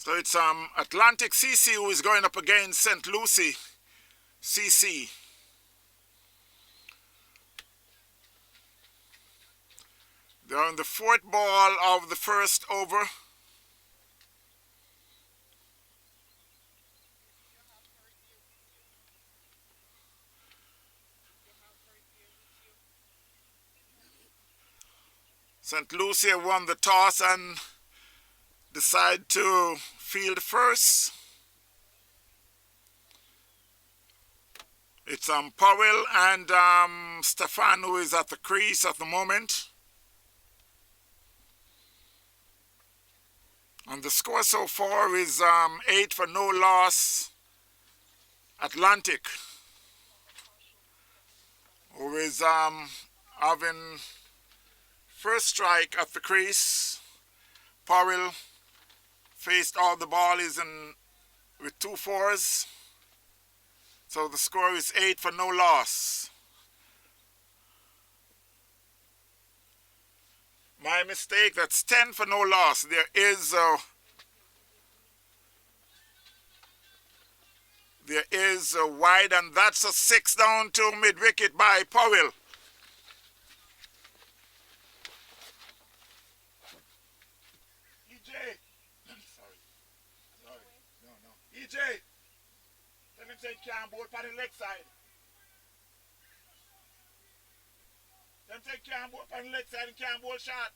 So it's Atlantic CC who is going up against St Lucie CC. They're on the fourth ball of the first over. St Lucie won the toss and decide to field first. It's Powell and Stefan who is at the crease at the moment. And the score so far is 8 for no loss. Atlantic, who is having first strike at the crease. Powell faced all the ball is in with 2 fours. So the score is 8 for no loss. My mistake, that's 10 for no loss. There is a wide, and that's a 6 down to mid-wicket by Powell. EJ, sorry, no. EJ, tell him say he can't bowl for the leg side. Them say he can't bowl for the leg side and can't bowl shot.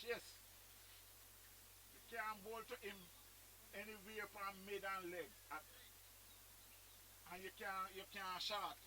yes. You can bowl to him anywhere from mid and leg. And you can shot.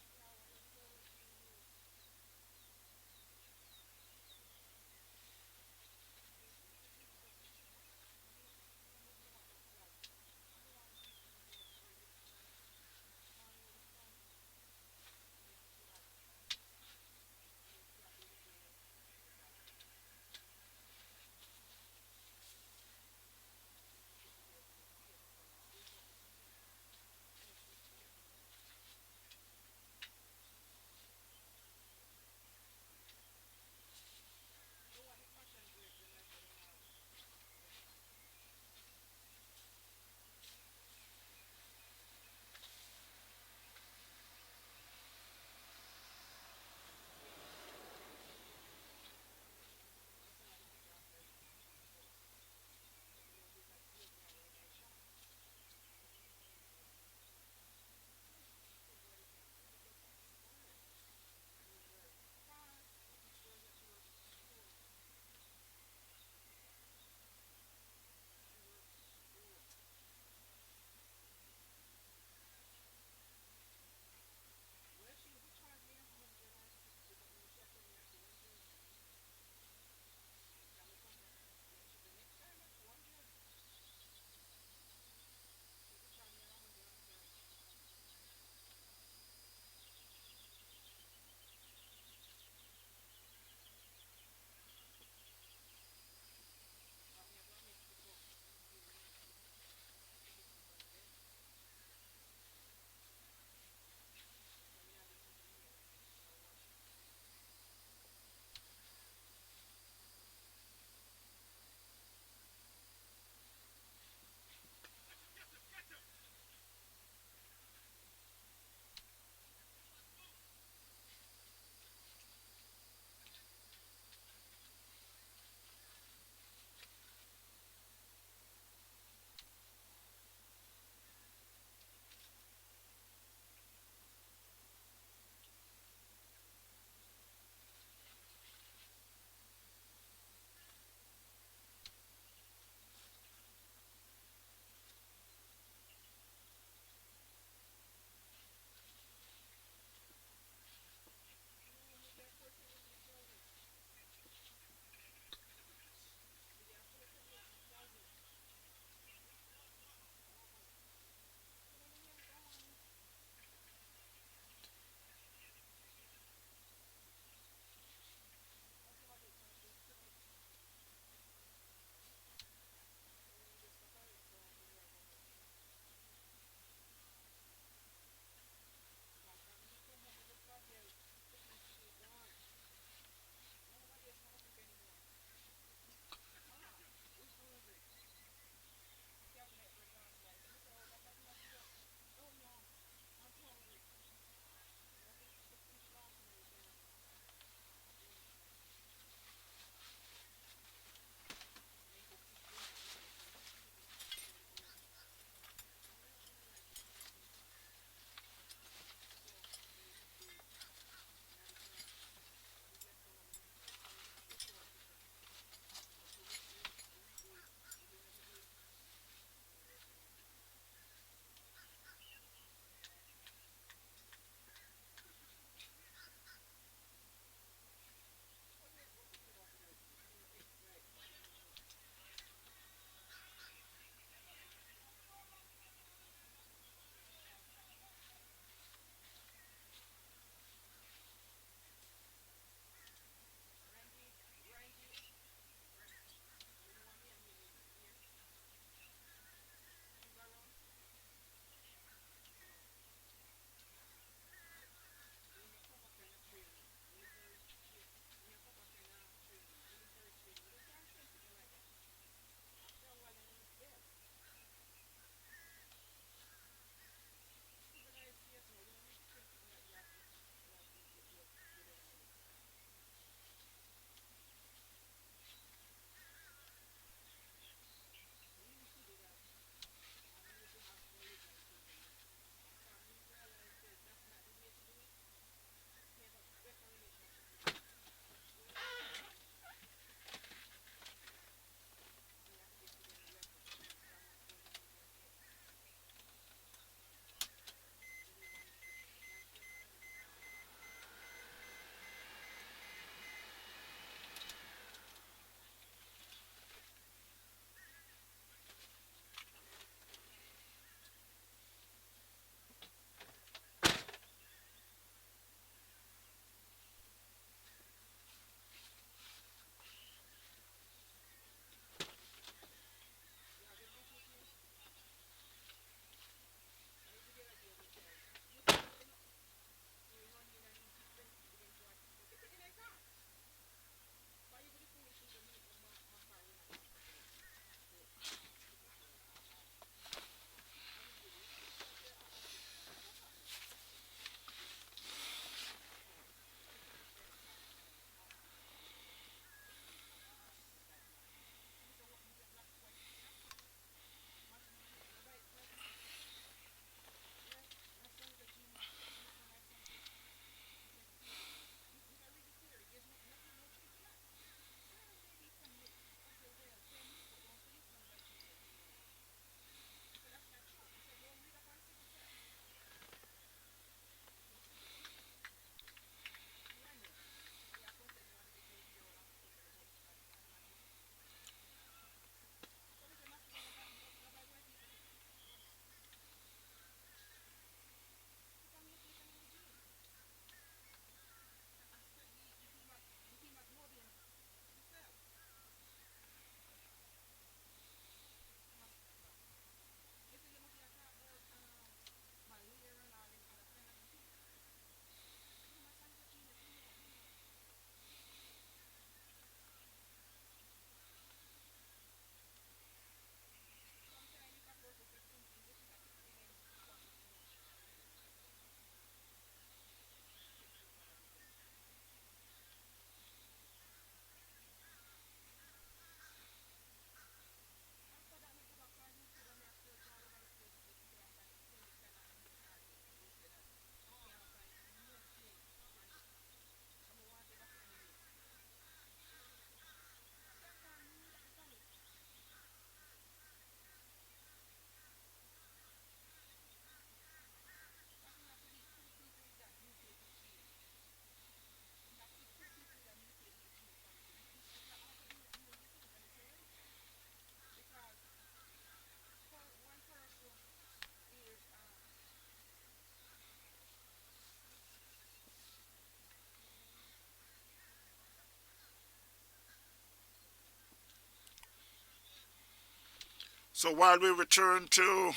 So while we return to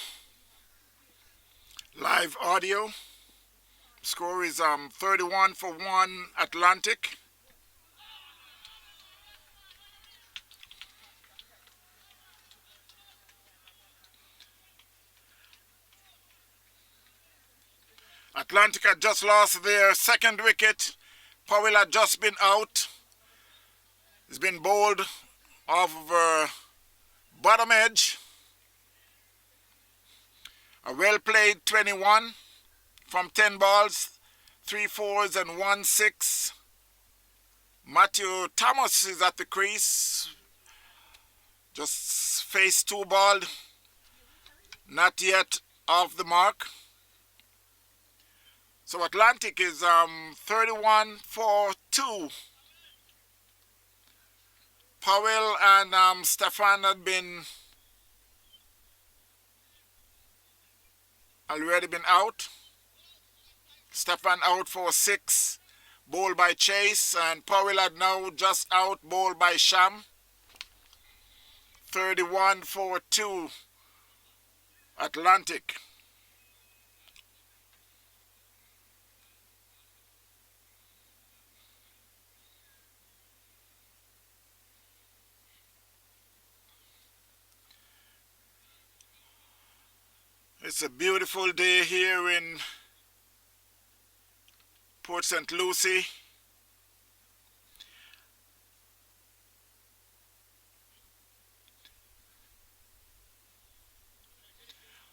live audio, score is 31-1 Atlantic. Atlantic had just lost their second wicket. Powell had just been out. He's been bowled off of bottom edge. A well played 21 from 10 balls, 3 fours and 1 6. Matthew Thomas is at the crease. Just face 2 ball. Not yet off the mark. So Atlantic is 31-2. Powell and Stefan had already been out. Stefan out for 6, bowled by Chase, and Powell had now just out, bowled by Sham. 31-2 Atlantic. It's a beautiful day here in Port St Lucie.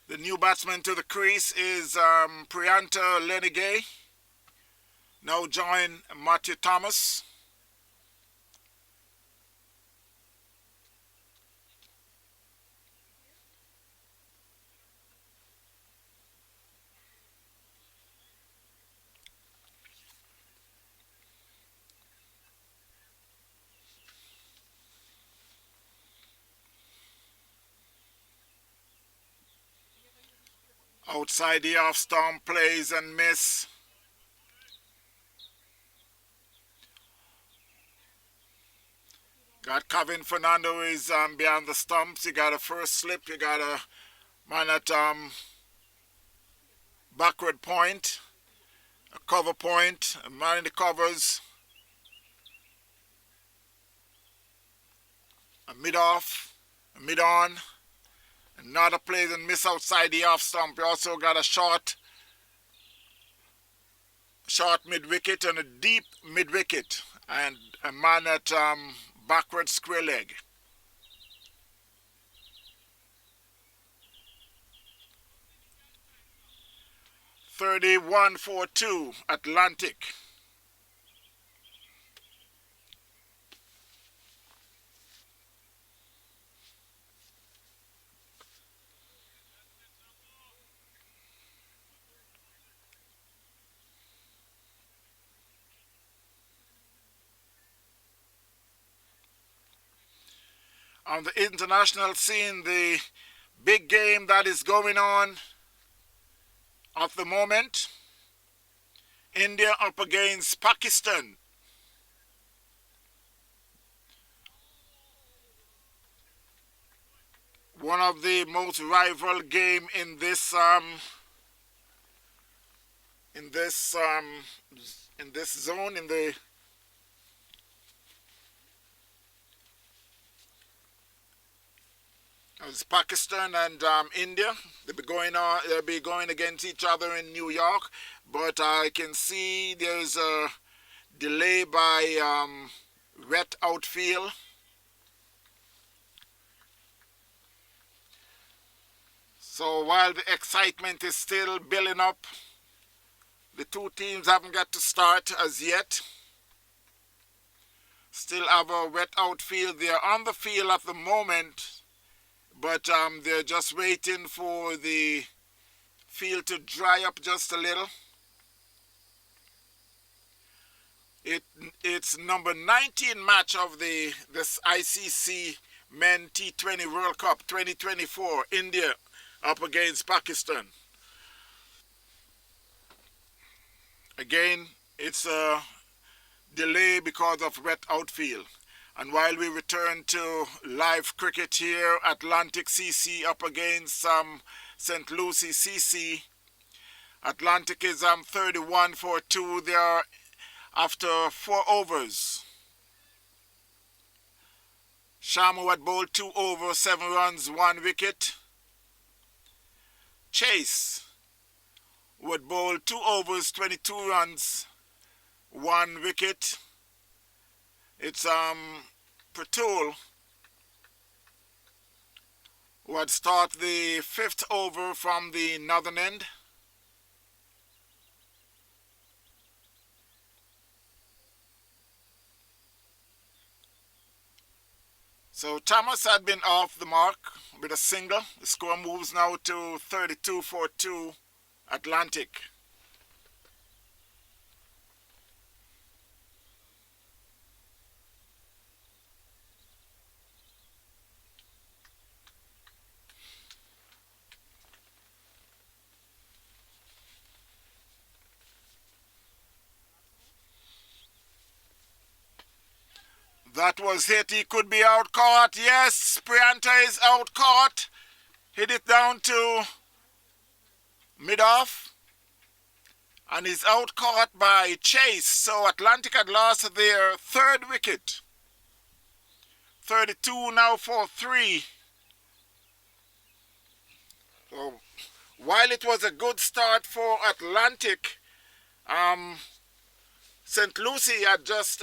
The new batsman to the crease is Priyanta Lenigay. Now join Matthew Thomas. Outside the off stump, plays and miss. Got Kevin Fernando is behind the stumps. You got a first slip. You got a man at backward point, a cover point, a man in the covers, a mid off, a mid on. Another plays and miss outside the off stump. You also got a short mid wicket and a deep mid wicket, and a man at backward square leg. (31-2 Atlantic). On the international scene, the big game that is going on at the moment, India up against Pakistan. One of the most rival game in this zone, it's Pakistan and India. They'll be going against each other in New York, but I can see there's a delay by wet outfield. So while the excitement is still building up, the two teams haven't got to start as yet. Still have a wet outfield. They're on the field at the moment, but they're just waiting for the field to dry up just a little. It's number 19 match of this ICC Men T20 World Cup 2024. India up against Pakistan. Again, it's a delay because of wet outfield. And while we return to live cricket here, Atlantic CC up against St Lucie CC. Atlantic is 31 for 2 there after 4 overs. Shamu had bowled 2 overs, 7 runs, 1 wicket. Chase would bowl 2 overs, 22 runs, 1 wicket. It's Pratul who had start the 5th over from the northern end. So Thomas had been off the mark with a single. The score moves now to 32 for 2 Atlantic. That was hit. He could be out caught. Yes, Prianta is out caught. Hit it down to mid-off. And is out caught by Chase. So Atlantic had lost their 3rd wicket. 32 now for 3. So while it was a good start for Atlantic, St Lucie had just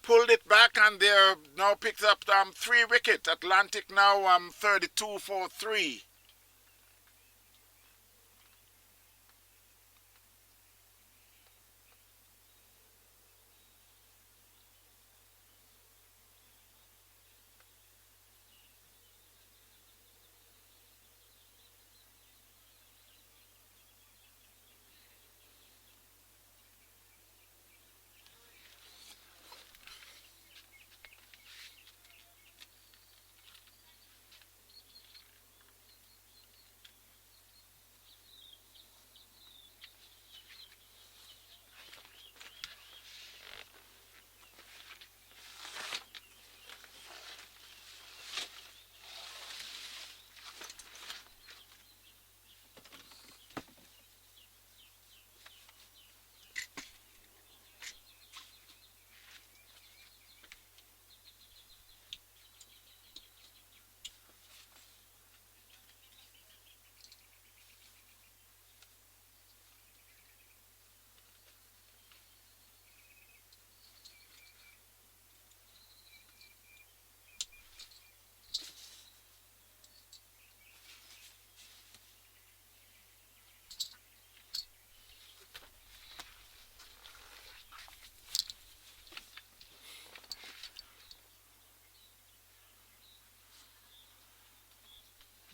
pulled it back, and they're now picked up 3 wickets. Atlantic now 32 for 3.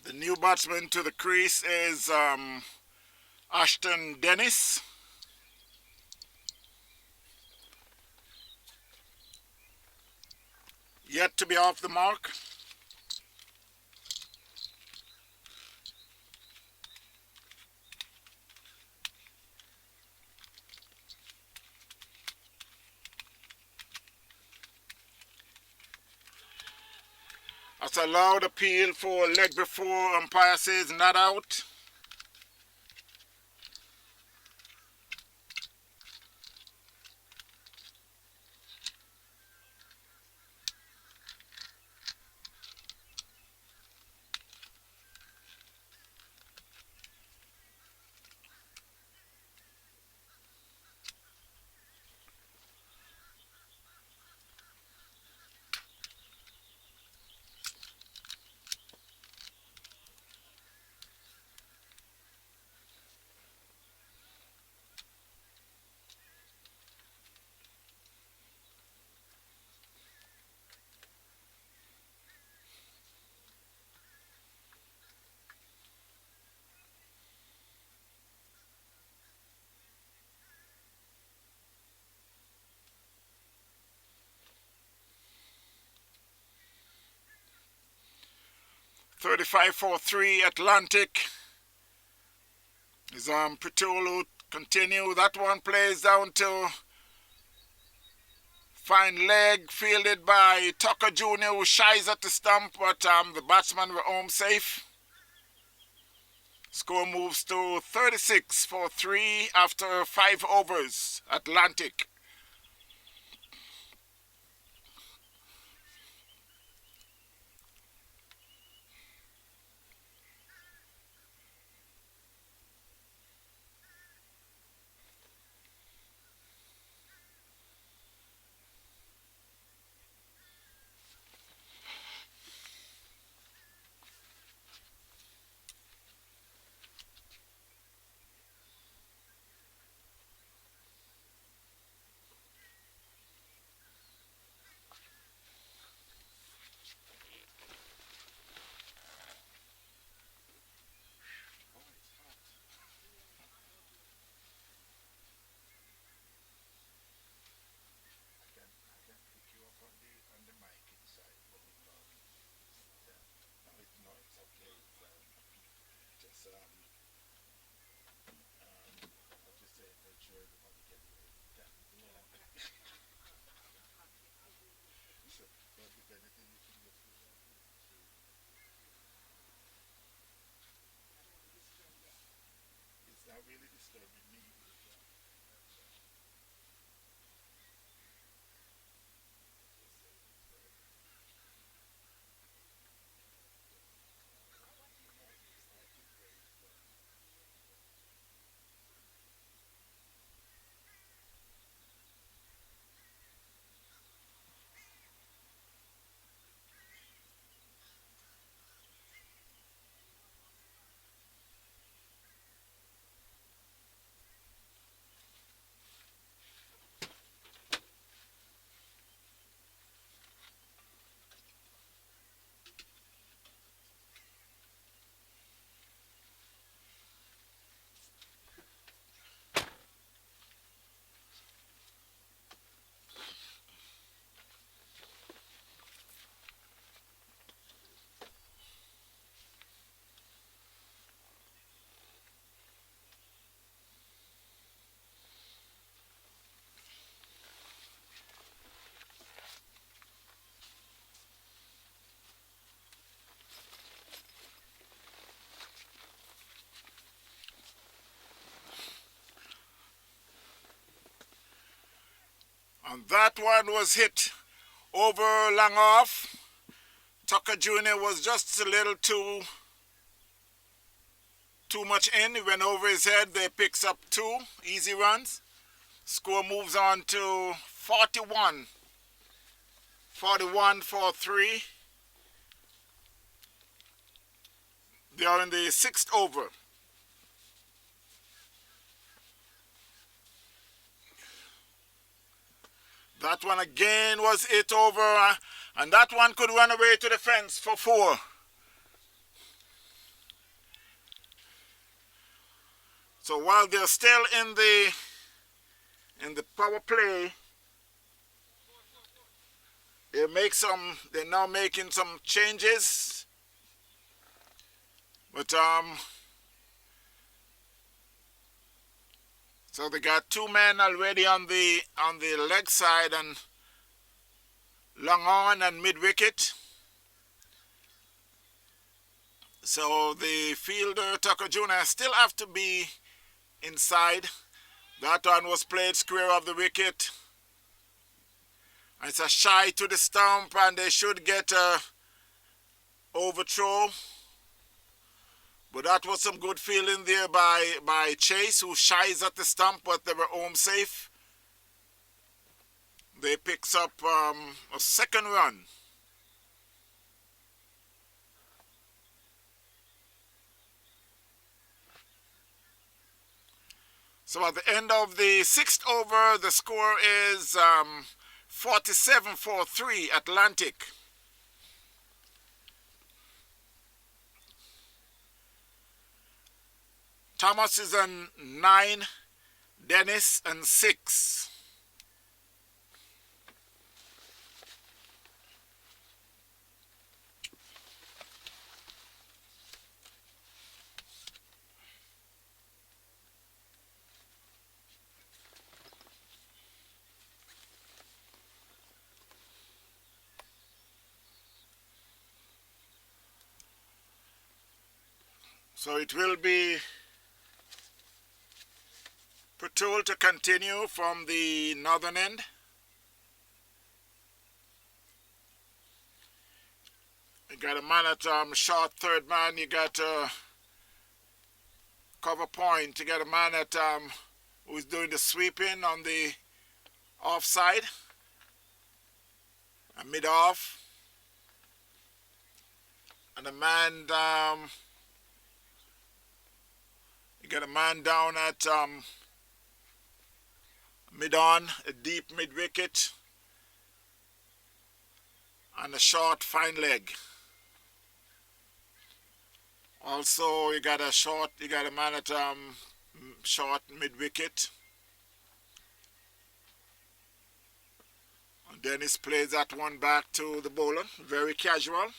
The new batsman to the crease is Ashton Dennis. Yet to be off the mark. That's a loud appeal for leg before. Umpire says not out. .35 for 3 Atlantic. Is Petulu continue. That one plays down to Fine leg fielded by Tucker Jr., who shies at the stump, but the batsmen were home safe. Score moves to 36 for 3 after 5 overs. Atlantic. And that one was hit over long off. Tucker Jr. was just a little too much in. He went over his head. They picks up 2 easy runs. Score moves on to 41. 41 for 3. They are in the 6th over. That one again was hit over, and that one could run away to the fence for 4. So while they're still in the power play, they're now making some changes. But so they got 2 men already on the leg side and long on and mid wicket. So the fielder Tucker Jr. still have to be inside. That one was played square of the wicket. It's a shy to the stump, and they should get a overthrow. But that was some good fielding there by Chase, who shies at the stump, but they were home safe. They picks up a 2nd run. So at the end of the 6th over, the score is 47 for 3 Atlantic. Thomas is on 9, Dennis on 6. So it will be patrol to continue from the northern end. You got a man at short third man. You got cover point. You got a man at who's doing the sweeping on the offside, a mid off, and a man. You got a man down at mid on, a deep mid wicket, and a short fine leg. Also, you got a man at short mid wicket. And Dennis plays that one back to the bowler, very casual.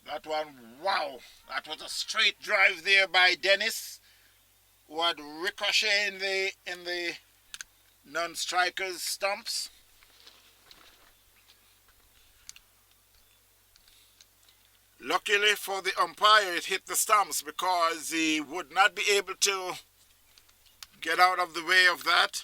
That one, wow, that was a straight drive there by Dennis, who had ricochet in the non-strikers' stumps. Luckily for the umpire, it hit the stumps because he would not be able to get out of the way of that.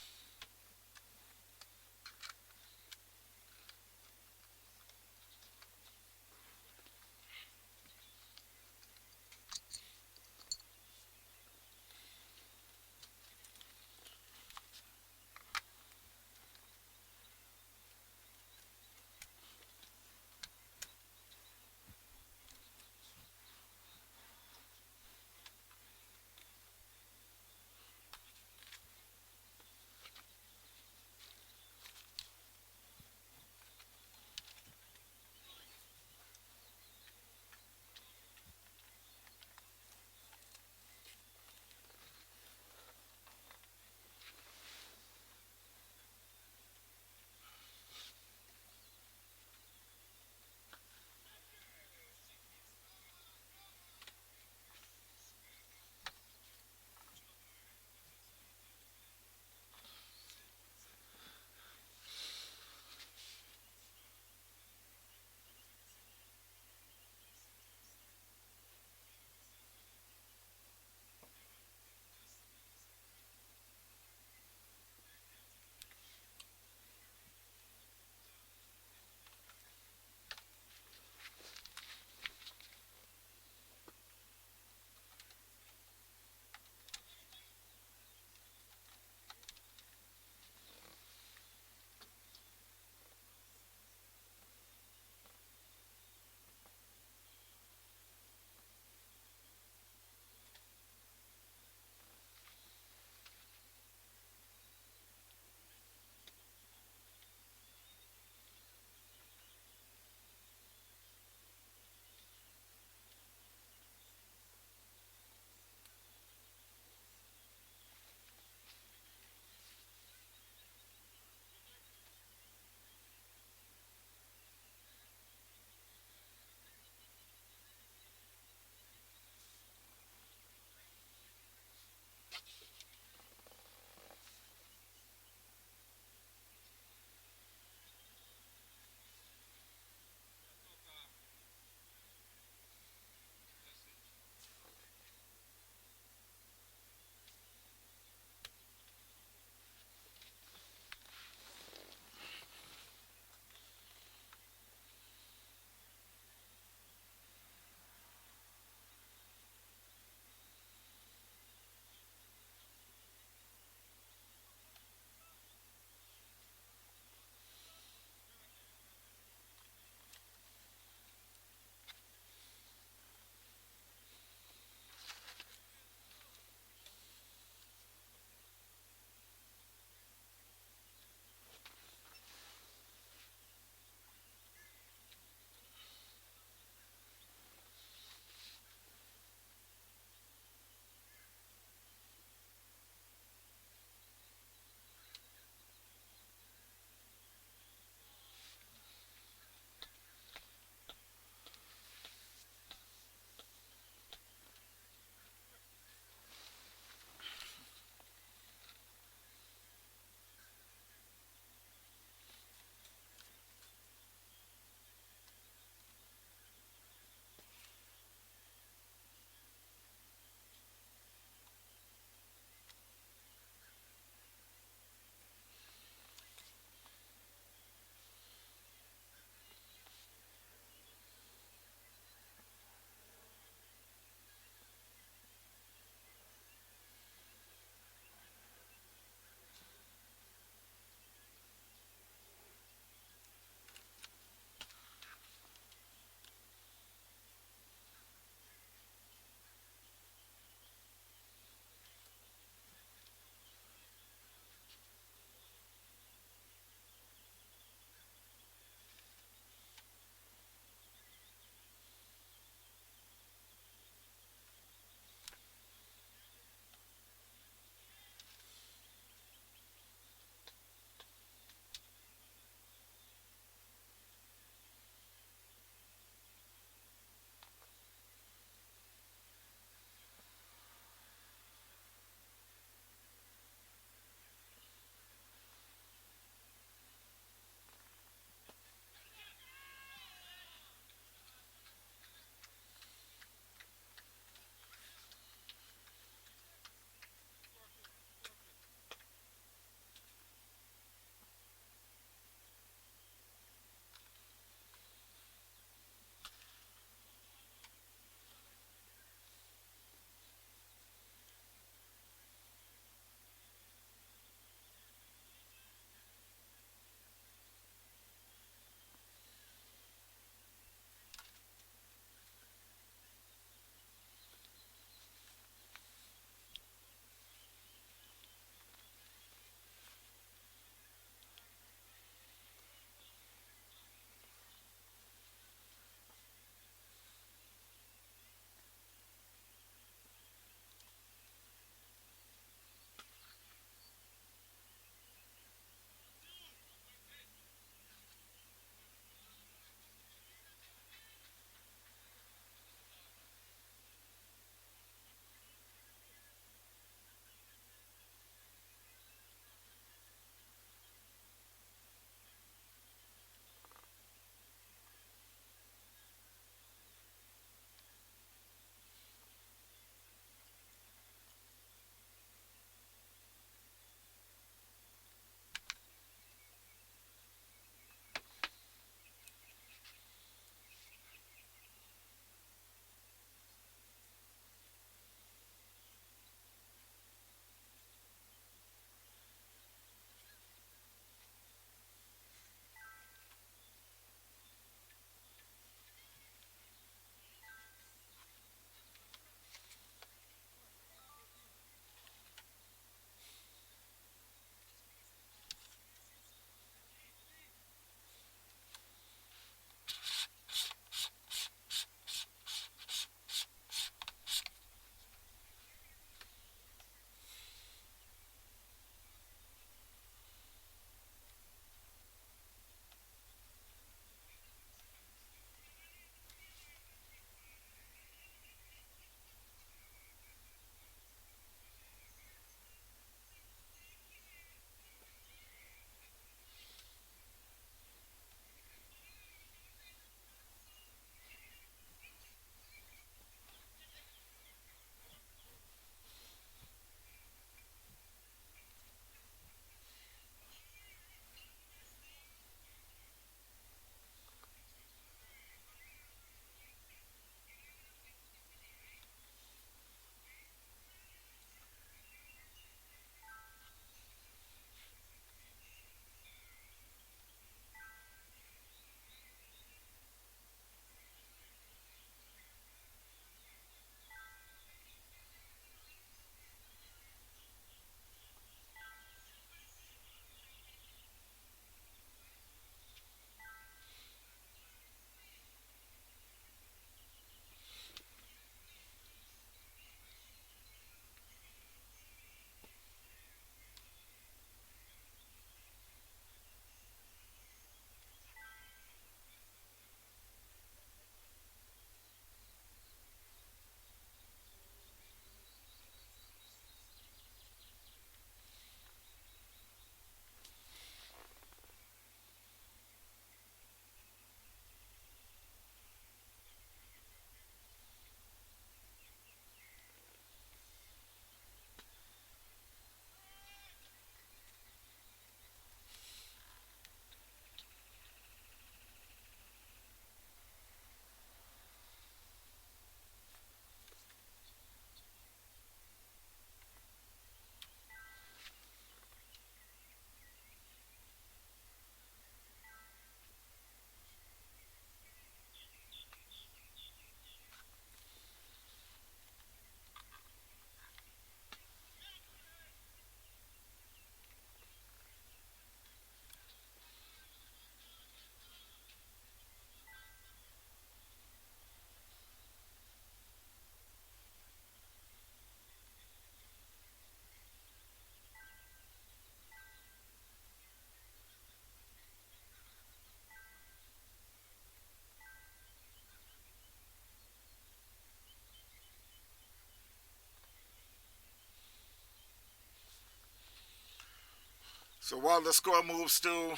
So while the score moves to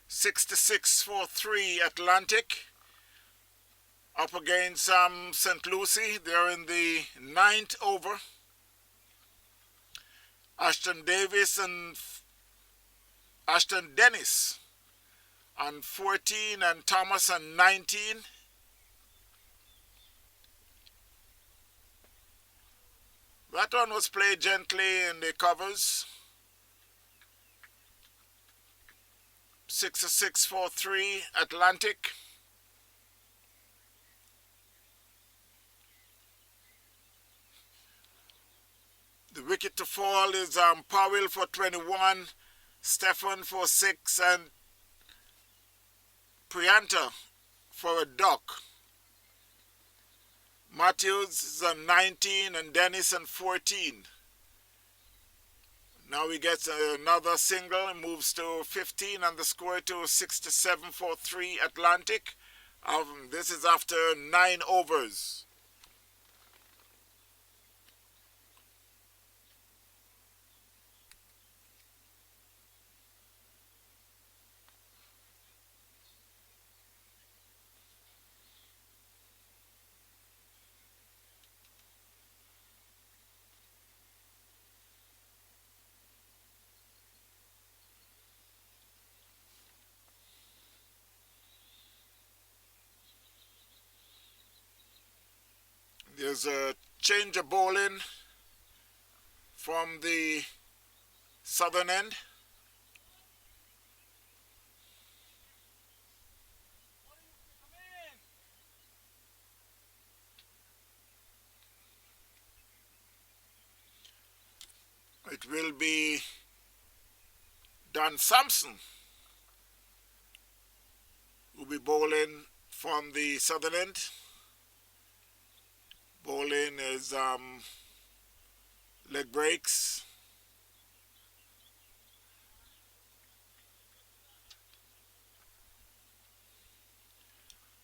66-43 Atlantic up against St Lucie. They're in the ninth over. Ashton Dennis on 14 and Thomas on 19. That one was played gently in the covers. 66-43 Atlantic. The wicket to fall is Powell for 21, Stefan for 6, and Prianta for a duck. Matthews is on 19 and Dennis on 14. Now he gets another single and moves to 15 and the score to 67-43 Atlantic. This is after 9 overs. There's a change of bowling from the southern end. It will be Don Sampson who will be bowling from the southern end. Bowling is leg breaks.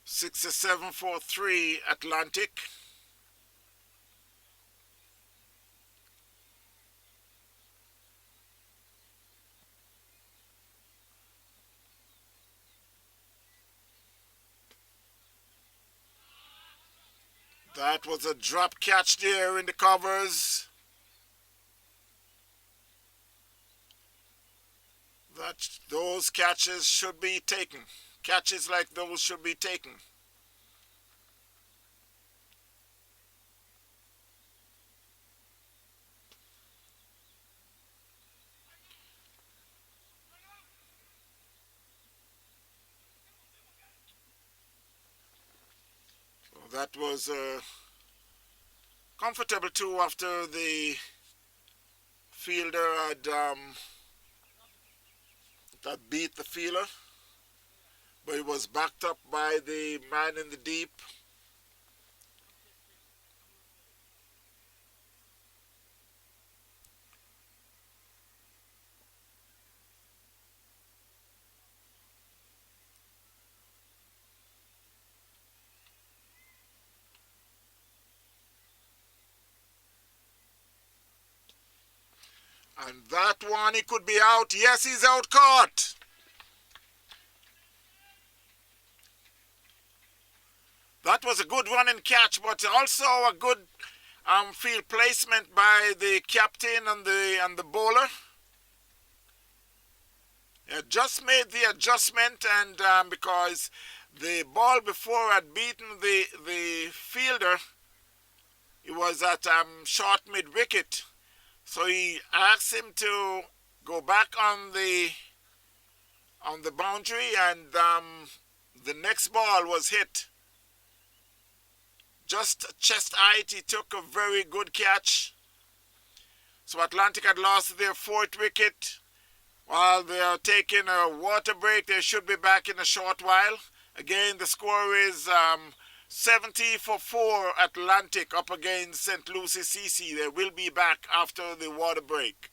Six or 7-4-3 Atlantic. That was a drop catch there in the covers. Those catches should be taken. Catches like those should be taken. So that was a comfortable two after the fielder had that beat the fielder, but it was backed up by the man in the deep. And that one, he could be out. Yes, he's out caught. That was a good run and catch, but also a good field placement by the captain and the bowler. He had just made the adjustment, and because the ball before had beaten the fielder, it was at short mid-wicket. So he asked him to go back on the boundary, and the next ball was hit. Just chest height, he took a very good catch. So Atlantic had lost their 4th wicket. While they are taking a water break, they should be back in a short while. Again, the score is 70-4 Atlantic up against St Lucie CC. They will be back after the water break.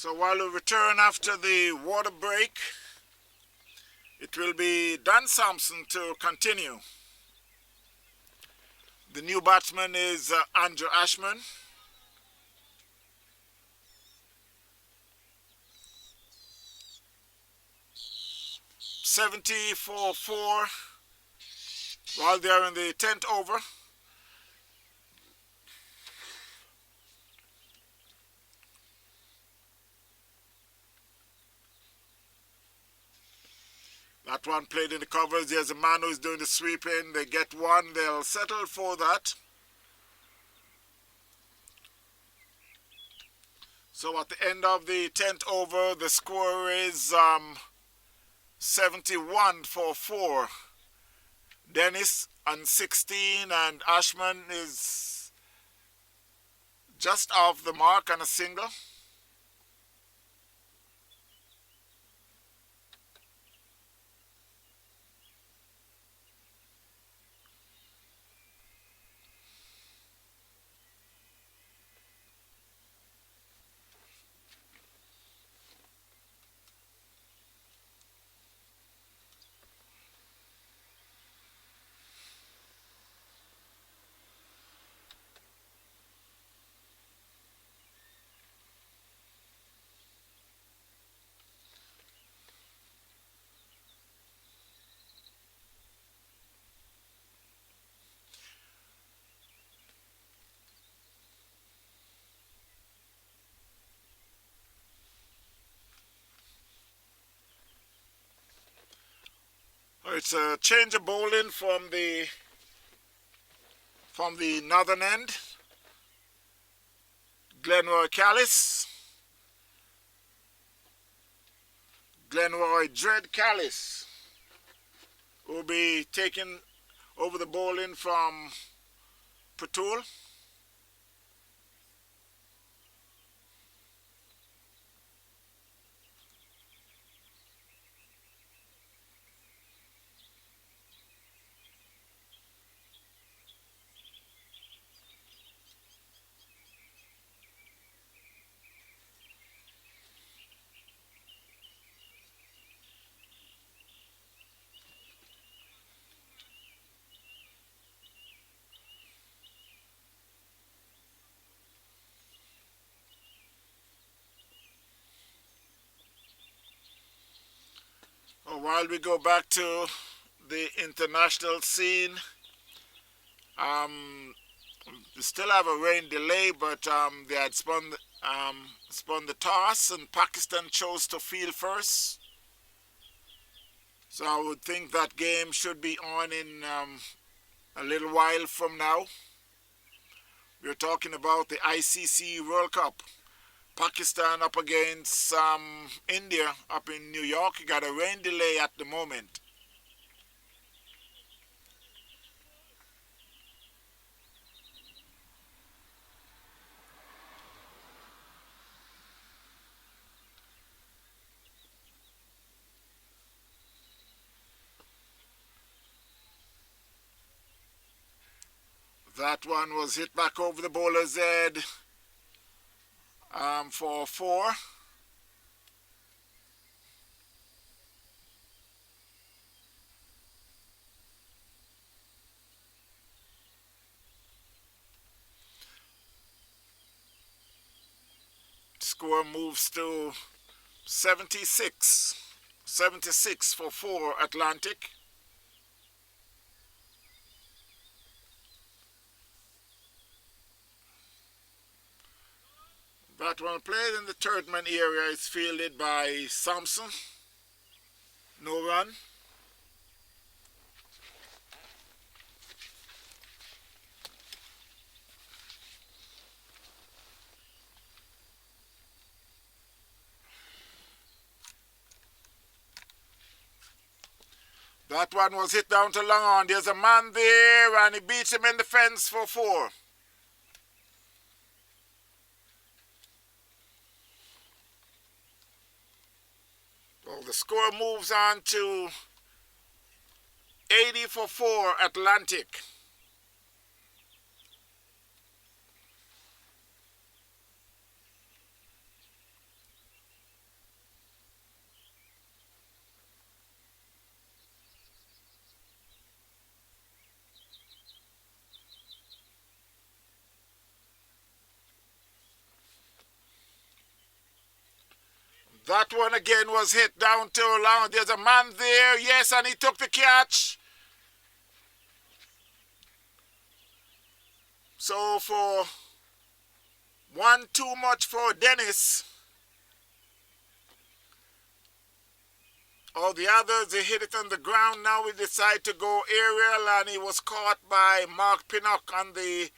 So while we return after the water break, it will be Dan Sampson to continue. The new batsman is Andrew Ashman. $70 for 4 while they are in the 10th over. That one played in the covers. There's a man who's doing the sweeping. They get one. They'll settle for that. So at the end of the 10th over, the score is 71 for 4. Dennis on 16 and Ashman is just off the mark on a single. It's a change of bowling from the northern end. Glenroy Dread Callis will be taking over the bowling from Patul. While we go back to the international scene, we still have a rain delay, but they had spun the toss and Pakistan chose to field first. So I would think that game should be on in a little while from now. We're talking about the ICC World Cup. Pakistan up against India up in New York. You got a rain delay at the moment. That one was hit back over the bowler's head for 4. Score moves to 76 for 4 Atlantic. That one played in the third man area is fielded by Sampson. No run. That one was hit down to long on. There's a man there and he beats him in the fence for 4. Well, the score moves on to 80 for 4 Atlantic. That one again was hit down too long. There's a man there, yes, and he took the catch. So for one too much for Dennis. All the others, they hit it on the ground. Now we decide to go aerial, and he was caught by Mark Pinnock on the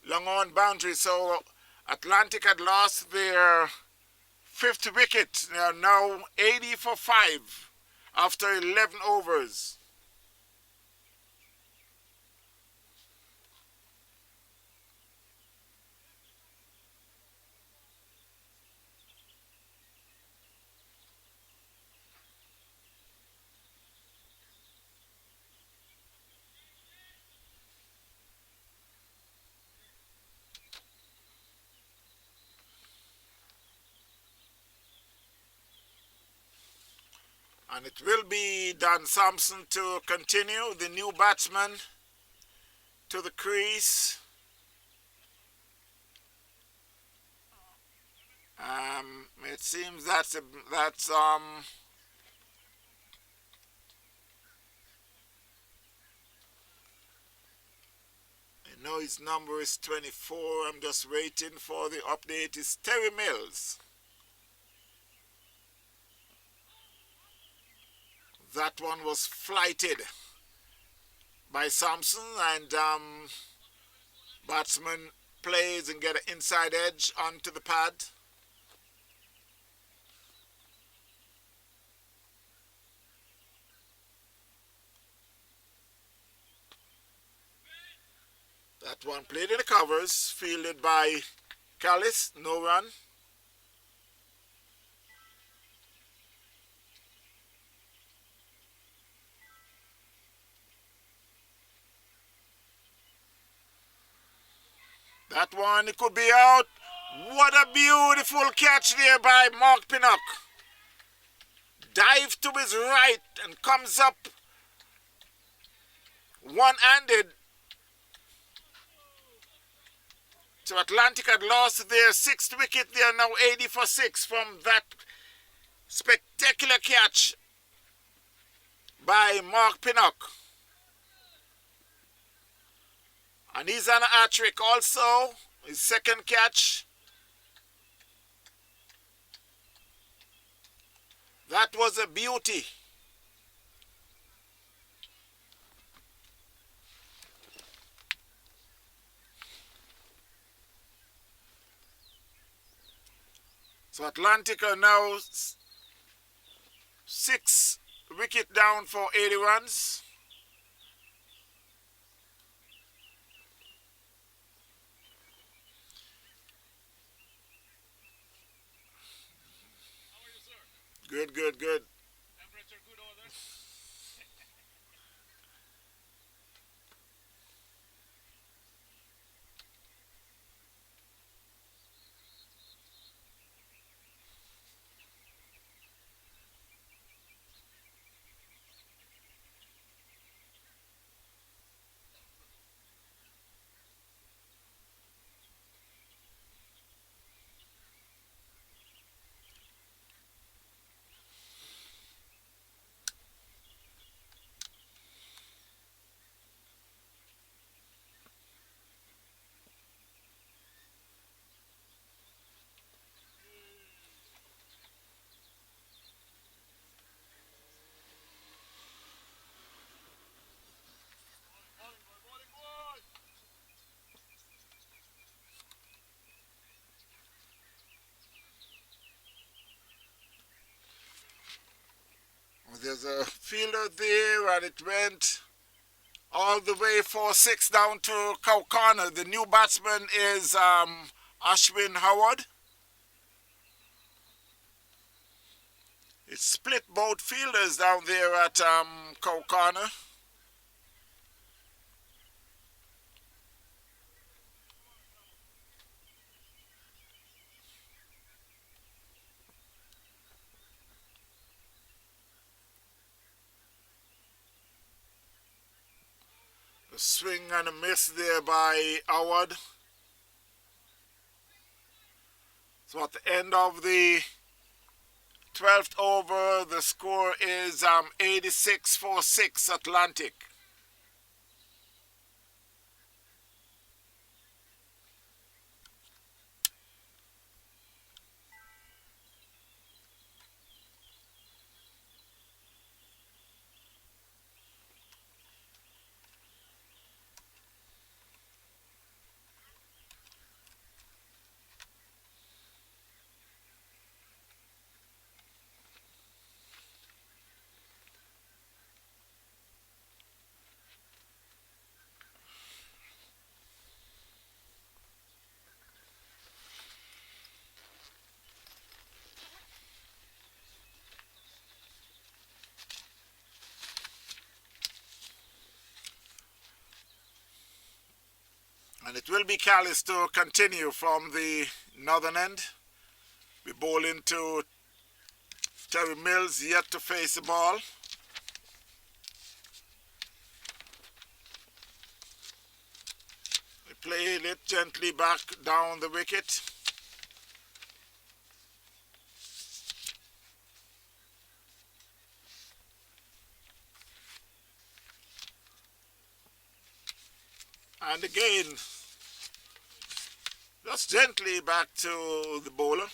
long-on boundary. So Atlantic had lost their 5th wicket. They are now 80 for 5 after 11 overs. And it will be Dan Sampson to continue, the new batsman, to the crease. It seems that's I know his number is 24. I'm just waiting for the update. It's Terry Mills. That one was flighted by Sampson, and batsman plays and get an inside edge onto the pad. That one played in the covers, fielded by Callis, no run. That one, it could be out. What a beautiful catch there by Mark Pinnock. Dive to his right and comes up one-handed. So Atlantic had lost their 6th wicket. They are now 80 for 6 from that spectacular catch by Mark Pinnock. And he's on a hat-trick also, his 2nd catch. That was a beauty. So Atlantic are now 6 wicket down for 80 runs. Good. Temperature good over there? There's a fielder there, and it went all the way 4-6 down to cow corner. The new batsman is Ashwin Howard. It split both fielders down there at cow corner. A swing and a miss there by Howard. So at the end of the 12th over, the score is 86-46 Atlantic. And it will be Callis to continue from the northern end. We bowl into Terry Mills, yet to face the ball. We played it gently back down the wicket. And again, just gently back to the bowler.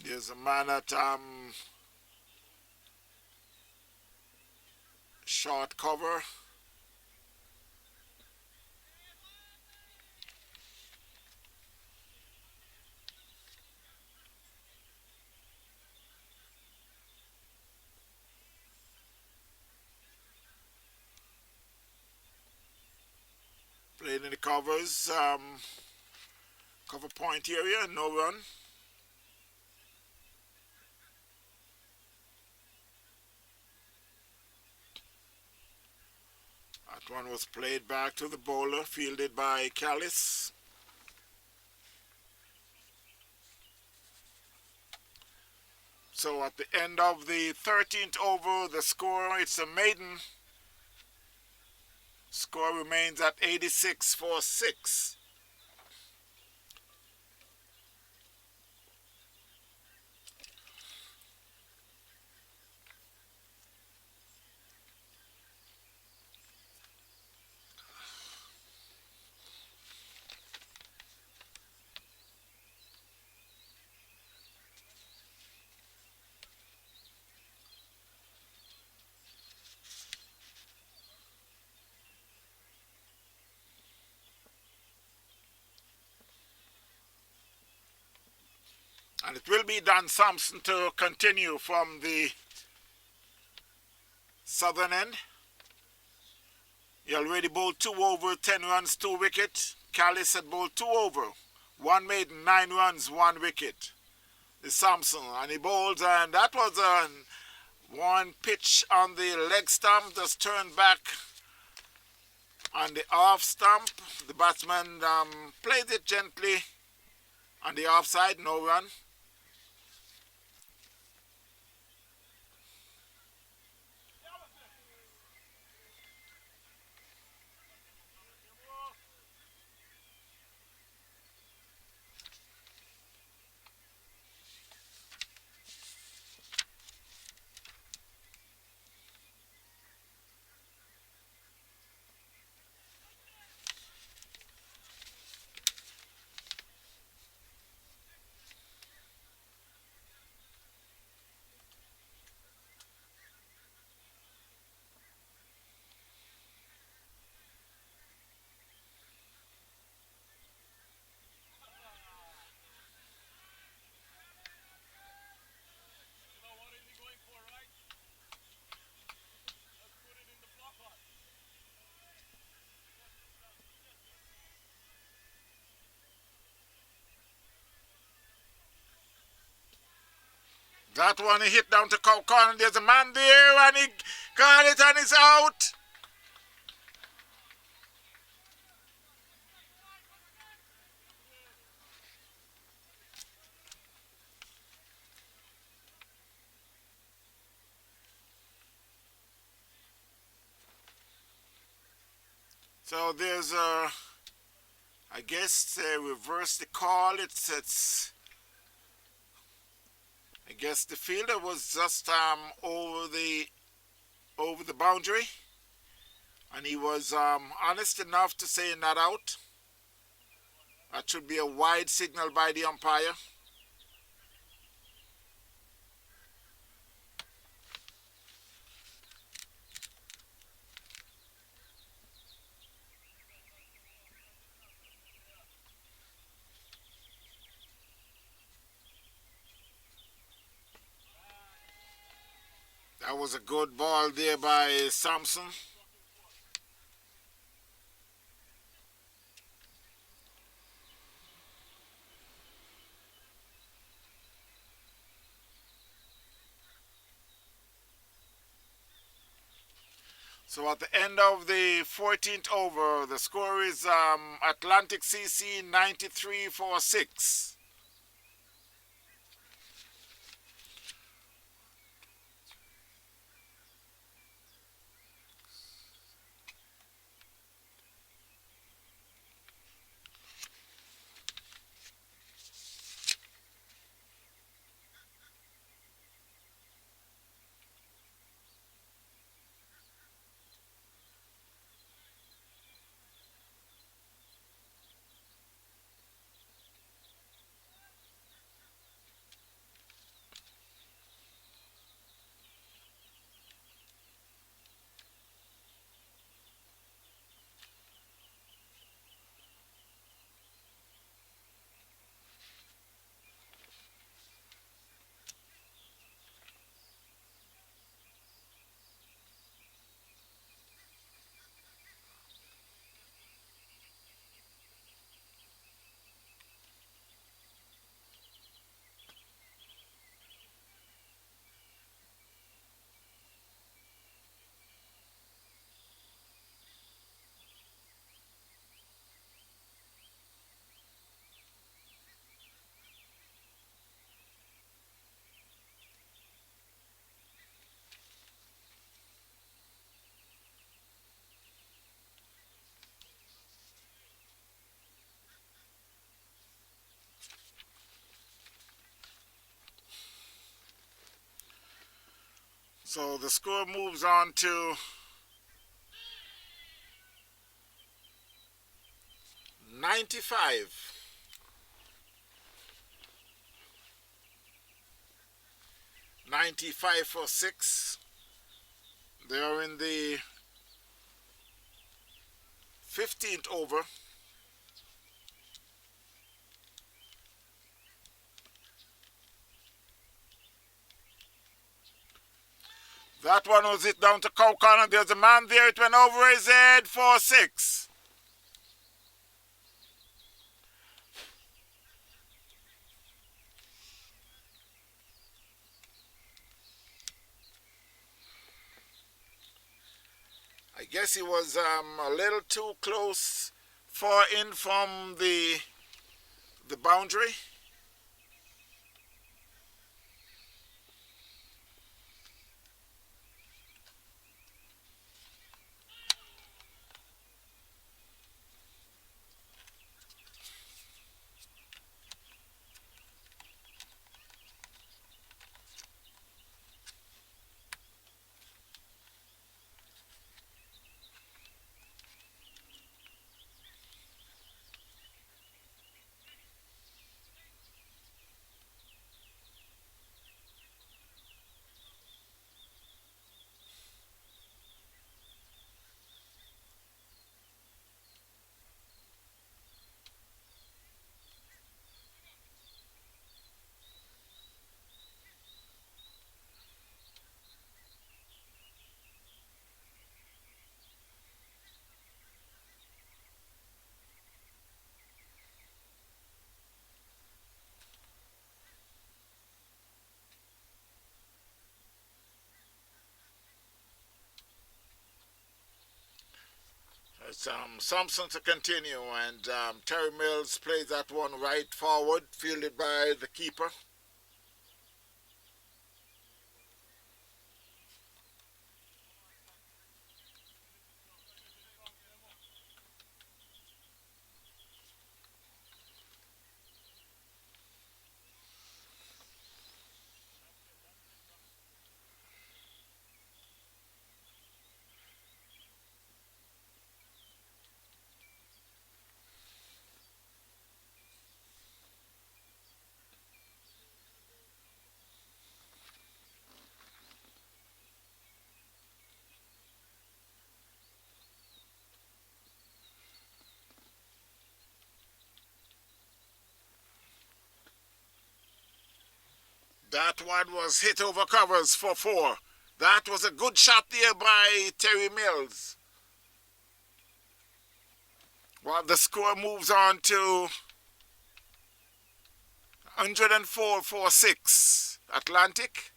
There's a man at short cover. Playing in the covers, cover point area, no run. That one was played back to the bowler, fielded by Callis. So at the end of the 13th over, the score, it's a maiden. Score remains at 86-46. And it will be Dan Sampson to continue from the southern end. He already bowled 2 over, 10 runs, 2 wicket. Callis had bowled 2 over, 1 maiden, 9 runs, 1 wicket. The Sampson, and he bowled, and that was one pitch on the leg stump, just turned back on the off stump. The batsman played it gently on the offside, no run. That one he hit down to Cow Corner. There's a man there and he got it and it's out. So there's a I guess they reversed the call. It's I guess the fielder was just over the boundary, and he was honest enough to say not out. That should be a wide signal by the umpire. That was a good ball there by Sampson. So at the end of the 14th over, the score is Atlantic CC 93-6. So the score moves on to 95. 95-6. They are in the 15th over. That one was it down to Cow Corner. There's a man there. It went over his head for 6. I guess he was a little too close, far in from the boundary. It's Thompson to continue, and Terry Mills plays that one right forward, fielded by the keeper. That one was hit over covers for 4. That was a good shot there by Terry Mills. Well, the score moves on to 104-46 Atlantic.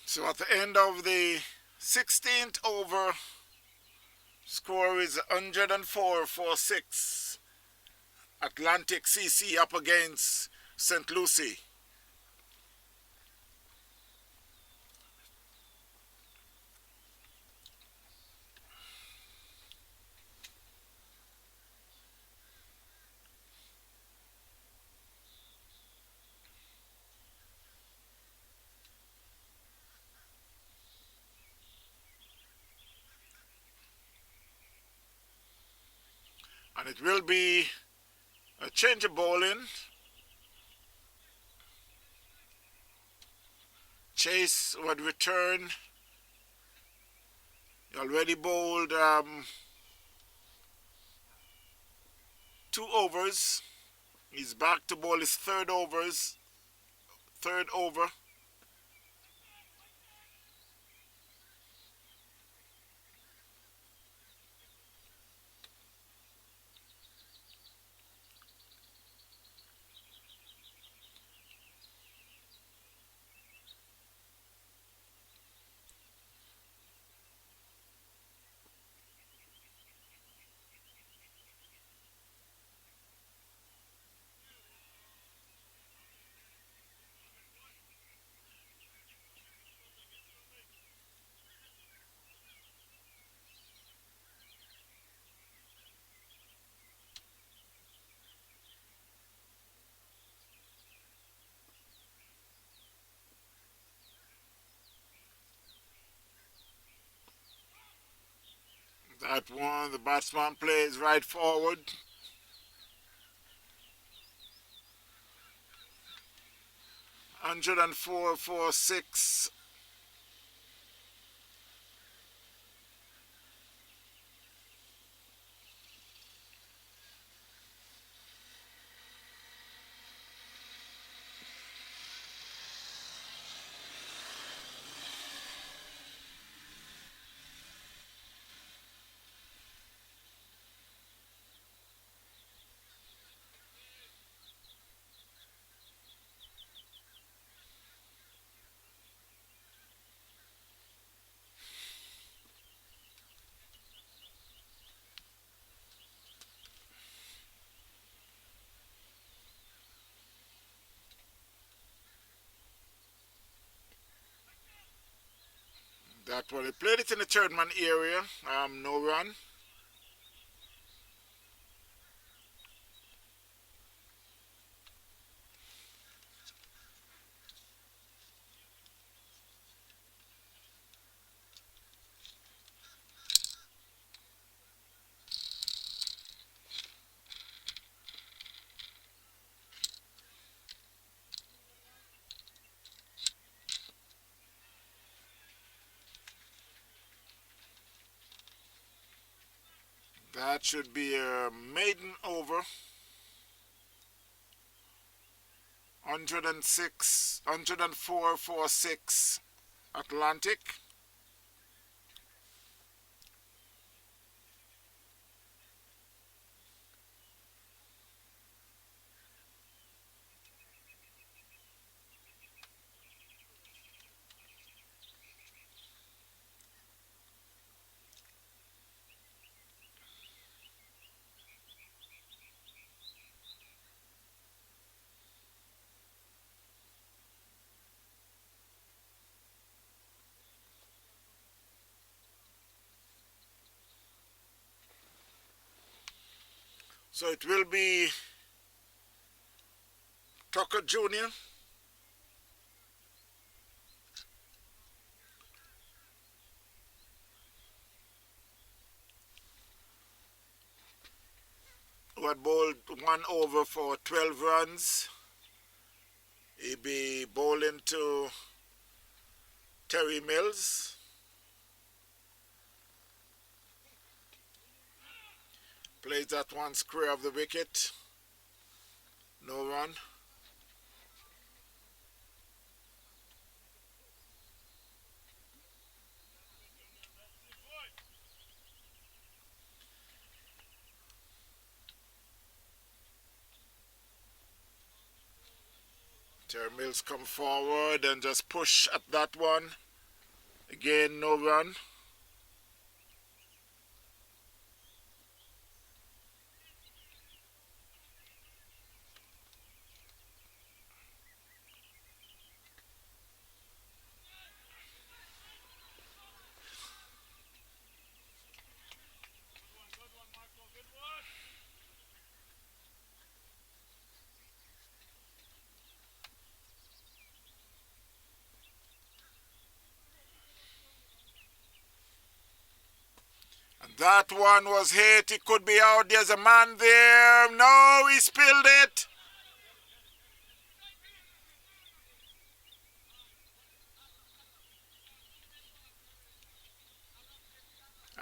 So at the end of the 16th over, score is 104-46. Atlantic CC up against St Lucie. And it will be a change of bowling. Chase would return. He already bowled 2 overs. He's back to bowl his third over. That one, the batsman plays right forward. Hundred and four for 6. That one, he played it in the third man area. No run. That should be a maiden over. 106, 104 for 6 Atlantic. So it will be Tucker Jr. who had bowled 1 over for 12 runs. He'll be bowling to Terry Mills. Plays that one square of the wicket. No run. Terry Mills come forward and just push at that one. Again, no run. And that one was hit. He could be out. There's a man there. No, he spilled it.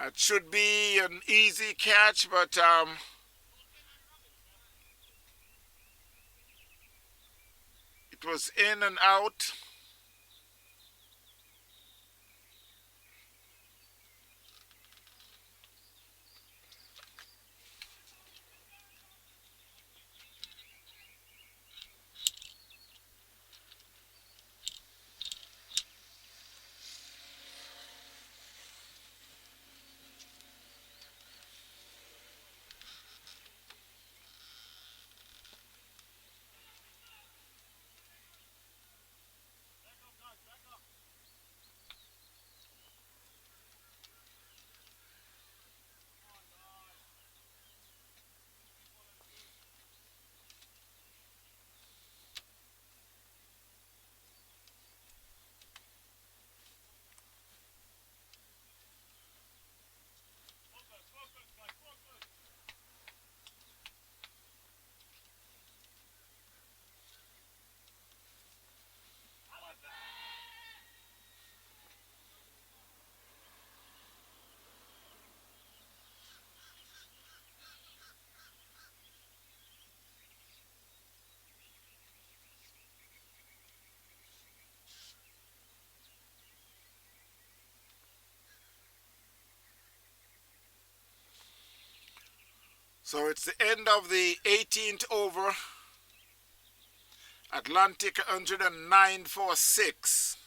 It should be an easy catch, but it was in and out. So it's the end of the 18th over. Atlantic 109 for 6.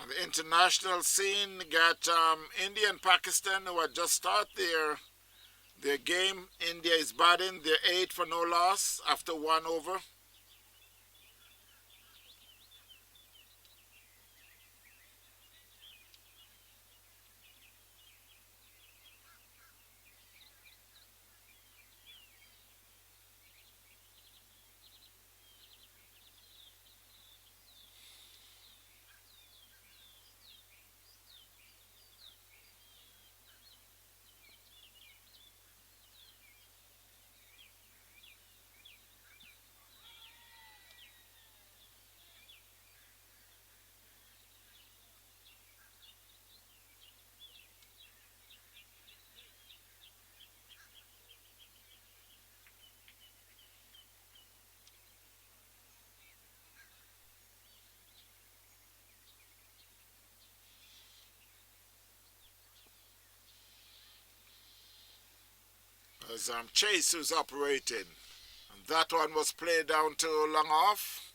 On the international scene, got India and Pakistan who had just started their game. India is batting. They're 8 for no loss after 1 over. As Chase who's operating. And that one was played down to long off.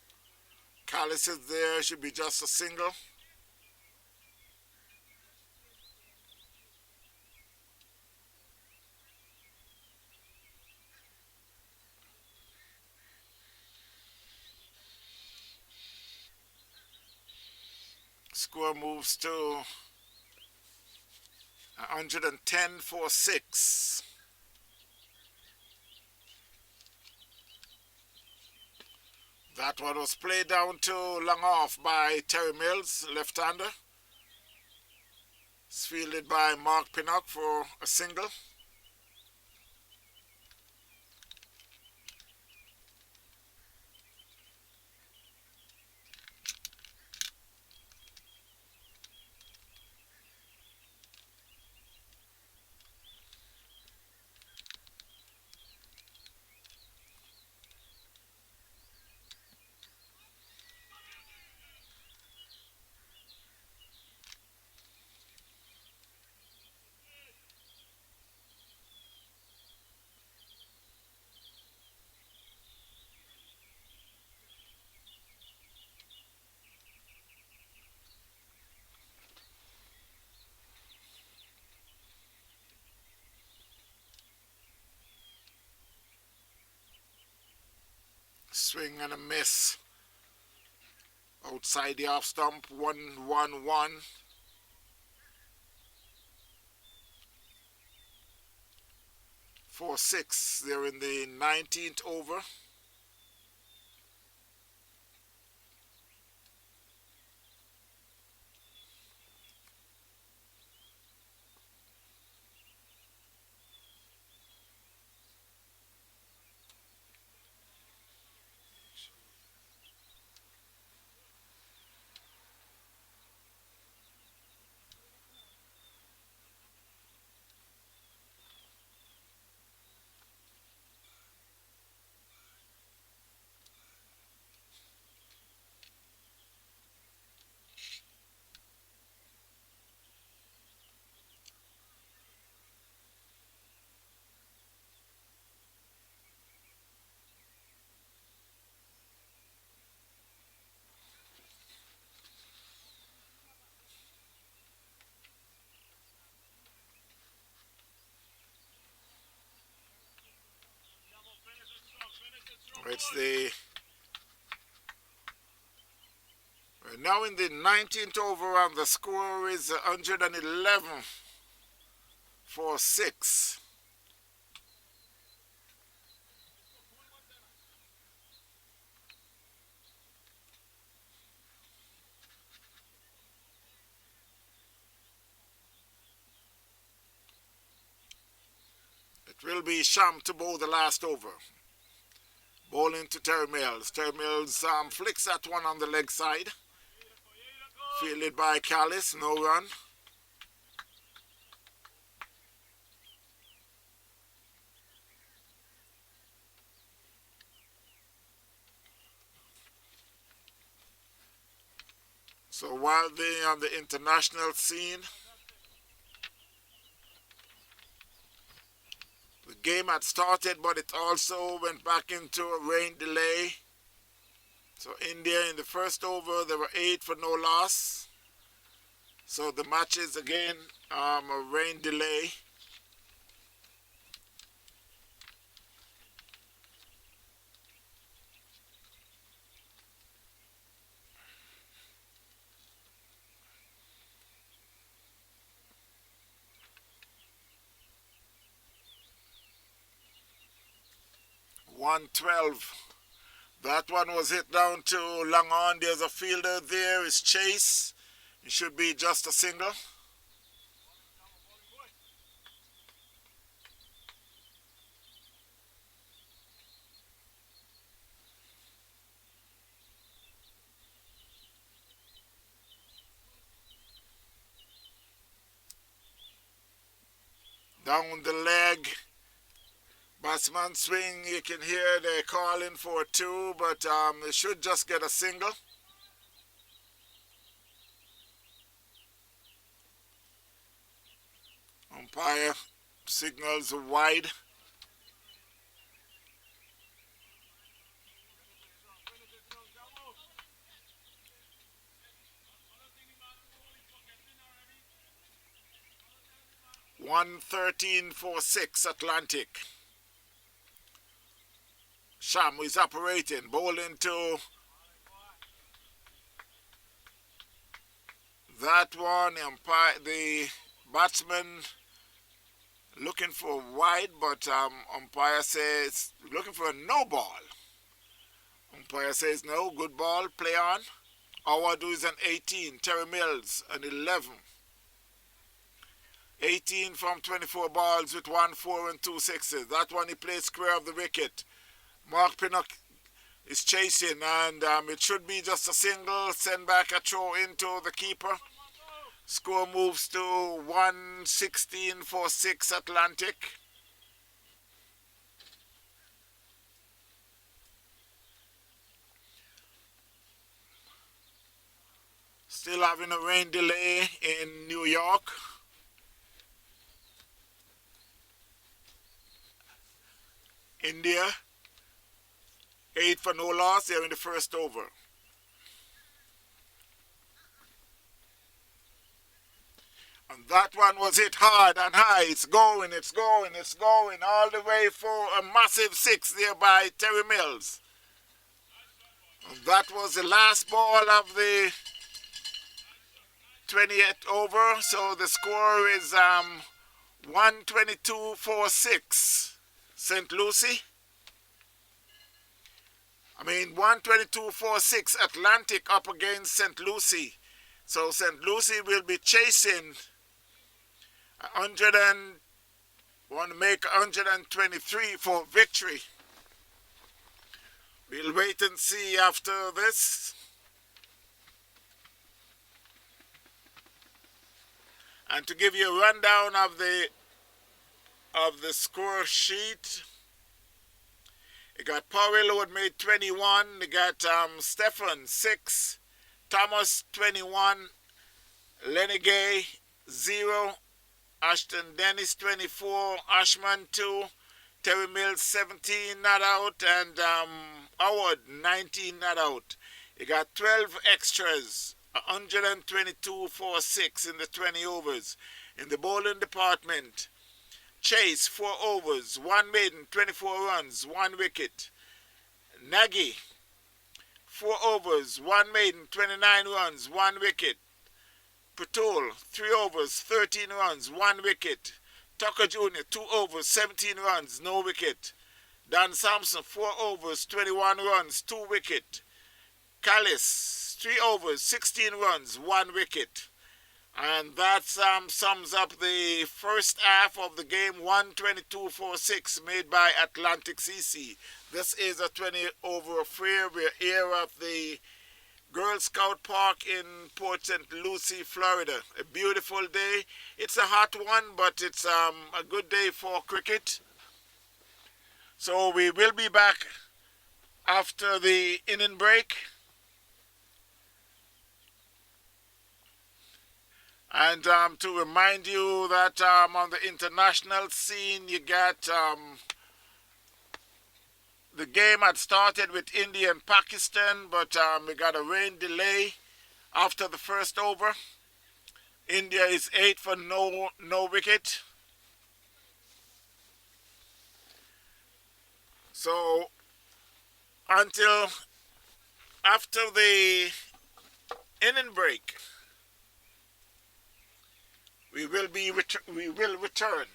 Callis is there, should be just a single. Score moves to 110 for 6. That one was played down to long off by Terry Mills, left-hander. It's fielded by Mark Pinnock for a single. Swing and a miss. Outside the off stump, 1-1-1. For 6. They're in the 19th over. It's the we're now in the 19th over and the score is 111 for 6. It will be Sham to bowl the last over. Bowling to Terry Mills. Terry Mills flicks that one on the leg side. Fielded by Callis, no run. So while they're on the international scene, the game had started, but it also went back into a rain delay. So India in the first over, there were 8 for no loss. So the match is again a rain delay. .112. That one was hit down to long on. There's a fielder there. It's Chase. It should be just a single. Down the leg. Batsman swing, you can hear they're calling for 2, but they should just get a single. Umpire signals wide. .113 for 6 Atlantic. Sham is operating, bowling to that one. The batsman looking for wide, but umpire says looking for a no ball. Umpire says no, good ball, play on. Awadu is an 18, Terry Mills an 11. 18 from 24 balls with 1 4 and 2 sixes. That one he plays square of the wicket. Mark Pinnock is chasing, and it should be just a single. Send back a throw into the keeper. Score moves to 116 for 6 Atlantic. Still having a rain delay in New York. India, 8 for no loss. They're in the first over. And that one was hit hard and high. It's going, it's going, it's going all the way for a massive 6 there by Terry Mills. And that was the last ball of the 20th over. So the score is 122 for 6. St Lucie. 122 for 6 Atlantic up against St Lucie. So St Lucie will be chasing 100 and want to make 123 for victory. We'll wait and see after this. And to give you a rundown of the score sheet, you got Powell who had made 21. You got Stefan 6, Thomas 21, Lenny Gay 0, Ashton Dennis 24, Ashman 2, Terry Mills 17 not out, and Howard 19 not out. You got 12 extras, 122 for 6 in the 20 overs. In the bowling department, Chase 4 overs, 1 maiden, 24 runs, 1 wicket. Nagy 4 overs, 1 maiden, 29 runs, 1 wicket. Patul 3 overs, 13 runs, 1 wicket. Tucker Jr. 2 overs, 17 runs, no wicket. Dan Sampson 4 overs, 21 runs, 2 wicket. Callis 3 overs, 16 runs, 1 wicket. And that sums up the first half of the game, 122 for 6, made by Atlantic CC. This is a 20 over affair. We're here at the Girl Scout Park in Port St Lucie, Florida. A beautiful day. It's a hot one, but it's a good day for cricket. So we will be back after the inning break. And to remind you that on the international scene, you got the game had started with India and Pakistan, but we got a rain delay after the first over. India is 8 for no wicket. So until after the inning break, we will return.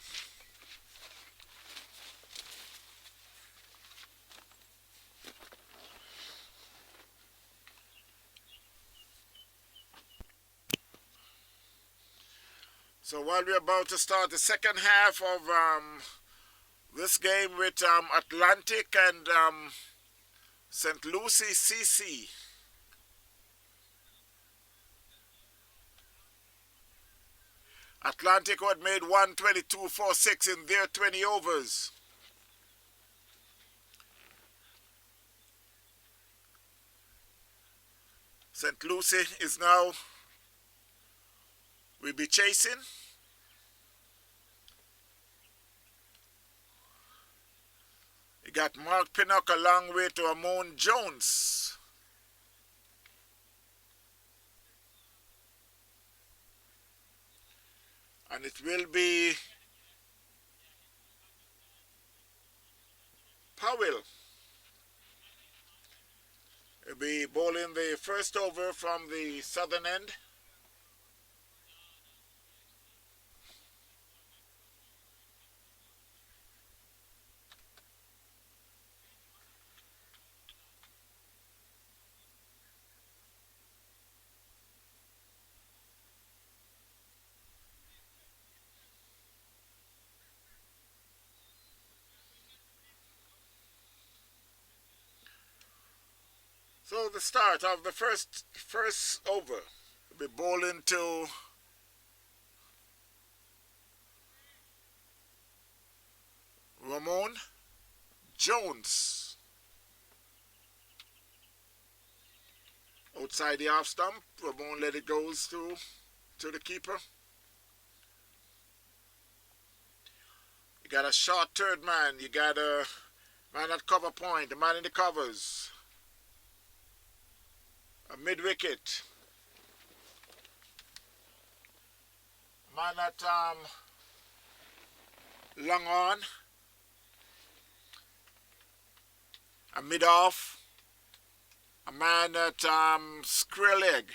So while we're about to start the second half of this game with Atlantic and St Lucie CC. Atlantic had made 122 for 6 in their 20 overs. St Lucie is now, will be chasing. You got Mark Pinnock along with Ramon Jones. And it will be Powell. He'll be bowling the first over from the southern end. So the start of the first over will be bowling to Ramon Jones. Outside the off stump, Ramon let it go to the keeper. You got a short third man. You got a man at cover point, the man in the covers. A mid wicket. Man at long on. A mid off. A man at square leg.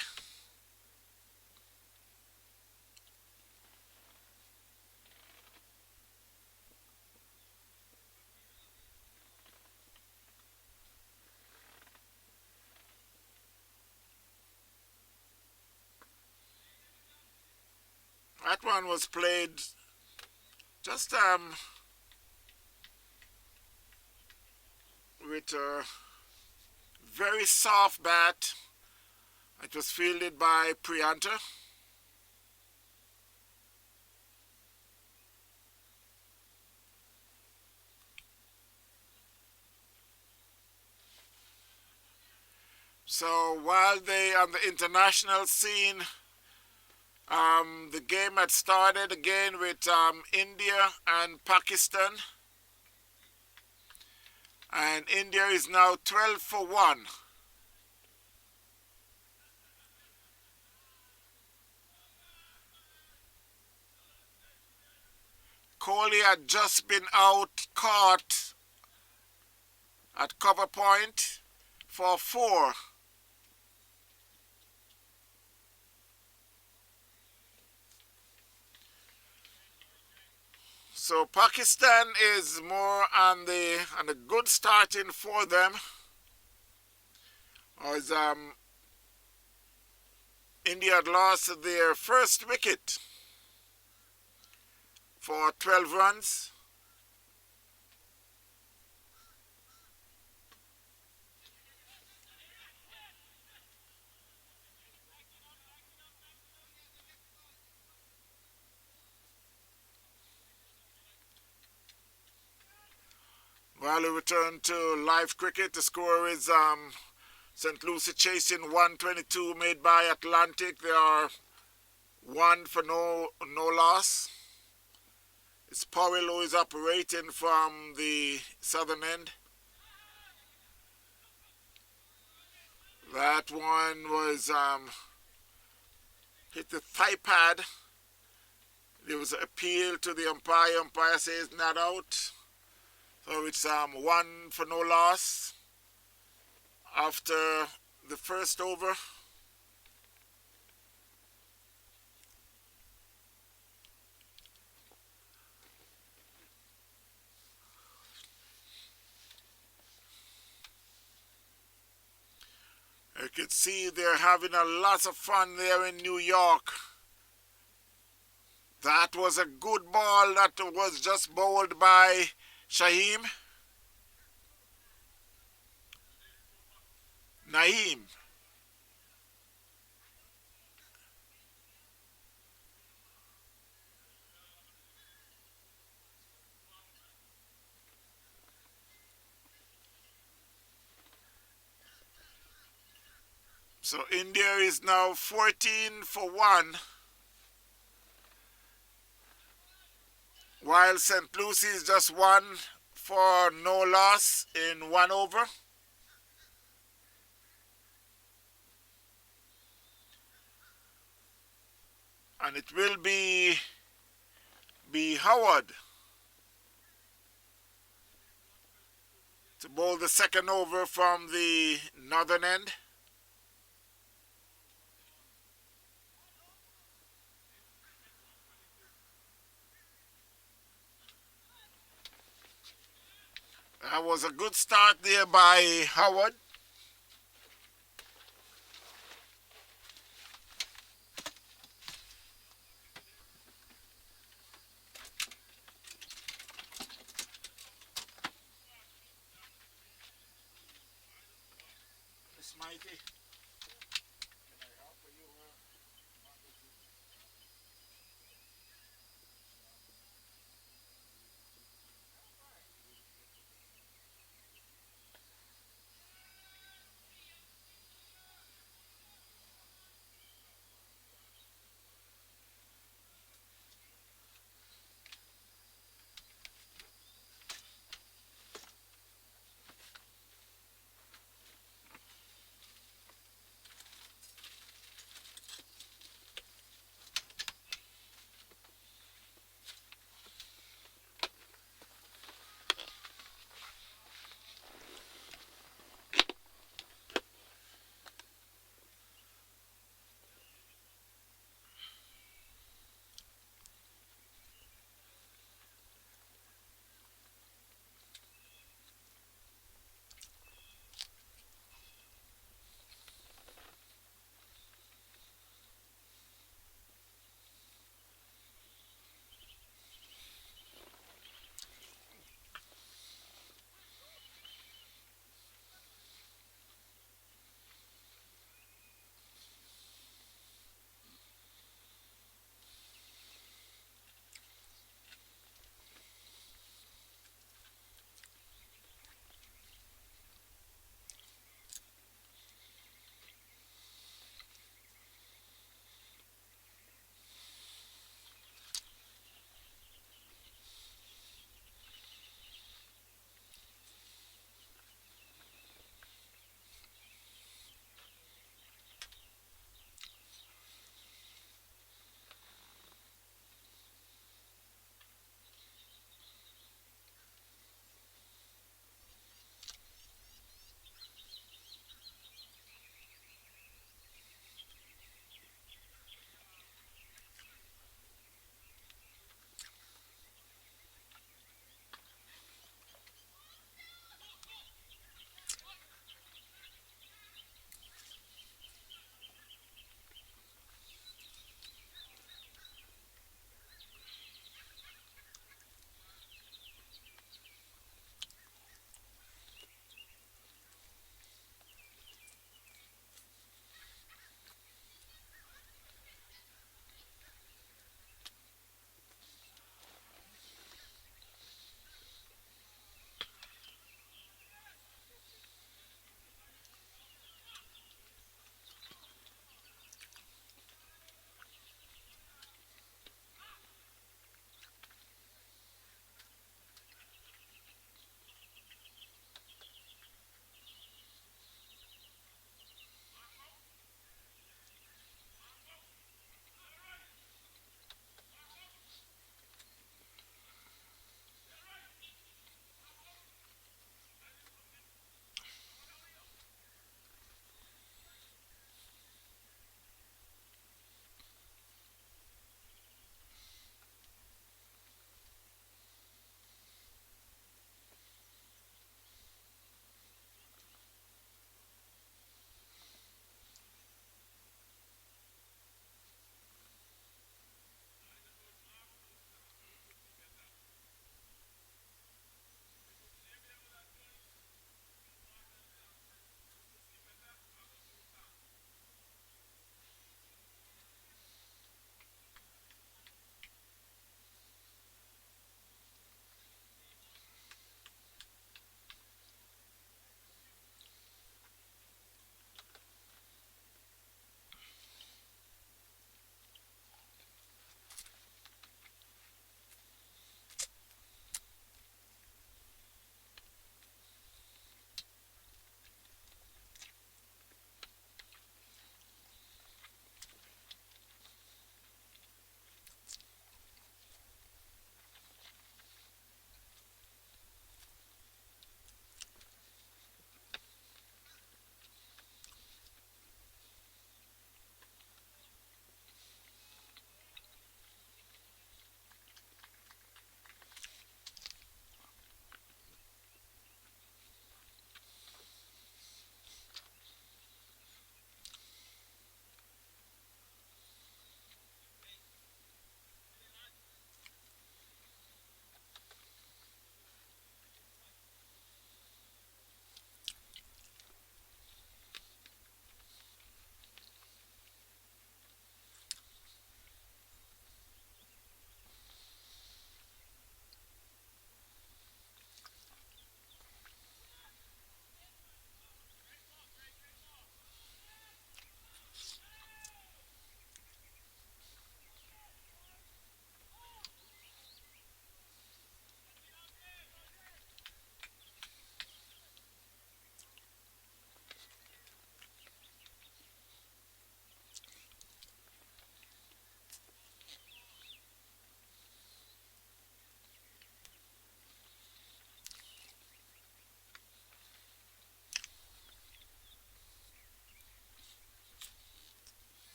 That one was played just with a very soft bat. It was fielded by Prianta. So while they on the international scene, the game had started again with India and Pakistan. And India is now 12 for 1. Kohli had just been out caught at cover point for 4. So Pakistan is more on the good starting for them. As India had lost their first wicket for 12 runs. While we return to live cricket, the score is St Lucie chasing 122 made by Atlantic. They are 1 for no loss. It's Powell who is operating from the southern end. That one was hit the thigh pad. There was an appeal to the umpire. Umpire says not out. So it's 1 for no loss after the first over. You can see they're having a lot of fun there in New York. That was a good ball that was just bowled by Naeem. So India is now 14 for 1. While St Lucie is just 1 for no loss in 1 over. And it will be Howard to bowl the second over from the northern end. That was a good start there by Howard. Almighty, can I offer you a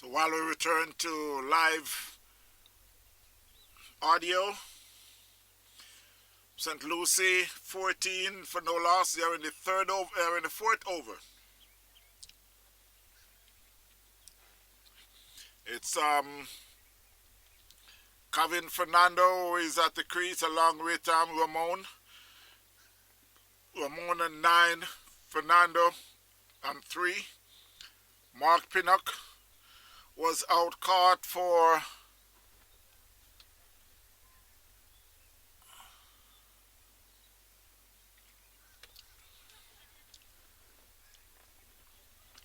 So while we return to live audio, St Lucie 14 for no loss. They are in the fourth over. It's Kevin Fernando who is at the crease along with Ramon. Ramon and 9, Fernando and 3. Mark Pinnock was out caught for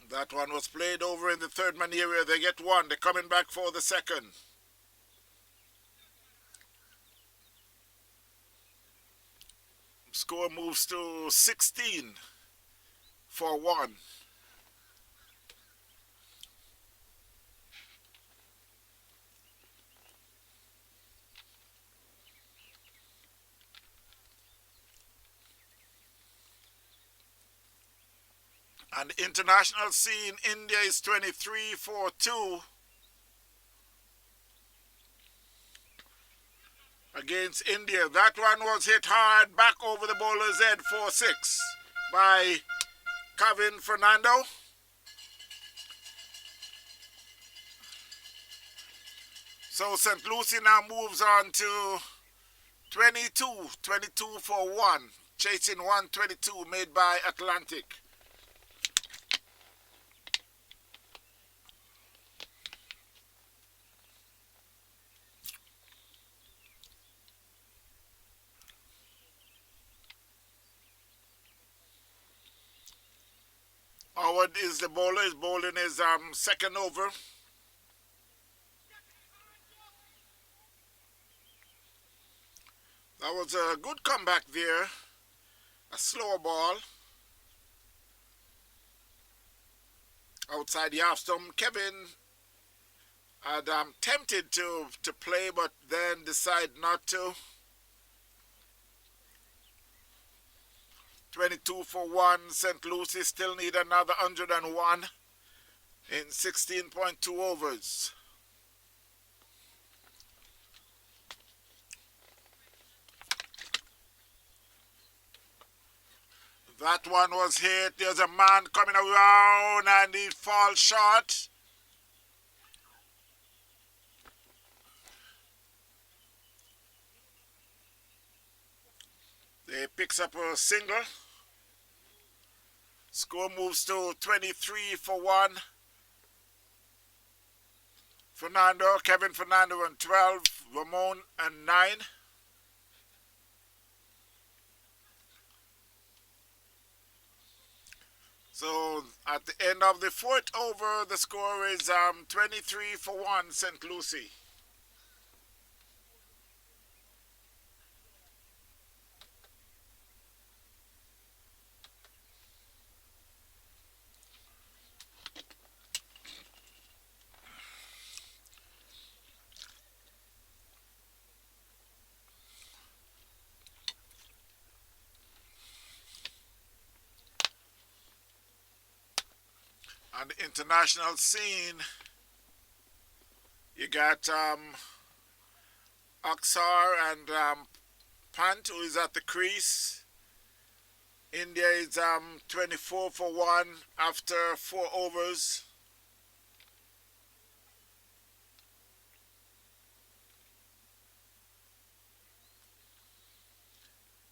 that one was played over in the third man area. They get one. They're coming back for the second. Score moves to 16 for 1. And the international scene, India is 23 for 2 against India. That one was hit hard back over the bowler's head for 6 by Kevin Fernando. So St Lucie now moves on to 22 for 1, chasing 122 made by Atlantic. Howard is the bowler. His bowling is second over. That was a good comeback there. A slow ball. Outside the half stump. Kevin had tempted to play but then decided not to. 22 for 1. St Lucie still need another 101 in 16.2 overs. That one was hit. There's a man coming around and he falls short. He picks up a single. Score moves to 23 for 1. Kevin Fernando and 12, Ramon and 9. So at the end of the fourth over, the score is 23 for 1, St Lucie. On the international scene, you got Aksar and Pant, who is at the crease. India is 24 for 1 after 4 overs.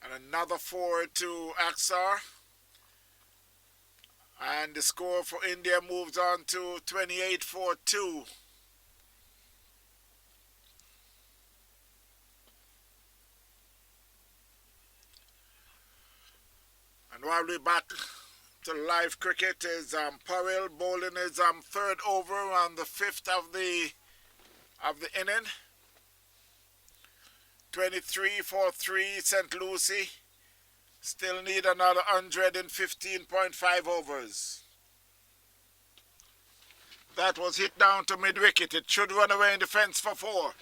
And another 4 to Aksar. And the score for India moves on to 28 for 2. And while we're back to live cricket, is Powell bowling his third over on the 5th of the inning. 23 for 3, St Lucie. Still need another 100 in 15.5 overs. That was hit down to mid-wicket. It should run away in the fence for 4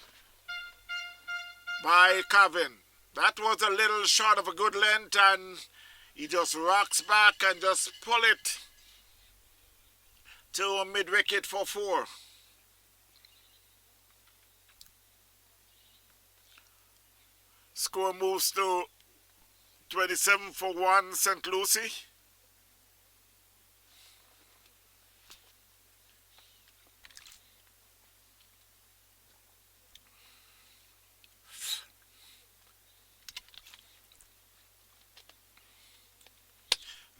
by Kevin. That was a little short of a good length, and he just rocks back and just pull it to mid-wicket for 4. Score moves to 27-1 St Lucie.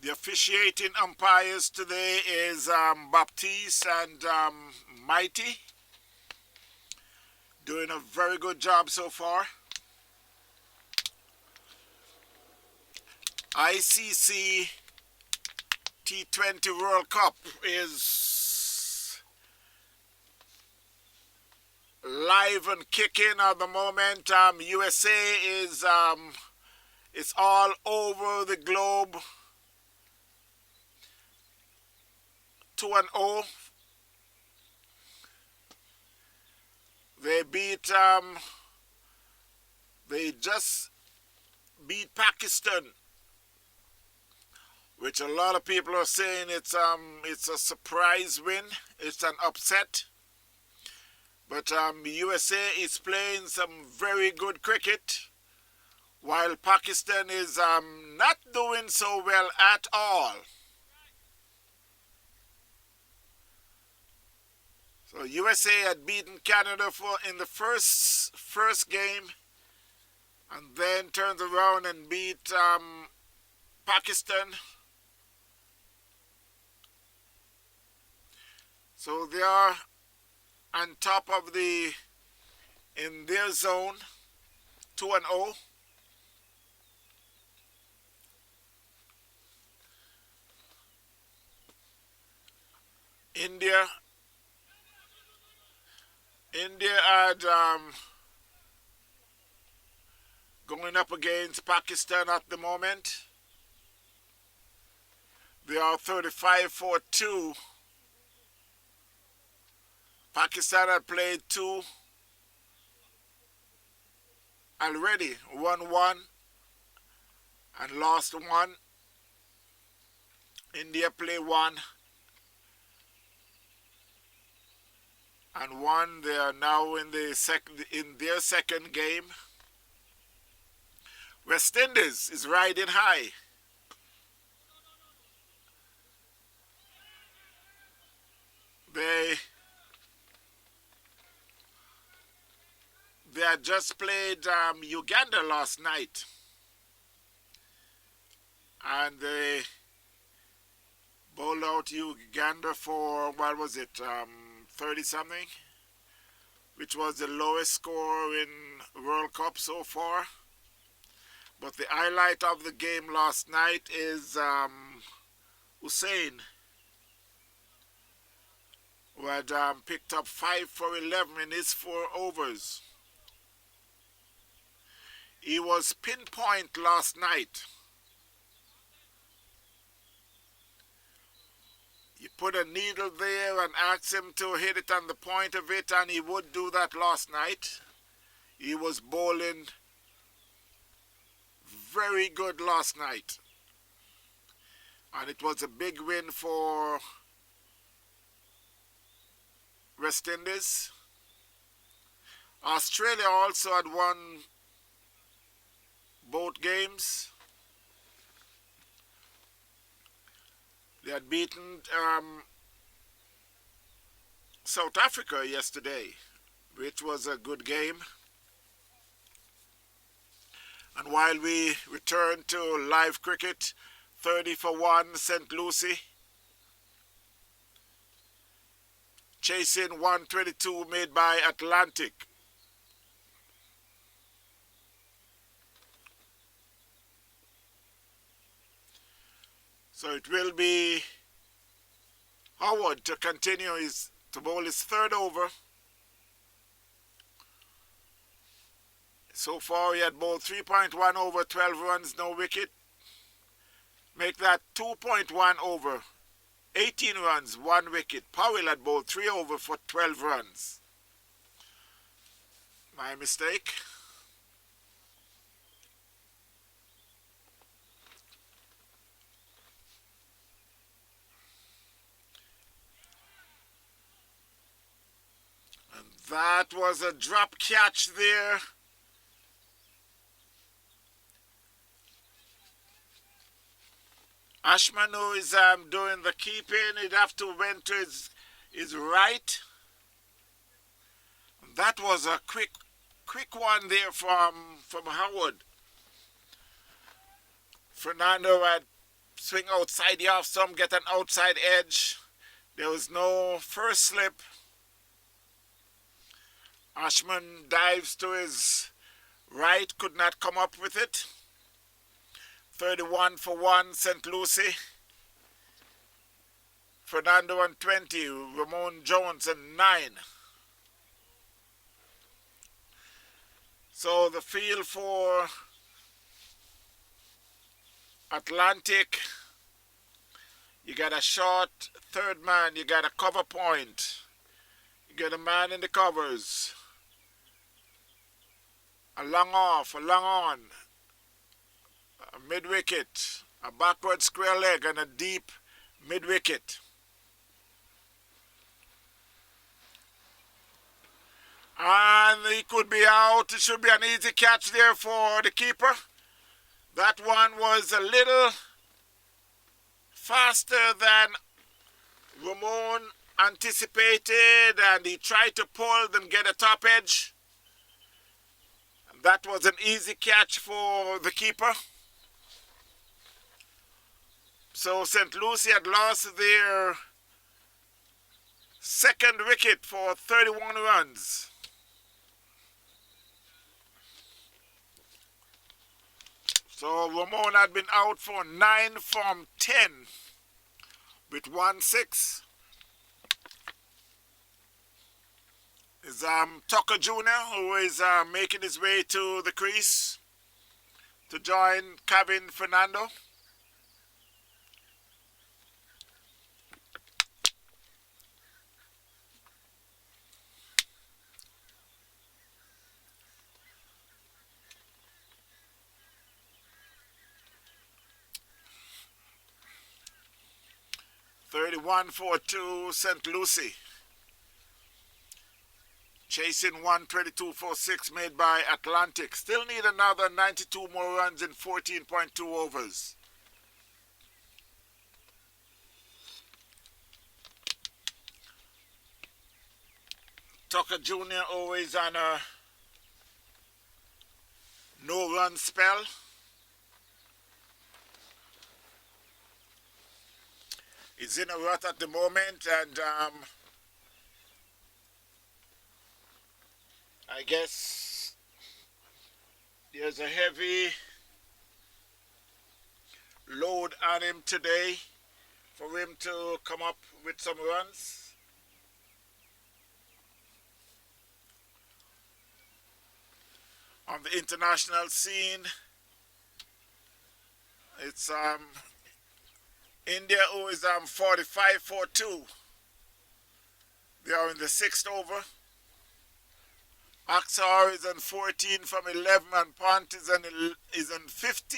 The officiating umpires today is Baptiste and Mighty. Doing a very good job so far. ICC T20 World Cup is live and kicking at the moment. USA is it's all over the globe. 2-0. They just beat Pakistan, which a lot of people are saying it's a surprise win. It's an upset. But USA is playing some very good cricket, while Pakistan is not doing so well at all. So USA had beaten Canada in the first game, and then turned around and beat Pakistan. So they are on top of in their zone, 2-0. India had going up against Pakistan at the moment. They are 35-2. Pakistan had played 2 already, won 1 and lost 1. India played 1 and 1. They are now in their second game. West Indies is riding high. They had just played Uganda last night, and they bowled out Uganda for, what was it, 30-something, which was the lowest score in World Cup so far. But the highlight of the game last night is Hussain, who had picked up 5 for 11 in his 4 overs. He was pinpoint last night. You put a needle there and asked him to hit it on the point of it, and he would do that last night. He was bowling very good last night. And it was a big win for West Indies. Australia also had won both games. They had beaten South Africa yesterday, which was a good game. And while we return to live cricket, 30-1 St Lucie, chasing 122 made by Atlantic. So it will be Howard to continue to bowl his 3rd over. So far he had bowled 3.1 over, 12 runs, no wicket. Make that 2.1 over, 18 runs, 1 wicket. Powell had bowled 3 over for 12 runs. My mistake. And that was a drop catch there Ashman, who is doing the keeping, he'd have to went to his right. That was a quick one there from Howard. Fernando had swing outside the off some, get an outside edge. There was no first slip. Ashman dives to his right, could not come up with it. 31 for 1, St Lucie. Fernando on 20, Ramon Jones on 9. So the field for Atlantic, you got a short third man, you got a cover point, you got a man in the covers, a long off, a long on, a mid-wicket, a backward square leg and a deep mid-wicket. And he could be out. It should be an easy catch there for the keeper. That one was a little faster than Ramon anticipated, and he tried to pull and get a top edge. That was an easy catch for the keeper. So St Lucie had lost their second wicket for 31 runs. So Ramon had been out for 9 from 10 with 1-6. Is Tucker Jr., who is making his way to the crease to join Kevin Fernando. (31 for 2, St Lucie. Chasing 122 for 6 made by Atlantic. Still need another 92 more runs in 14.2 overs. Tucker Jr. always on a no-run spell. He's in a rut at the moment, and I guess there's a heavy load on him today for him to come up with some runs. On the international scene, it's India, who is 45 for 2. They are in the 6th over. Aksar is on 14 from 11, and Pont is on 50.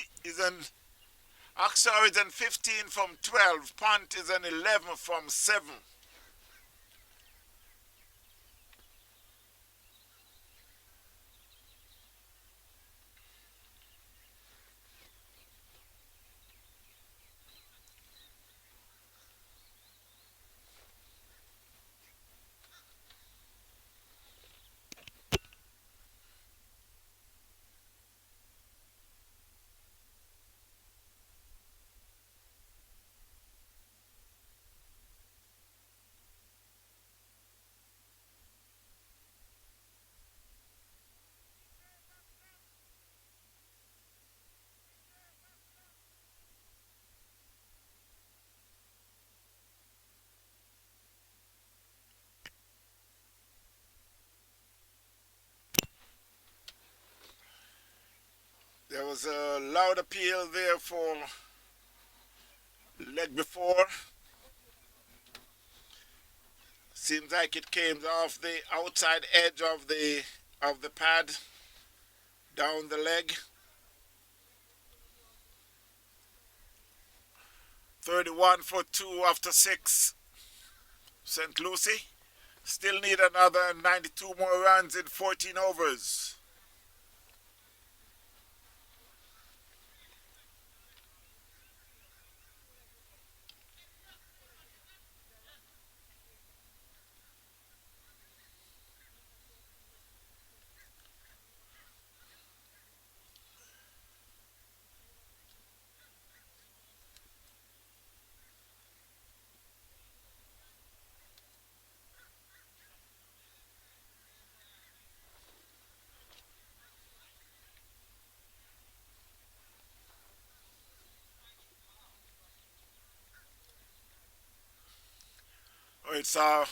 Aksar is on 15 from 12. Pont is on 11 from 7. There was a loud appeal there for leg before. Seems like it came off the outside edge of the pad down the leg. 31 for 2 after 6. St Lucie still need another 92 more runs in 14 overs. it's a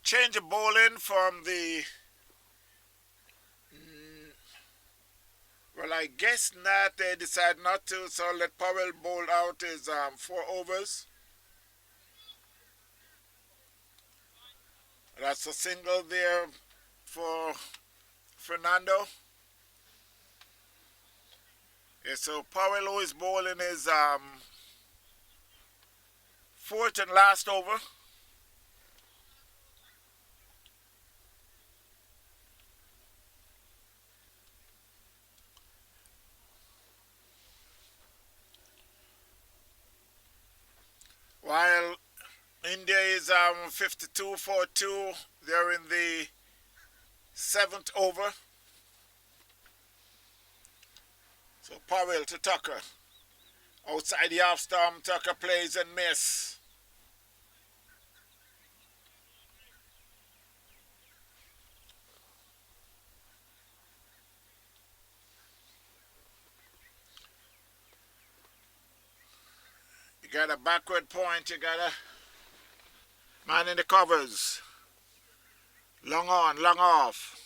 change of bowling from the, well, I guess not. They decide not to, so let Powell bowl out his 4 overs. That's a single there for Fernando. Yeah, so Powell, who is bowling his fourth and last over. While India is 52 for 2, they're in the 7th over. So Powell to Tucker. Outside the off stump, Tucker plays and miss. You got a backward point, you got a man in the covers. Long on, long off.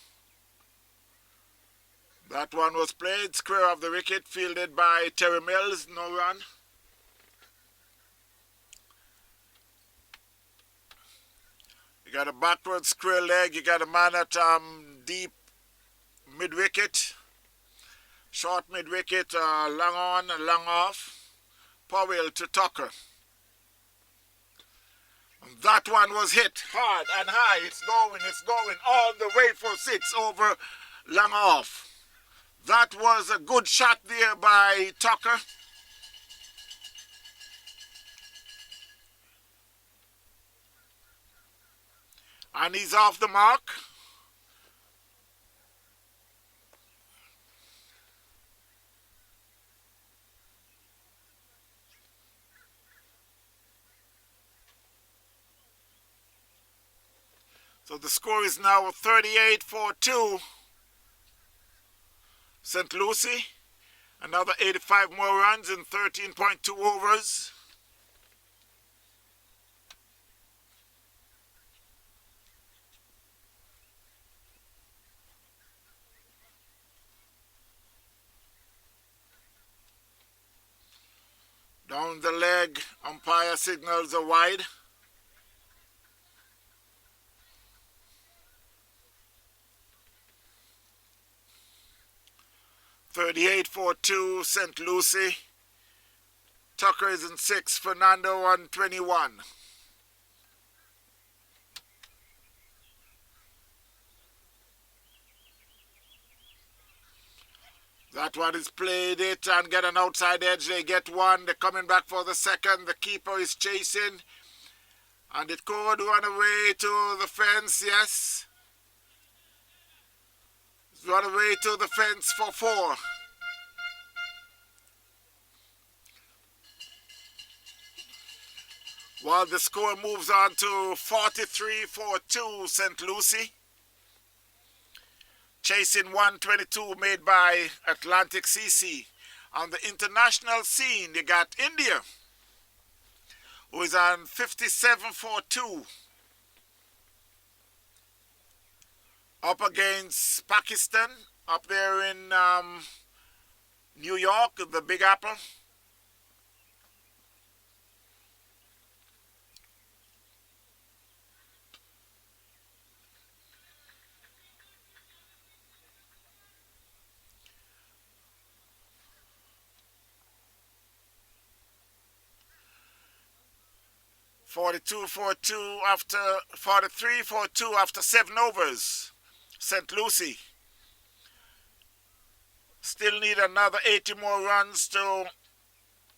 That one was played square of the wicket, fielded by Terry Mills, no run. You got a backward square leg, you got a man at deep mid-wicket. Short mid-wicket, long on, long off. Powell to Tucker. And that one was hit hard and high. It's going all the way for 6 over, long off. That was a good shot there by Tucker. And he's off the mark. So the score is now 38 for 2. St Lucie, another 85 more runs in 13.2 overs. Down the leg, umpire signals a wide. .38 for 2, St Lucie. Tucker is in 6, Fernando on 21. That one is played it and get an outside edge. They get one. They're coming back for the second. The keeper is chasing. And it could run away to the fence, yes. Run away to the fence for 4. While the score moves on to 43 for 2, St Lucie. Chasing 122 made by Atlantic CC. On the international scene, you got India, who is on 57 for 2. Up against Pakistan, up there in New York, the Big Apple. .43 for 2 after 7 overs. St Lucie still need another 80 more runs to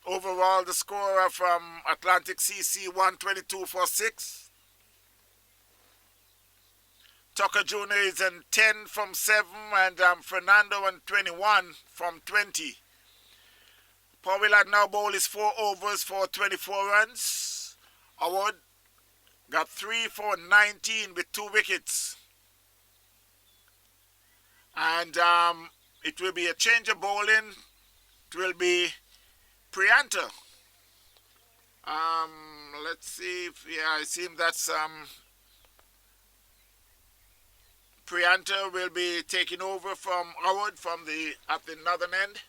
overall the score from Atlantic CC, 122 for 6. Tucker Jr. is in 10 from 7 and Fernando on 21 from 20. Powell had now bowled his 4 overs for 24 runs. Howard got 3 for 19 with 2 wickets. And it will be a change of bowling. It will be Prianta. let's see if, yeah, it seems that Prianta will be taking over from Howard from at the northern end.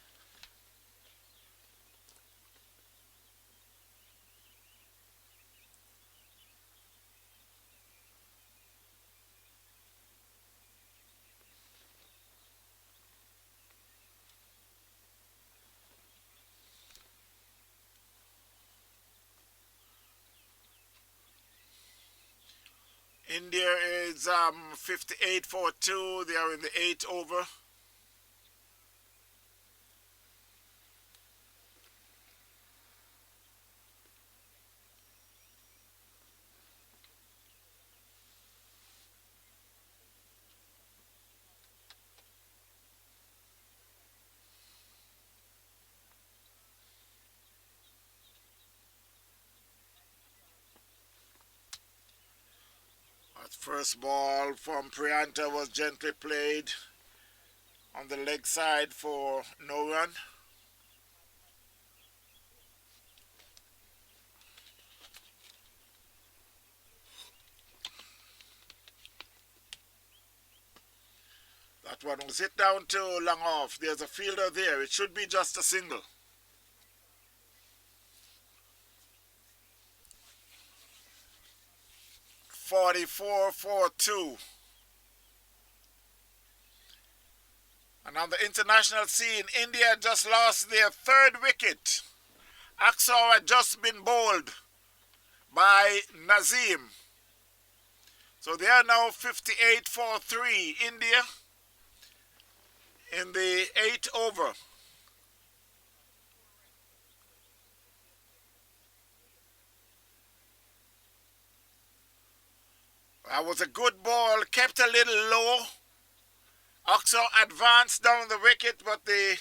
India is 58.42. They are in the 8 over. That first ball from Prianta was gently played on the leg side for no run. That one was hit down to long off. There's a fielder there. It should be just a single. 44-42. And on the international scene, India just lost their third wicket. Axar had just been bowled by Nazim. So they are now 58-43, India in the 8 over. That was a good ball, kept a little low. Axar advanced down the wicket, but the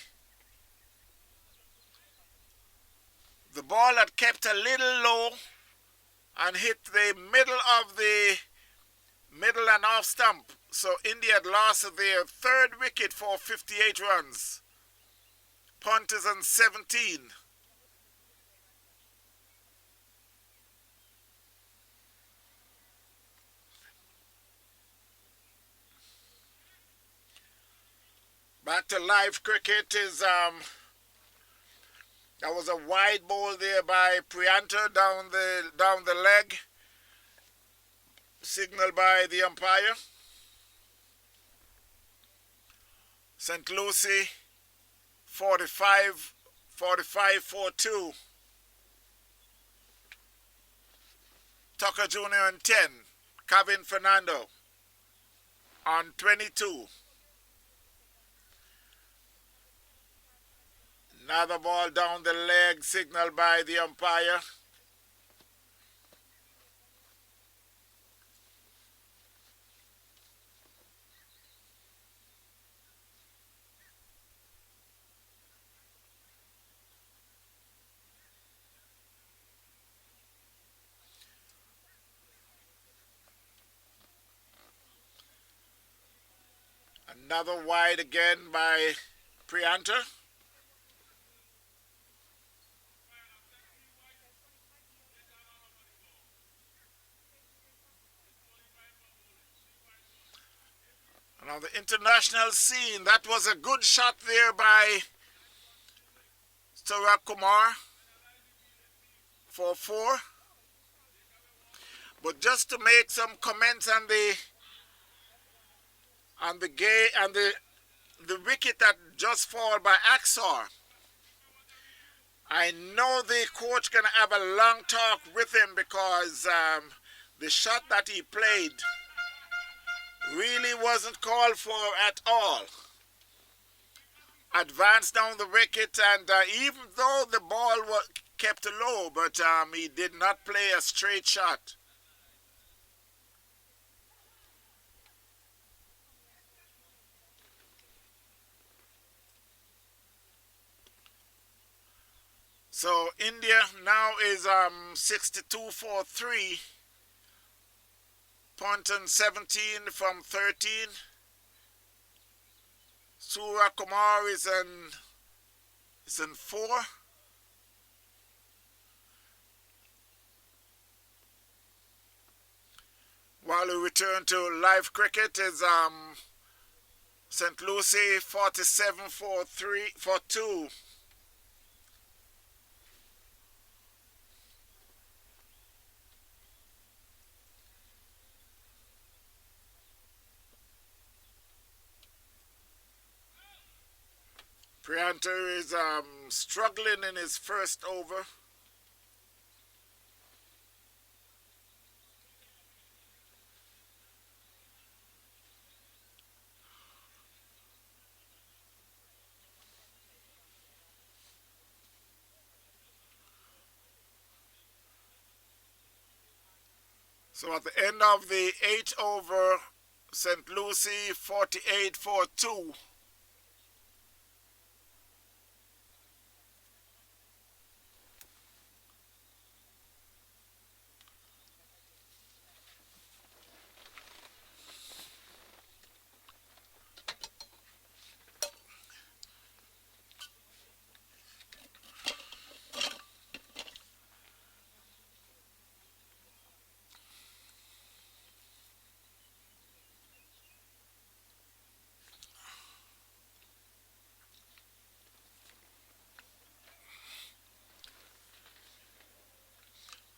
ball had kept a little low and hit the middle of the middle and off stump. So India had lost their third wicket for 58 runs. Punt is on 17. Back to live cricket is that was a wide ball there by Prianta down the leg, signaled by the umpire. St Lucie 45-42. Tucker Jr. on 10. Kevin Fernando on 22. Another ball down the leg, signaled by the umpire. Another wide again by Prianta. And on the international scene, that was a good shot there by Surya Kumar for 4. But just to make some comments on the wicket that just fall by Axar. I know the coach gonna have a long talk with him because the shot that he played really wasn't called for at all. Advanced down the wicket, and even though the ball was kept low, but he did not play a straight shot. So India now is 62-43. Ponton 17 from 13. Surya Kumar is in 4. While we return to live cricket is St Lucie 47-4-2. Priyanter is struggling in his first over. So at the end of the 8th over, St Lucie 48-4-2.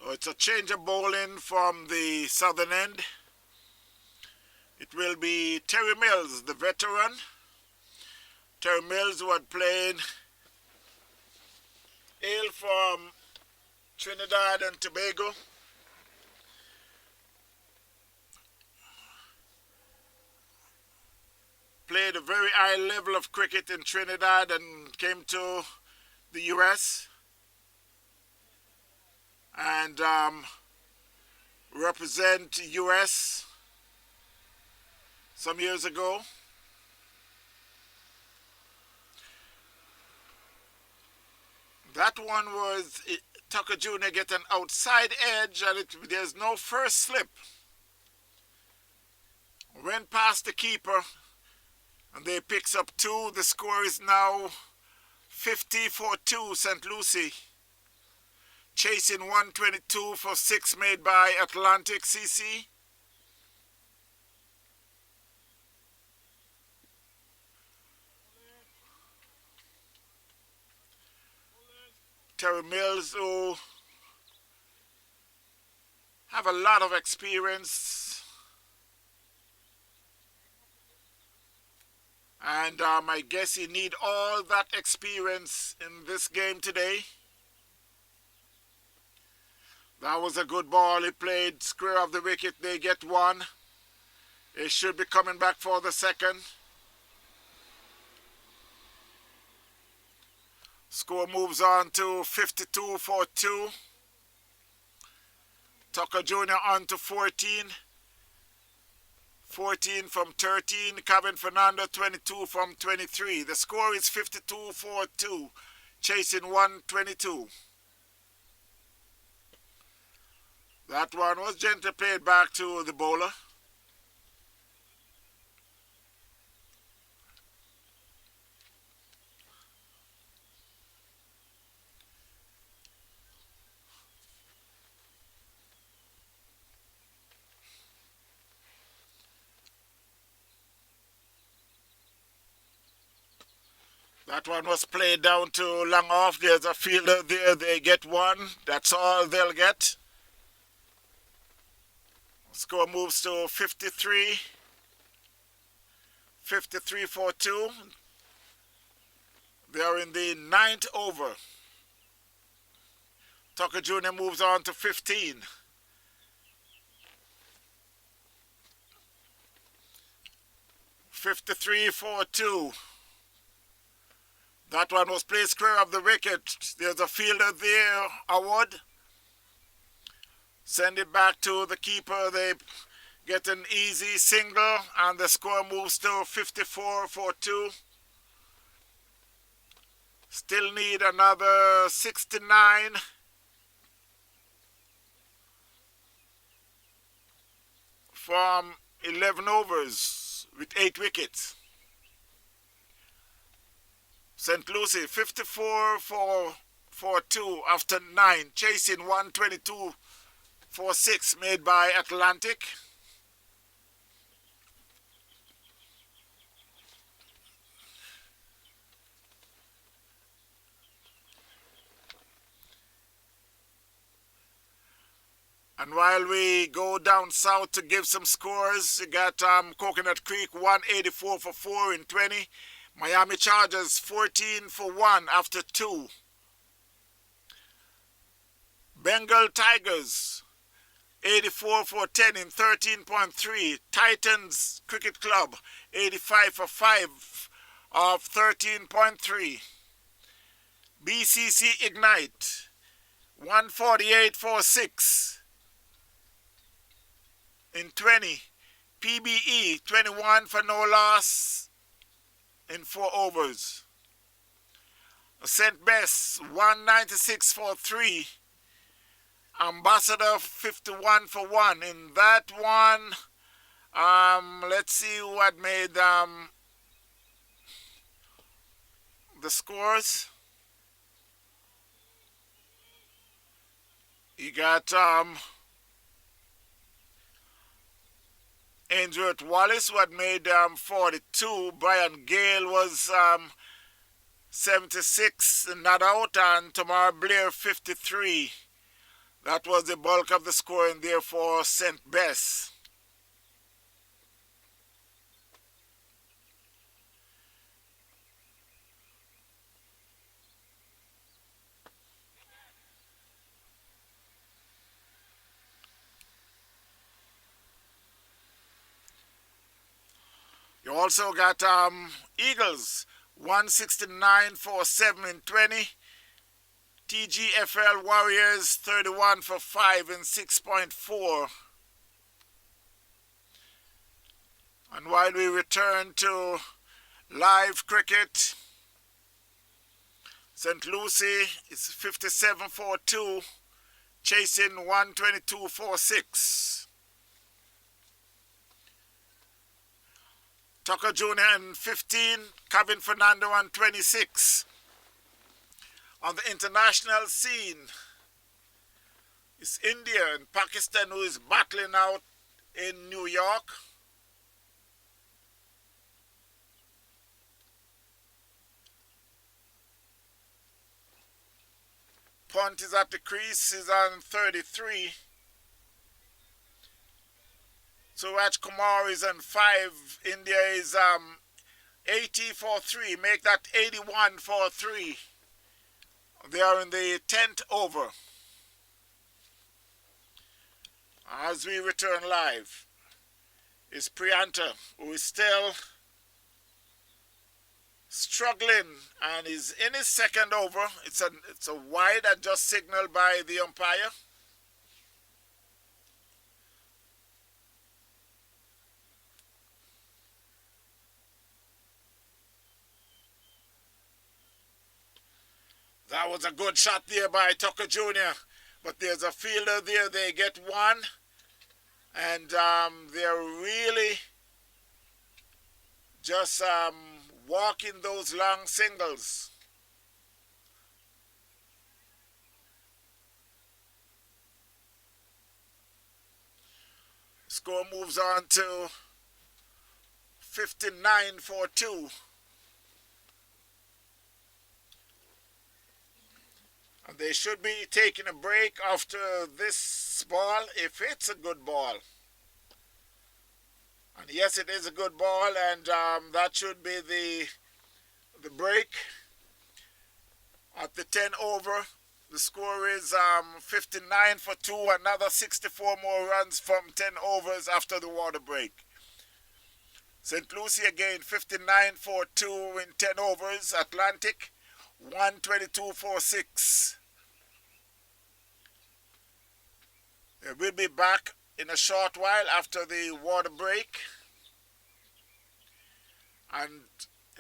So it's a change of bowling from the southern end. It will be Terry Mills, the veteran. Terry Mills, who had played hail from Trinidad and Tobago. Played a very high level of cricket in Trinidad and came to the US and represent US some years ago. That one was Tucker Jr. get an outside edge and there's no first slip. Went past the keeper and they picks up 2. The score is now 50-4-2 St Lucie. Chasing 122 for 6 made by Atlantic CC. Terry Mills, who have a lot of experience, and I guess he need all that experience in this game today. That was a good ball. He played square of the wicket. They get 1. They should be coming back for the second. Score moves on to 52-4-2. Tucker Jr. on to 14. 14 from 13. Kevin Fernando 22 from 23. The score is 52-4-2. Chasing 122. That one was gently played back to the bowler. That one was played down to long off. There's a fielder there. They get 1. That's all they'll get. Score moves to 53-4-2. They are in the 9th over. Tucker Jr. moves on to 15. 53-4-2. That one was played square of the wicket. There's a fielder there, Howard. Send it back to the keeper. They get an easy single and the score moves to 54-4-2. Still need another 69. From 11 overs with 8 wickets. St Lucie 54-4-2 after 9, chasing 122 for 6 made by Atlantic. And while we go down south to give some scores, you got Coconut Creek 184 for 4 in 20. Miami Chargers 14 for 1 after 2. Bengal Tigers 84 for 10 in 13.3. Titans Cricket Club 85 for 5 of 13.3. BCC Ignite 148 for 6 in 20. PBE 21 for no loss in 4 overs. St. Bess 196 for 3. Ambassador 51 for 1. In that one, let's see what made the scores. You got Andrew Wallace, what made 42. Brian Gale was 76, not out, and Tamar Blair 53. That was the bulk of the scoring there for St. Bess. You also got Eagles 169 for 7 in 20. TGFL Warriors 31 for 5 in 6.4. And while we return to live cricket, St. Lucie is 57 for 2, chasing 122 for 6. Tucker Jr. in 15, Kevin Fernando on 26. On the international scene, it's India and Pakistan who is battling out in New York. Punt is at the crease, is on 33. Suraj Kumar is on 5. India is 80 for 3. Make that 81 for 3. They are in the 10th over. As we return live, is Priyanta, who is still struggling and is in his second over. It's a wide and just signaled by the umpire. That was a good shot there by Tucker Jr. But there's a fielder there. They get one. And they're really just walking those long singles. Score moves on to 59 for 2. And they should be taking a break after this ball, if it's a good ball. And yes, it is a good ball, and that should be the break. At the 10 over, the score is 59 for 2, another 64 more runs from 10 overs after the water break. St. Lucie again, 59 for 2 in 10 overs. Atlantic, 122 for 6. We'll be back in a short while after the water break. And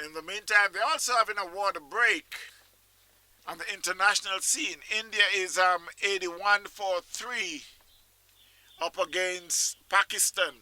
in the meantime, they're also having a water break on the international scene. India is 81 for 3 up against Pakistan.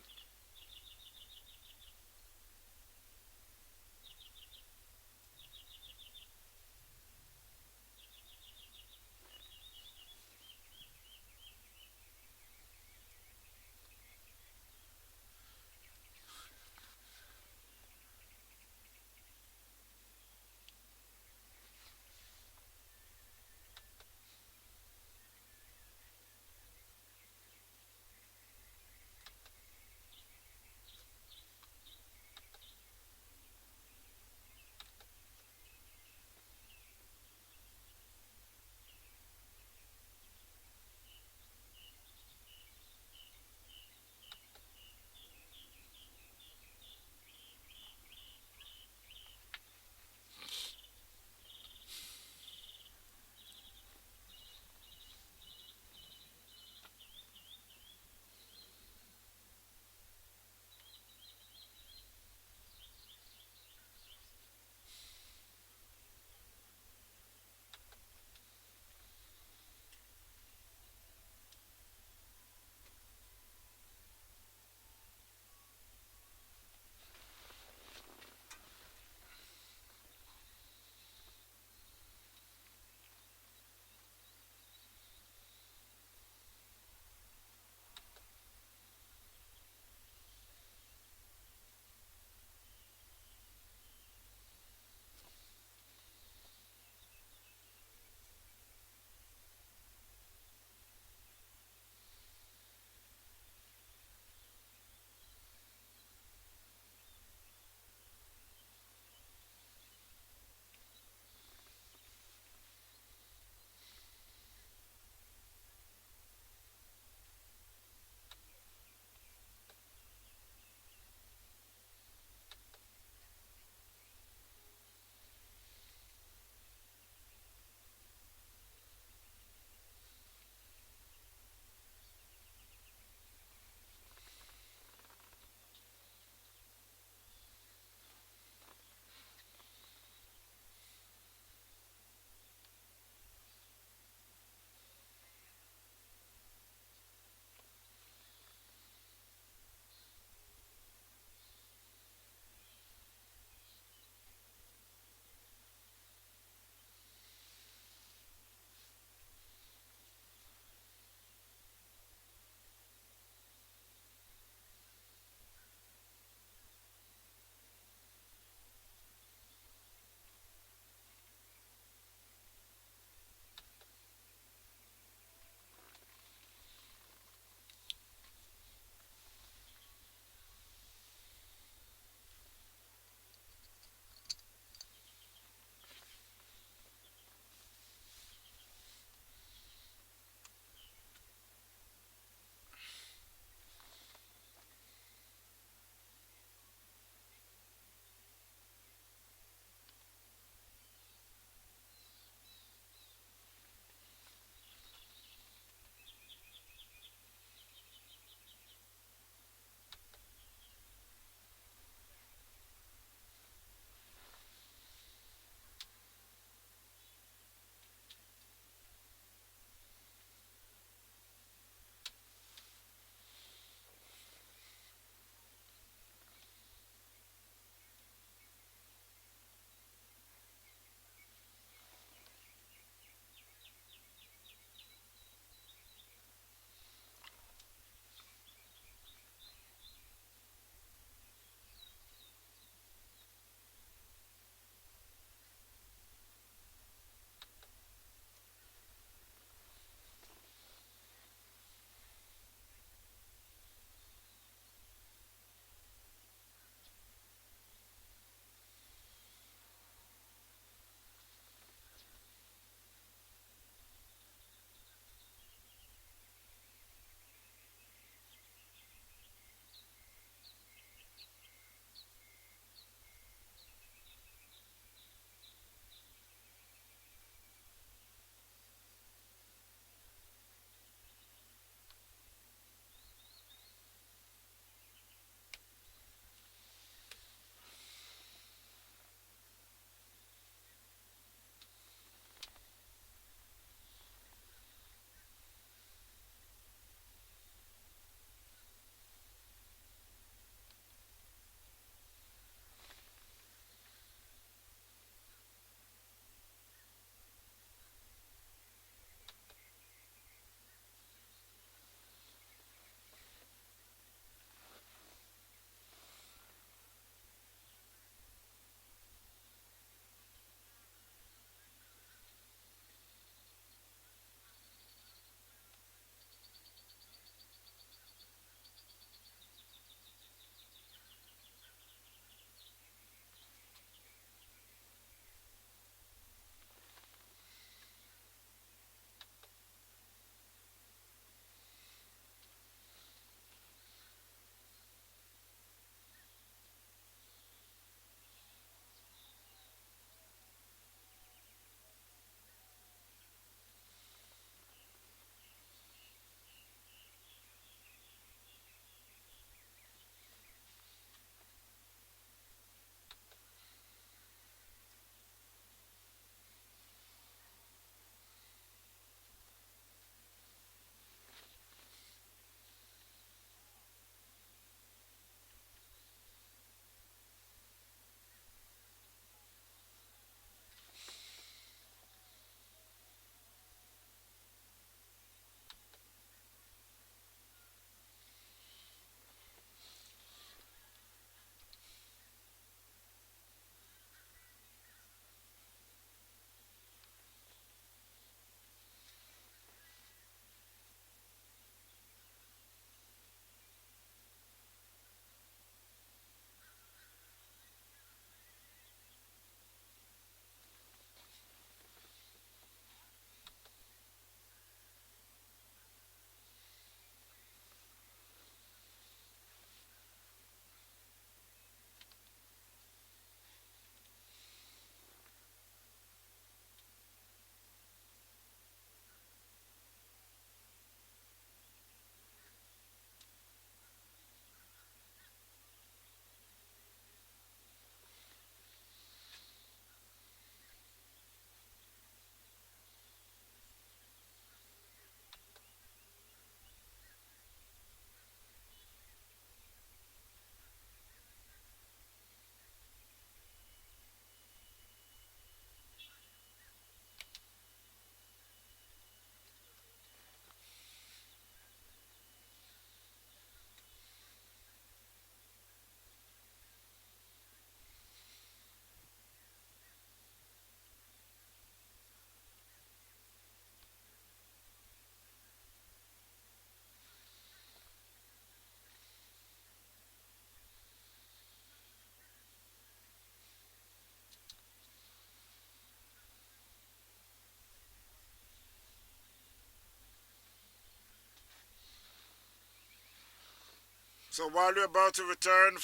So while we're about to return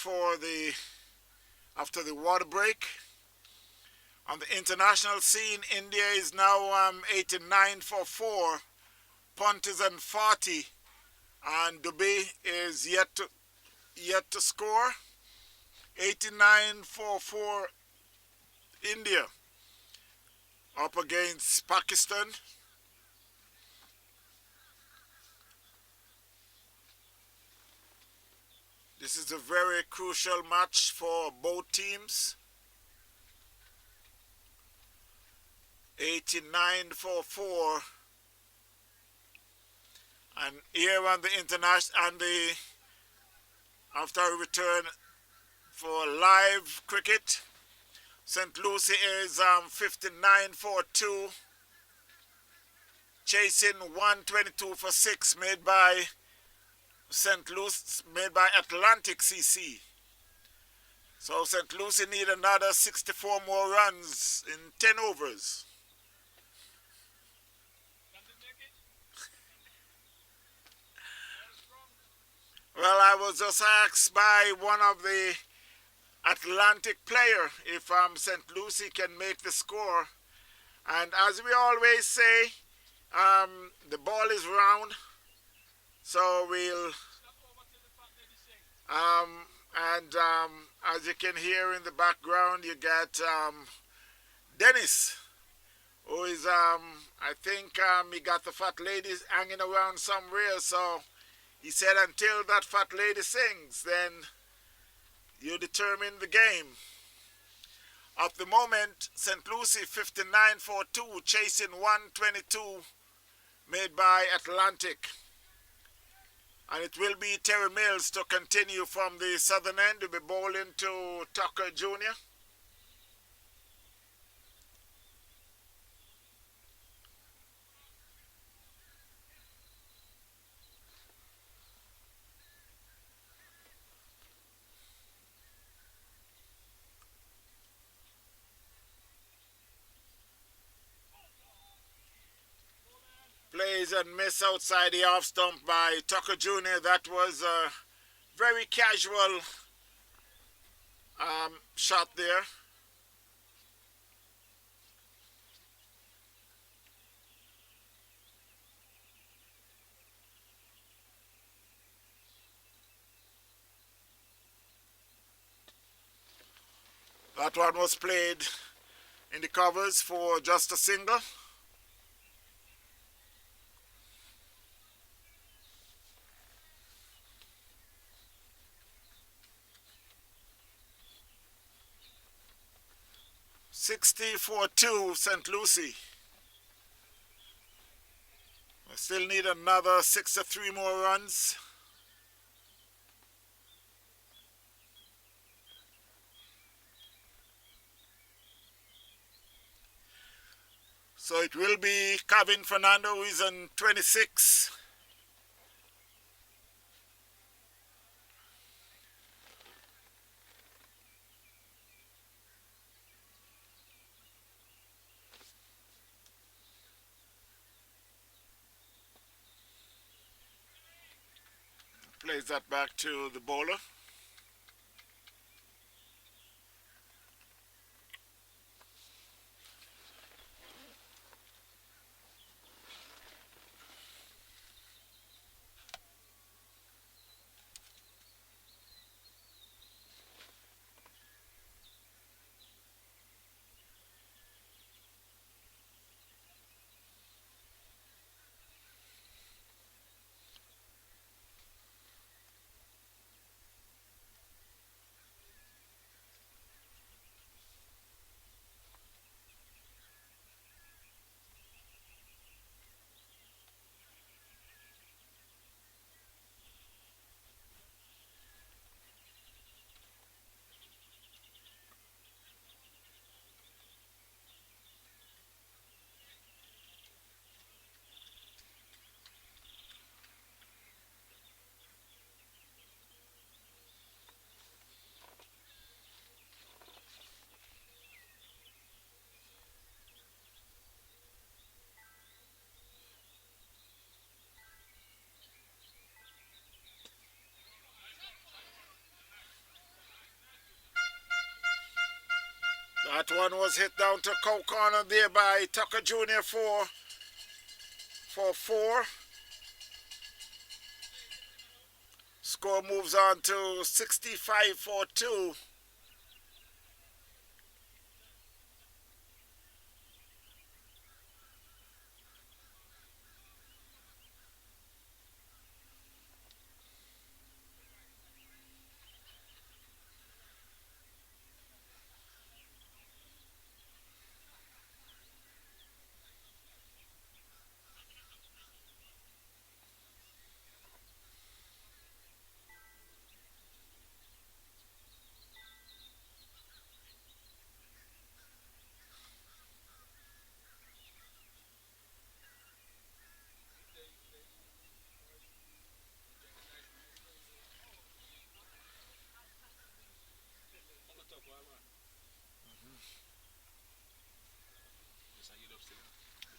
after the water break, on the international scene, India is now 89 for 4, punt is on 40, and Dubai is yet to score. 89 for 4 India up against Pakistan. This is a very crucial match for both teams. 89 for 4. And here on the international, and after we return for live cricket, St Lucie is 59 for 2, chasing 122 for 6 made by Atlantic CC. So St Lucie need another 64 more runs in 10 overs. Well, I was just asked by one of the Atlantic player if St Lucie can make the score. And as we always say, the ball is round, so we'll as you can hear in the background, you get Dennis, who is I think he got the fat ladies hanging around somewhere. So he said until that fat lady sings, then you determine the game. At the moment, St Lucie 59 for 2, chasing 122 made by Atlantic. And it will be Terry Mills to continue from the southern end. Will be bowling to Tucker Jr. Plays and miss outside the off stump by Tucker Jr. That was a very casual shot there. That one was played in the covers for just a single. $60-2 St Lucie. We still need another 63 more runs. So it will be Kevin Fernando, who is on 26. Plays that back to the bowler. That one was hit down to cow corner there by Tucker Jr. for 4. Score moves on to 65-42.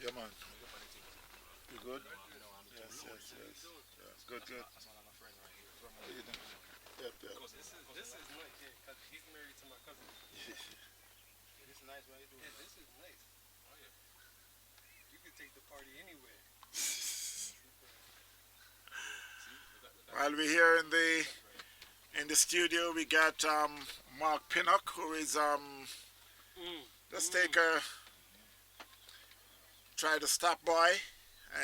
Yeah, man. You good? Yes. Good. Yep. This is nice, yeah, because he's married to my cousin. This is nice, right? Yeah, this is nice. Oh, yeah. You could take the party anywhere. While we're here in the studio, we got Mark Pinnock, who is try to stop by,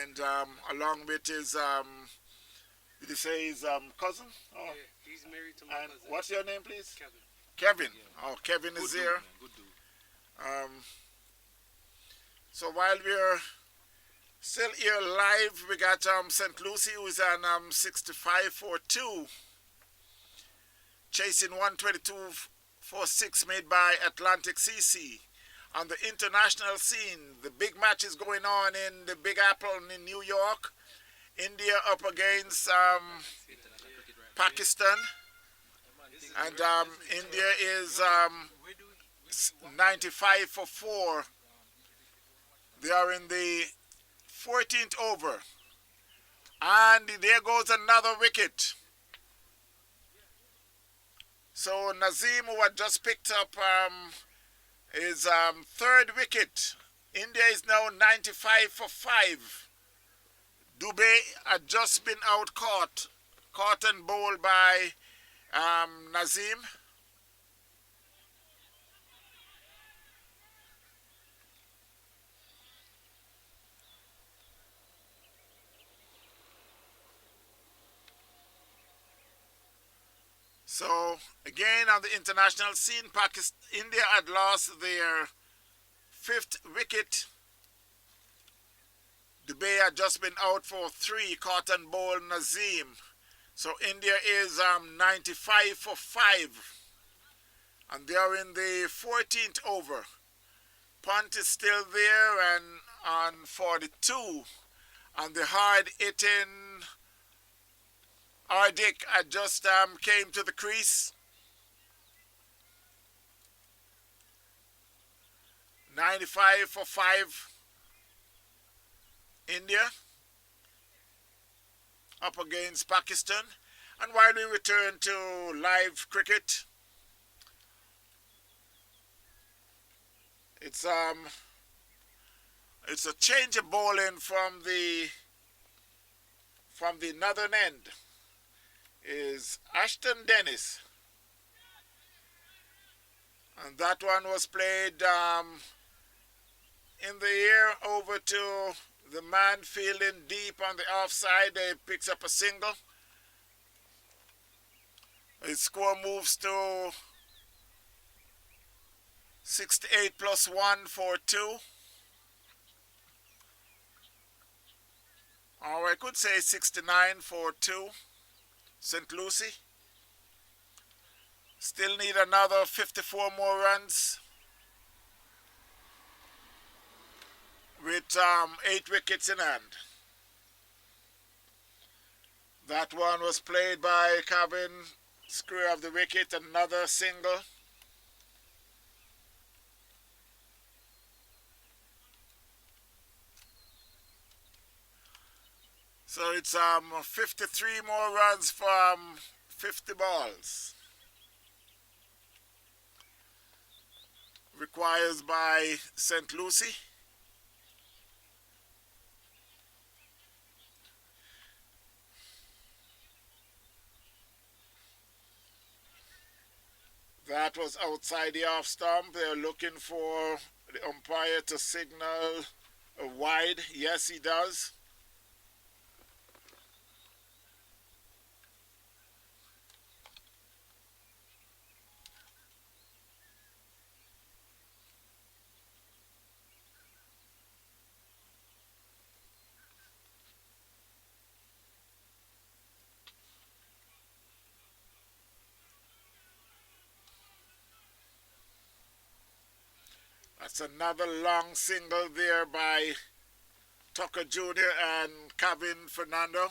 and along with his did you say his cousin? Oh. Yeah, he's married to my cousin. What's your name, please? Kevin. Kevin. Oh, Kevin is here. Good dude. So while we're still here live, we got St Lucie, who is on 65-42, chasing 122.46 made by Atlantic CC. On the international scene, the big match is going on in the Big Apple in New York. India up against Pakistan, and India is 95-4. They are in the 14th over, and there goes another wicket. So Nazim, who had just picked up his third wicket, India is now 95-5. Dubé had just been caught and bowled by Nazim. So again on the international scene, India had lost their 5th wicket. Dubé had just been out for 3, caught and bowled Nazim. So India is 95-5. And they are in the 14th over. Punt is still there and on 42. And the hard hitting Hardik had just came to the crease. 95-5. India up against Pakistan. And while we return to live cricket, it's a change of bowling from the northern end is Ashton Dennis, and that one was played in the air over to the man fielding deep on the offside. He picks up a single. His score moves to 68 plus 1 for 2. Or I could say 69 for 2. St Lucie. Still need another 54 more runs, with 8 wickets in hand. That one was played by Cabin, square of the wicket, another single. So it's 53 more runs from 50 balls. requires by St Lucie. That was outside the off stump. They're looking for the umpire to signal a wide. Yes, he does. That's another long single there by Tucker Jr. and Kevin Fernando.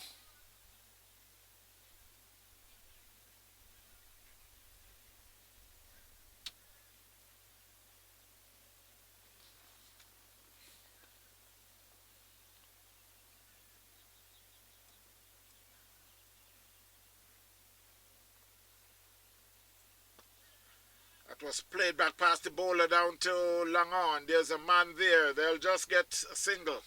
That was played back past the bowler down to long on. There's a man there. They'll just get a single.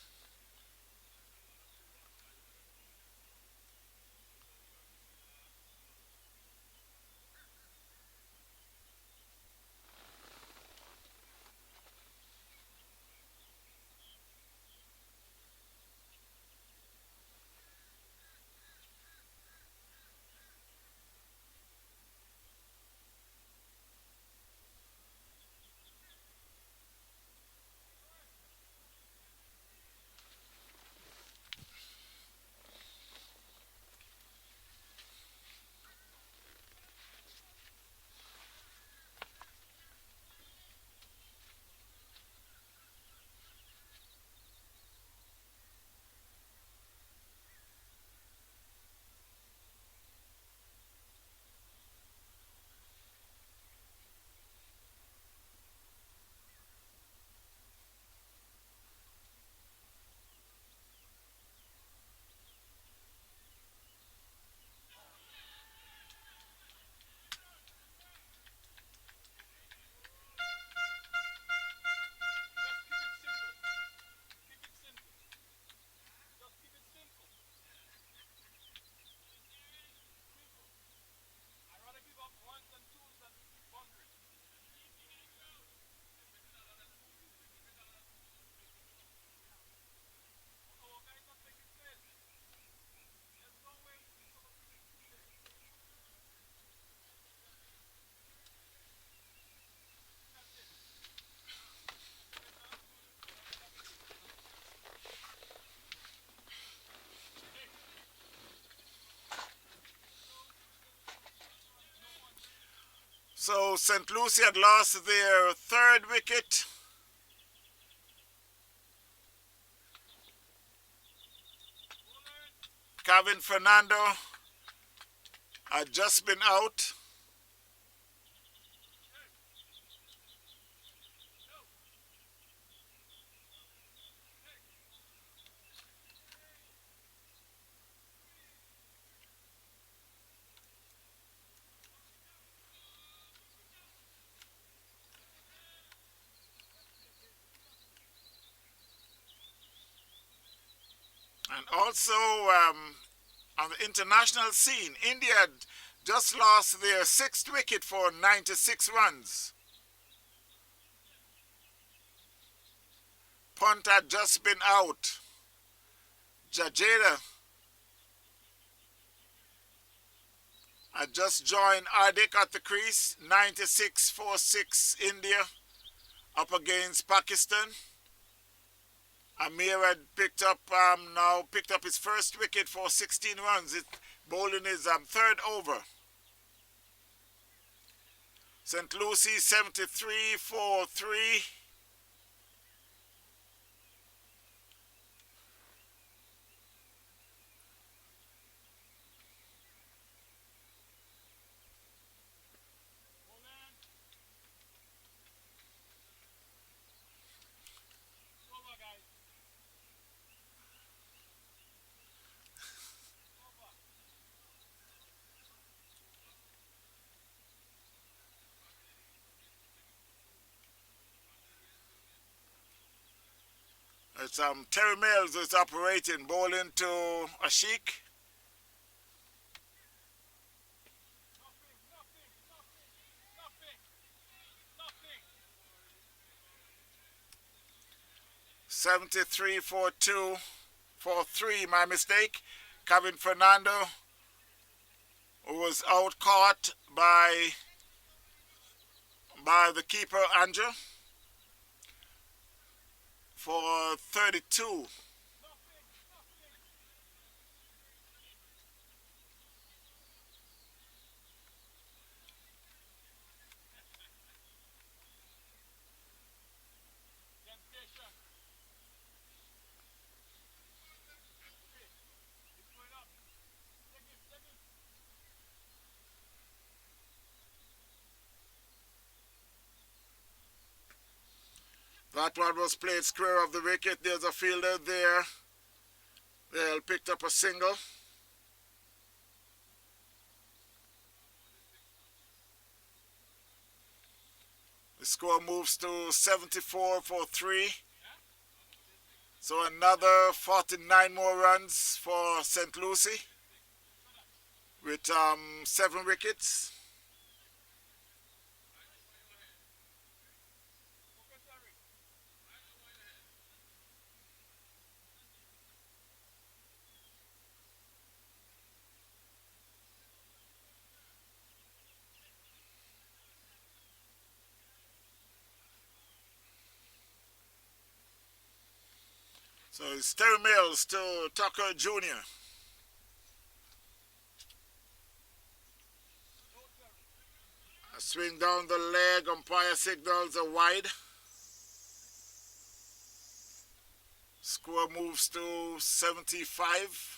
So St. Lucie had lost their third wicket. Kevin Fernando had just been out. And also on the international scene, India had just lost their sixth wicket for 96 runs. Punt had just been out. Jajeda had just joined Hardik at the crease. 96-46 India up against Pakistan. Amir had picked up his first wicket for 16 runs. Bowling his third over. St. Lucie 73-3. It's Terry Mills is operating, bowling to Ashik. "73 for 2 for 3." My mistake. Kevin Fernando, who was out caught by the keeper Andrew for 32. That one was played square of the wicket. There's a fielder there. They picked up a single. The score moves to 74 for 3. So another 49 more runs for St Lucie with 7 wickets. So it's Terry Mills to Tucker Jr. A swing down the leg, umpire signals a wide. Score moves to 75.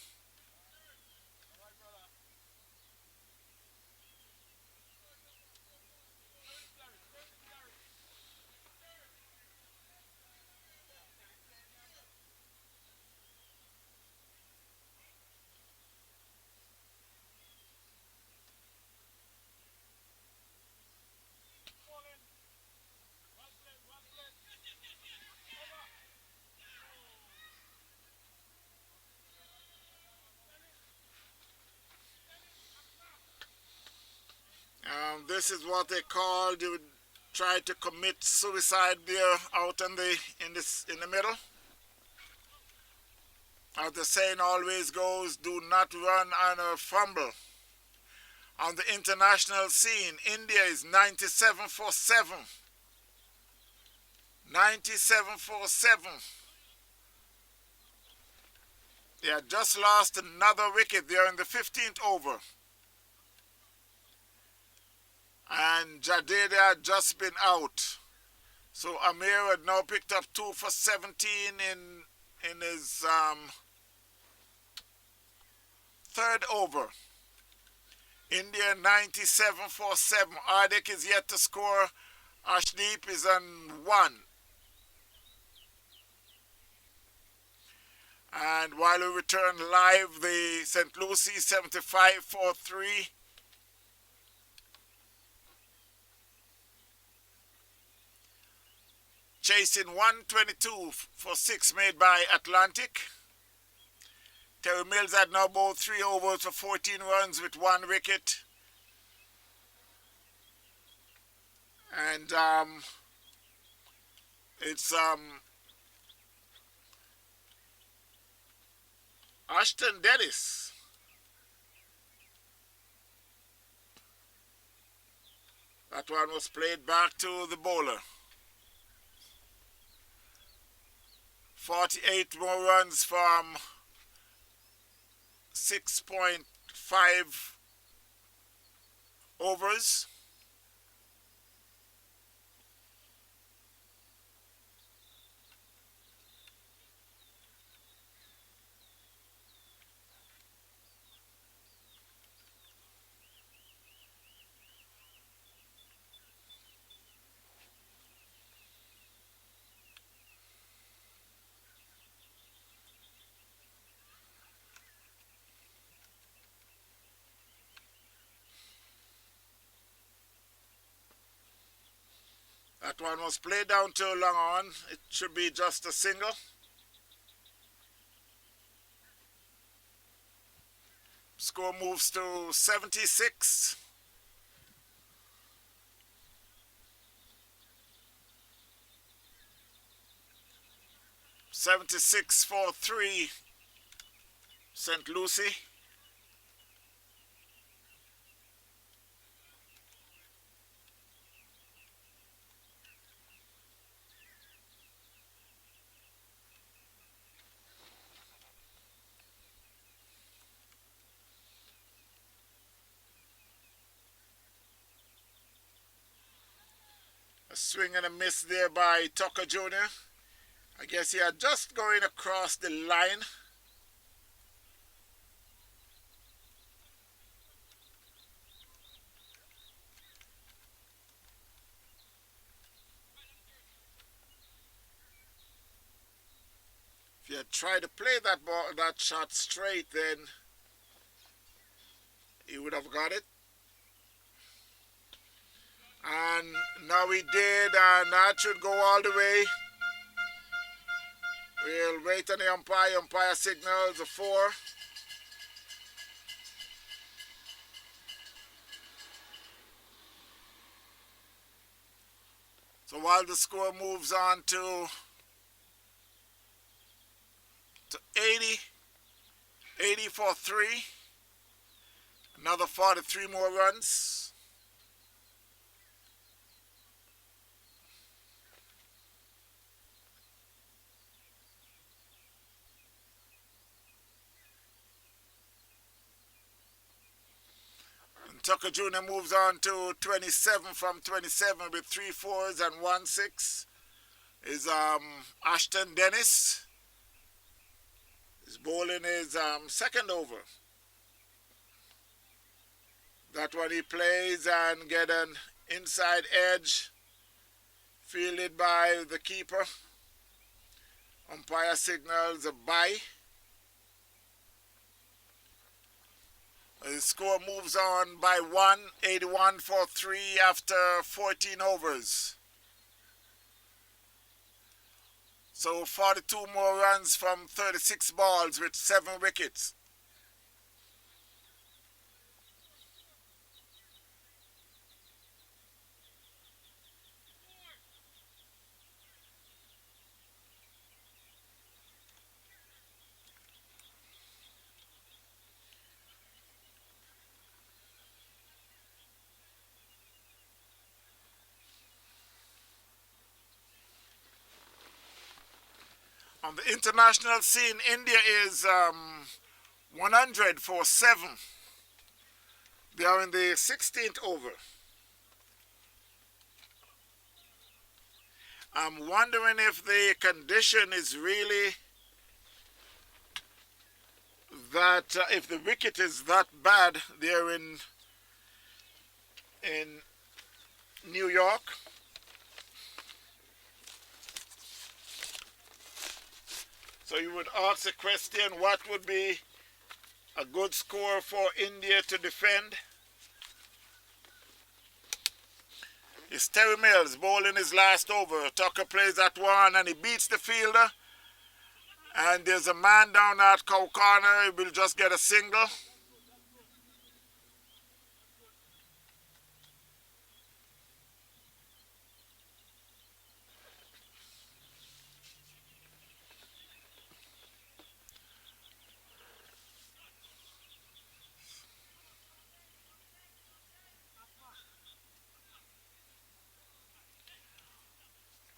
This is what they call, they would try to commit suicide there out in the middle. As the saying always goes, do not run on a fumble. On the international scene, India is 97 for 7. 97 for 7. They had just lost another wicket there in the 15th over. And Jadeja had just been out. So Amir had now picked up 2 for 17 in his third over. India 97 for 7. Hardik is yet to score. Ashdeep is on 1. And while we return live, the St Lucie 75 for 3. Chasing 122 for 6 made by Atlantic. Terry Mills had now bowled 3 overs for 14 runs with 1 wicket. And it's Ashton Dennis. That one was played back to the bowler. 48 more runs from 6.5 overs. That one was played down too long on. It should be just a single. Score moves to 76. For 3, St Lucie. A swing and a miss there by Tucker Jr. I guess he had just going across the line. If he had tried to play that ball, that shot straight, then he would have got it. And now he did, and that should go all the way. We'll wait on the umpire. Umpire signals a 4. So while the score moves on to 80 for 3, another 43 more runs. Tucker Jr. moves on to 27 from 27 with 3 4s and 1 6. Is Ashton Dennis. His bowling is second over. That one he plays and get an inside edge fielded by the keeper. Umpire signals a bye. The score moves on by 1, 81 for 3 after 14 overs. So 42 more runs from 36 balls with 7 wickets. On the international scene, India is 100 for 7. They are in the 16th over. I'm wondering if the condition is really that, if the wicket is that bad there in New York. So you would ask the question, what would be a good score for India to defend? It's Terry Mills bowling his last over. Tucker plays that one and he beats the fielder. And there's a man down at cow corner. He will just get a single.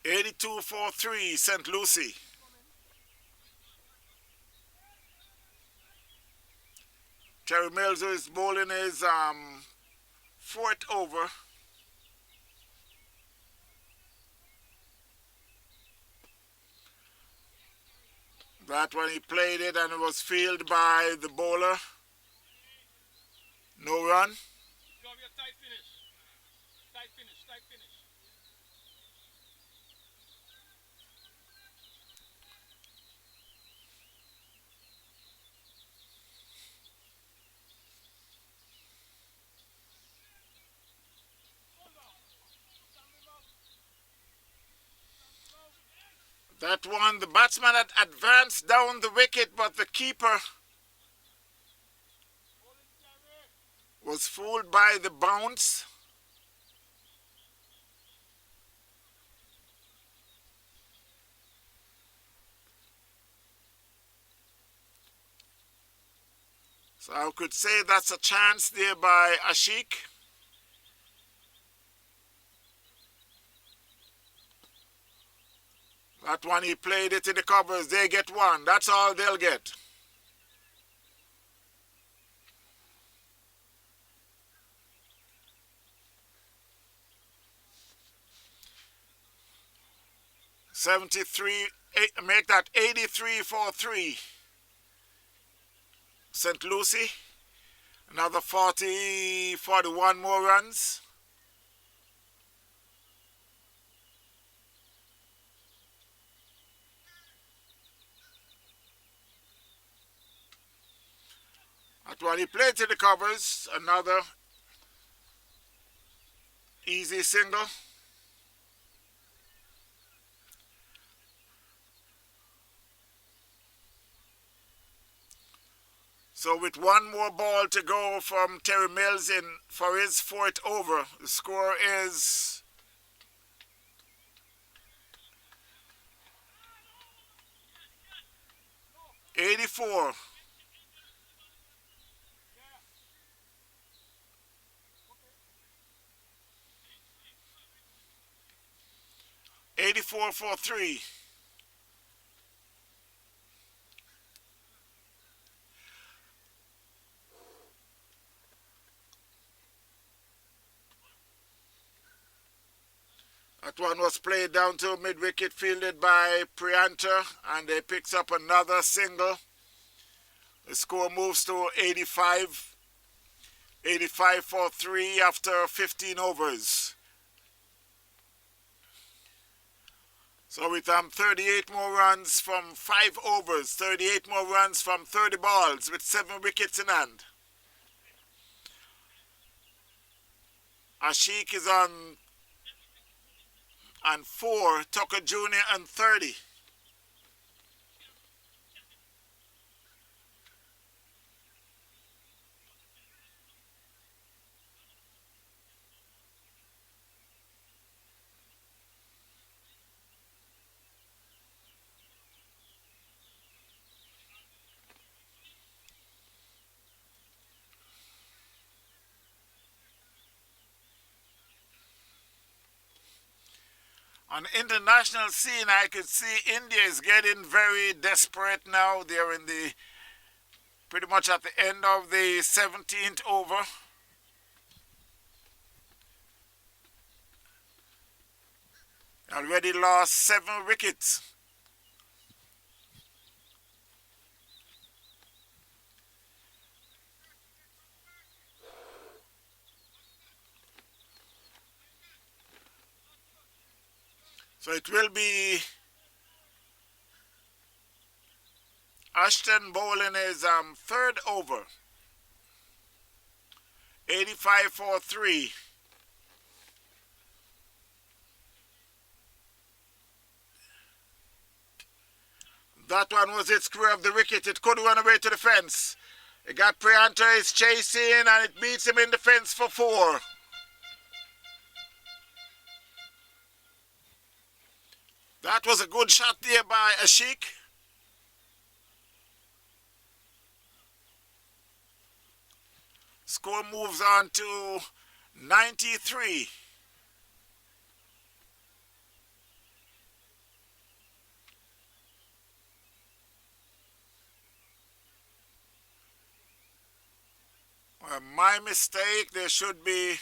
.82 for 3, St Lucie. Terry Mills is bowling his 4th over. That one he played it and it was fielded by the bowler. No run. It's going to be a tight finish. Tight finish, tight finish. That one, the batsman had advanced down the wicket, but the keeper was fooled by the bounce. So I could say that's a chance there by Ashik. That one he played it in the covers. They get one. That's all they'll get. Make that 83-43. St Lucie. Another 41 more runs. That one he played to the covers. Another easy single. So with one more ball to go from Terry Mills in for his fourth over, the score is 84. 84-43. That one was played down to mid-wicket, fielded by Prianta, and they picks up another single. The score moves to 85. 85-43 after 15 overs. So with 38 more runs from 5 overs, 38 more runs from 30 balls with 7 wickets in hand. Ashik is on 4, Tucker Jr. on 30. On the international scene, I could see India is getting very desperate now. They're in the pretty much at the end of the 17th over. Already lost 7 wickets. So it will be Ashton bowling his third over. 85-43. That one was it, square of the wicket. It could run away to the fence. It got Prianta is chasing and it beats him in the fence for 4. That was a good shot there by Ashik. Score moves on to 93. My mistake, it should be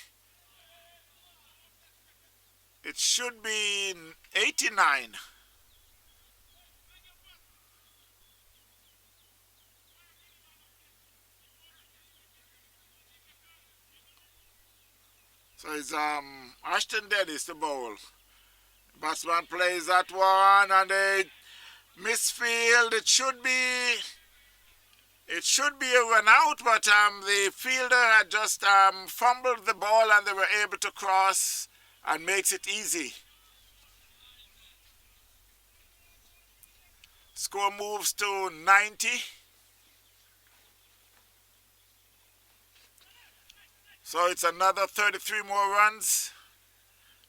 89. So it's Ashton Dennis the bowl. Batsman plays that one and they misfield. It should be a run out, but the fielder had just fumbled the ball and they were able to cross and makes it easy. Score moves to 90. So it's another 33 more runs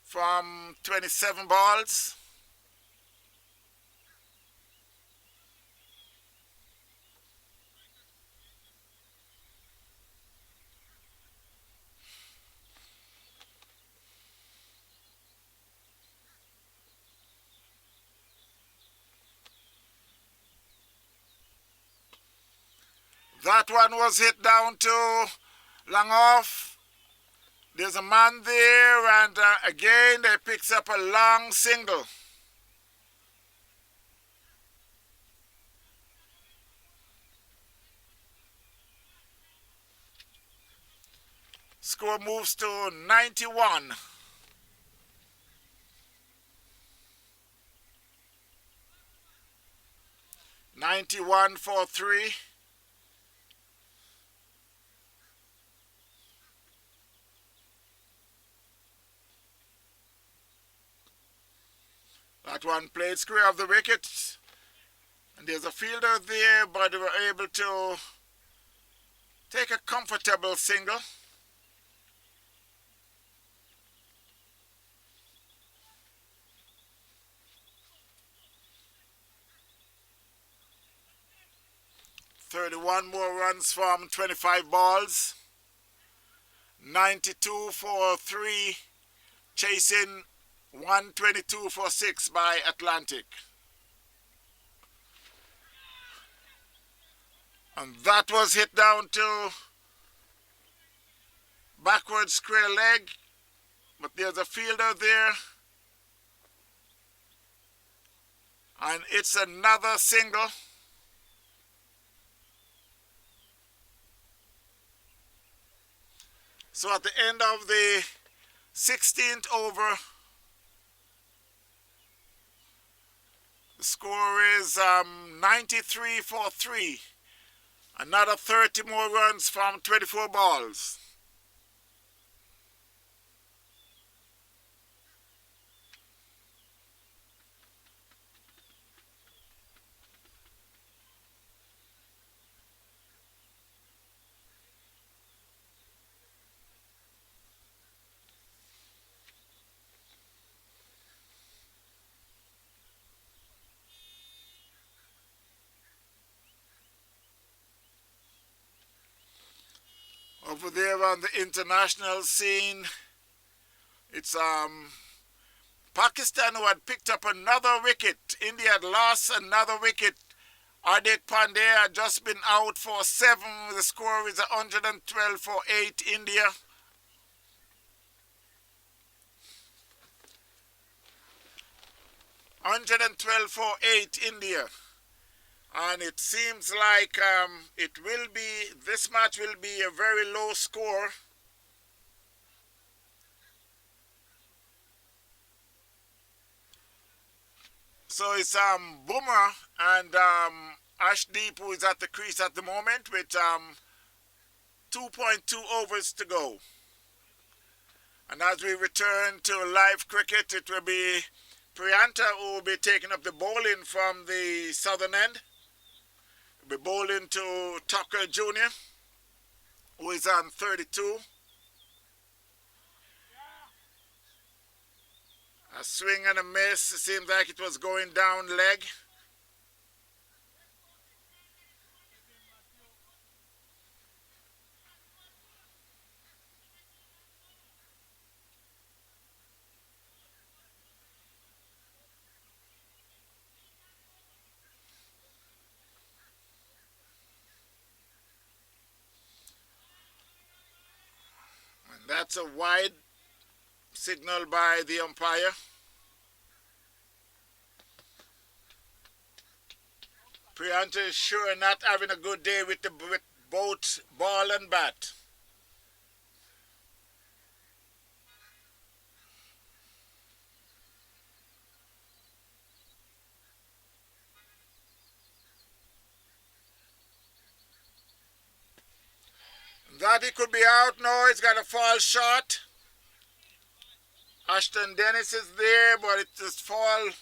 from 27 balls. That one was hit down to long off. There's a man there, and again they picks up a long single. Score moves to 91. 91 for 3. That one played square of the wicket. And there's a fielder there, but they were able to take a comfortable single. "31 more runs from 25 balls. 92 for 3, chasing 122 for 6 by Atlantic. And that was hit down to backward square leg, but there's a fielder there. And it's another single. So at the end of the 16th over, the score is 93 for 3. Another 30 more runs from 24 balls. Over there on the international scene, it's Pakistan who had picked up another wicket. India had lost another wicket. Hardik Pandey had just been out for 7. The score is 112 for 8 India. $112 for 8 India. And it seems like this match will be a very low score. So it's Boomer and Ashdeep who is at the crease at the moment with 2.2 overs to go. And as we return to live cricket, it will be Priyanta who will be taking up the bowling from the southern end. We'll be bowling to Tucker Jr., who is on 32. A swing and a miss. It seems like it was going down leg. That's a wide signal by the umpire. Priyanta is sure not having a good day with both ball and bat. That he could be out. No, it's got a fall shot. Ashton Dennis is there, but it just fall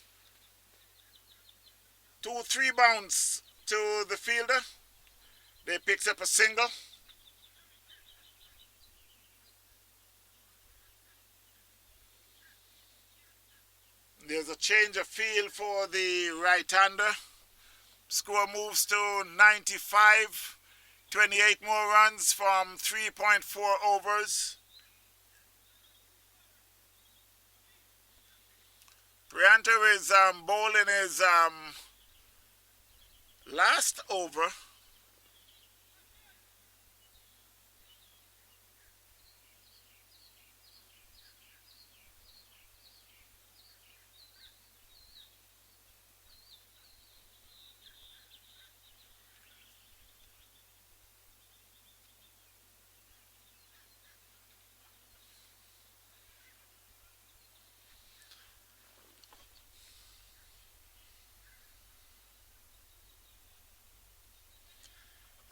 2-3 bounce to the fielder. They picks up a single. there's a change of field for the right-hander. Score moves to 95. 28 more runs from 3.4 overs. Prianto is bowling his last over.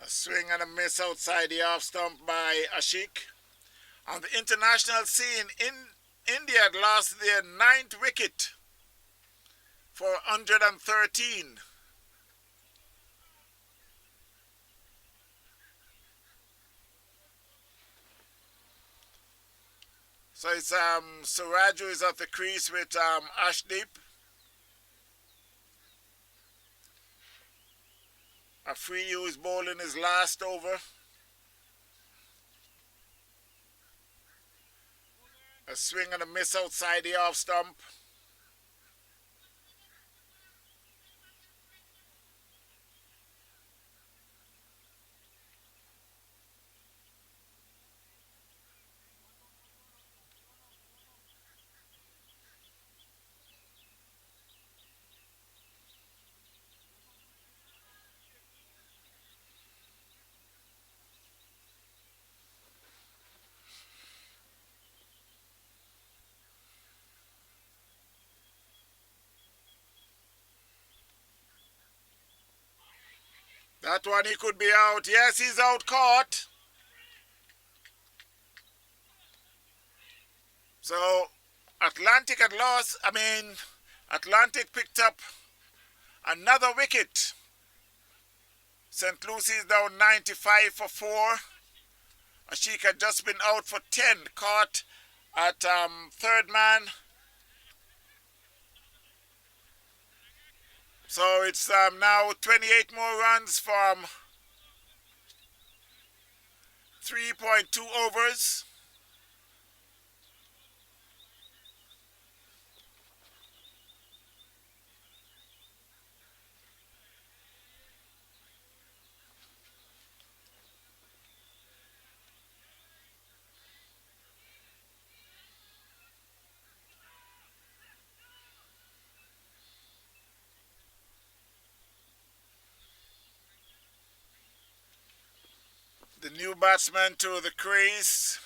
A swing and a miss outside the off stump by Ashik. On the international scene, India had lost their 9th wicket for 113. So it's Suraju is at the crease with Ashdeep. Afriyu is bowling his last over. A swing and a miss outside the off stump. That one he could be out. Yes, he's out caught. So Atlantic picked up another wicket. St Lucie is down 95 for 4. Ashik had just been out for 10, caught at third man. So it's now 28 more runs from 3.2 overs. The new batsman to the crease.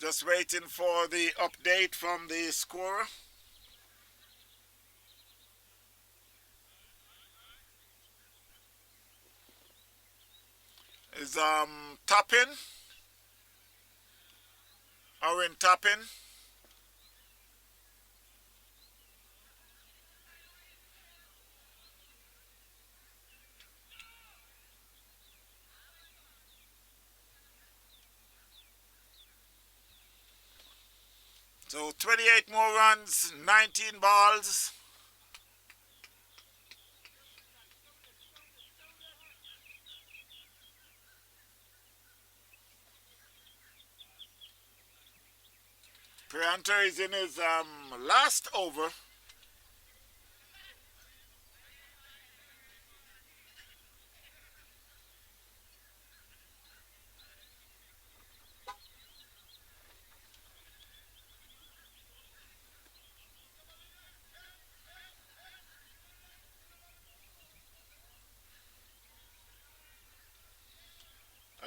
Just waiting for the update from the scorer. Is Toppin. Owen Toppin. So 28 more runs, 19 balls. Prianto is in his last over.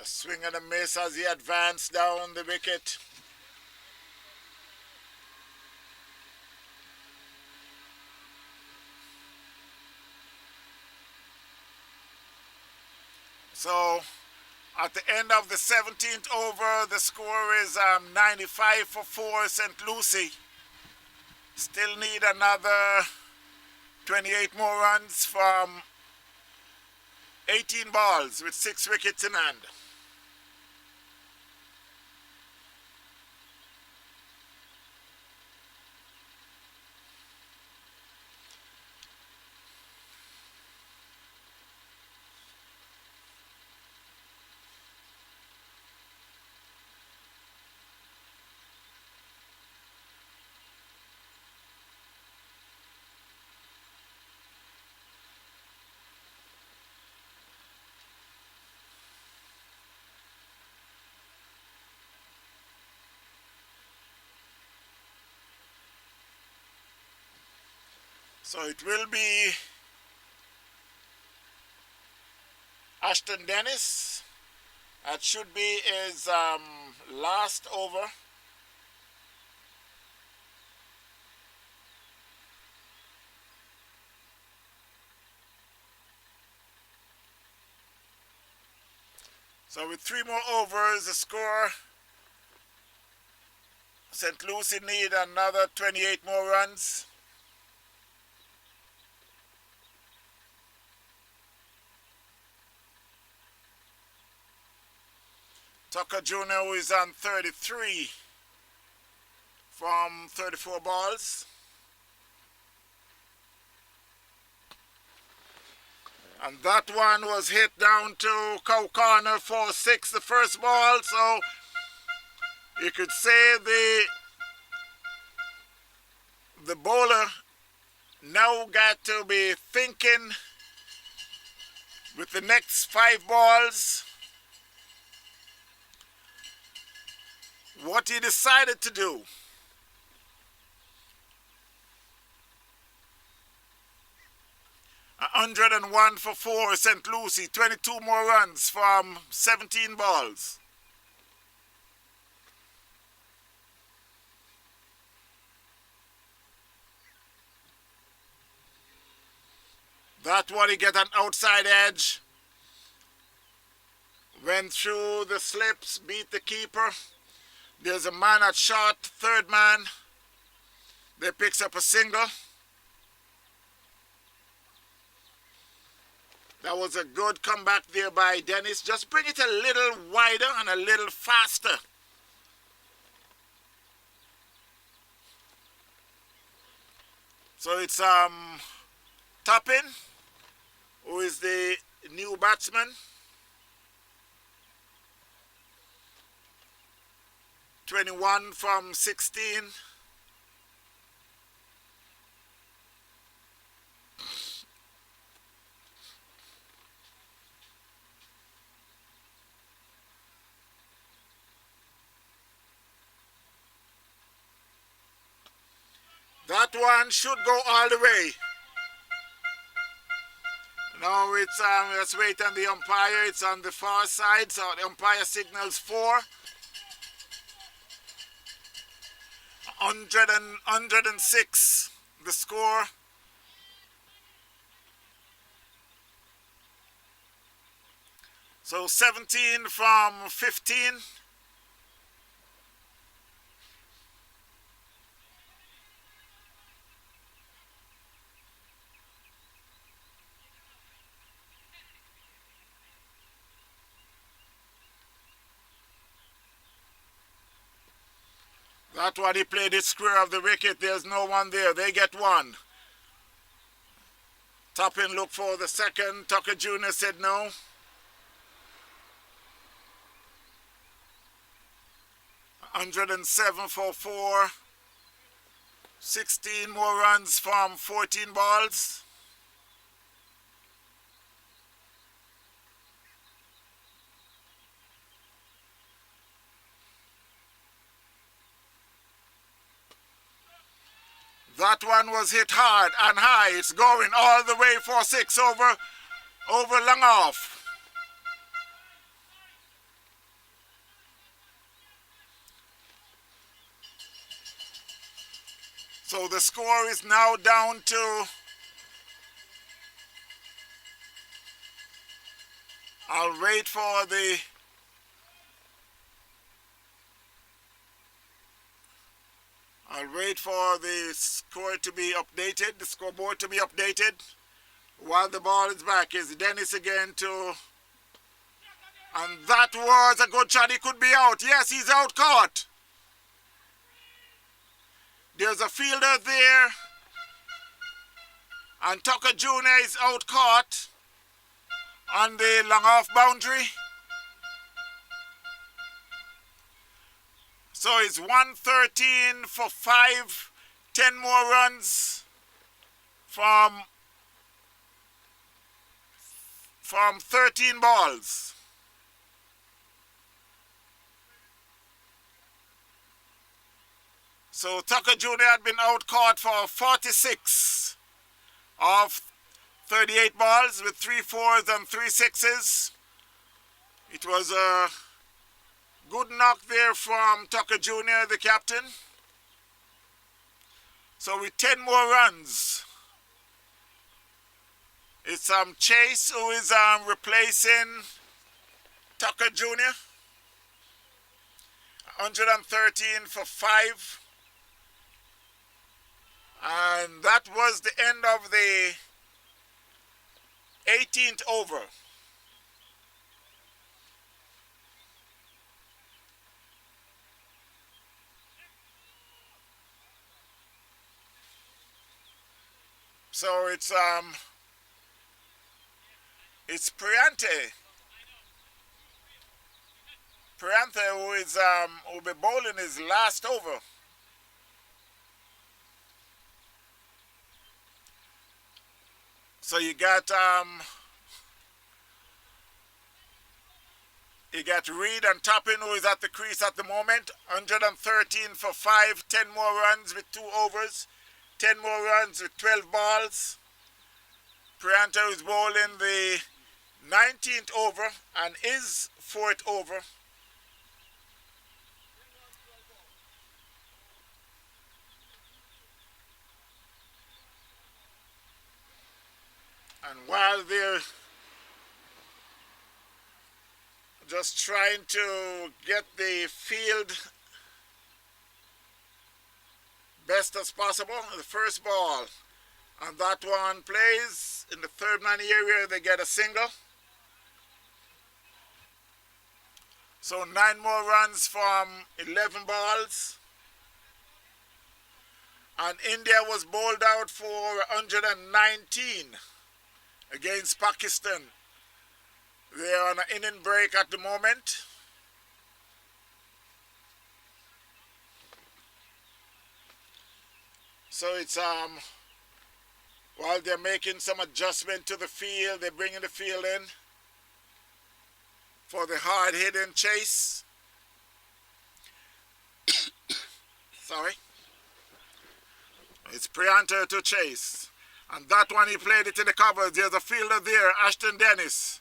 A swing and a miss as he advanced down the wicket. So at the end of the 17th over, the score is 95 for 4 St Lucie. Still need another 28 more runs from 18 balls with 6 wickets in hand. So it will be Ashton Dennis. That should be his last over. So with 3 more overs, the score, St Lucie need another 28 more runs. Tucker Jr., who is on 33 from 34 balls. And that one was hit down to cow corner for 6, the first ball. So you could say the bowler now got to be thinking with the next 5 balls what he decided to do. 101 for 4, St Lucie, 22 more runs from 17 balls. That one, he get an outside edge. Went through the slips, beat the keeper. There's a man at short, third man. They picks up a single. That was a good comeback there by Dennis. Just bring it a little wider and a little faster. So it's Toppin, who is the new batsman. 21 from 16. That one should go all the way. Now it's let's wait on the umpire. It's on the far side, so the umpire signals 4. 106 the score. So 17 from 15. That one, he played it square of the wicket. There's no one there. They get 1. Toppin looked for the second. Tucker Jr. said no. $107 for 4. 16 more runs from 14 balls. That one was hit hard and high. It's going all the way for 6 over long off. So the score is now down to, I'll wait for the score to be updated, the scoreboard to be updated. While the ball is back, is Dennis again to, and that was a good shot. He could be out. Yes, he's out caught. There's a fielder there, and Tucker Jr. is out caught on the long off boundary. So it's 113 for 5, 10 more runs from 13 balls. So Tucker Jr. had been out caught for 46. of 38 balls with 3 fours and 3 sixes. It was a good knock there from Tucker Jr., the captain. So with 10 more runs, it's Chase who is replacing Tucker Jr. 113 for 5. And that was the end of the 18th over. So it's Priante who is will be bowling his last over. So you got Reed and Toppin, who is at the crease at the moment. 113 for 5, 10 more runs with 2 overs, 10 more runs with 12 balls. Prianto is bowling the 19th over and is 4th over. And while they're just trying to get the field best as possible, the first ball, and that one plays in the third man area, they get a single. So 9 more runs from 11 balls. And India was bowled out for 119 against Pakistan. They're on an inning break at the moment. So it's while they're making some adjustment to the field, they're bringing the field in for the hard-hitting Chase. Sorry. It's Prianta to Chase. And that one he played it in the covers. There's a fielder there, Ashton Dennis.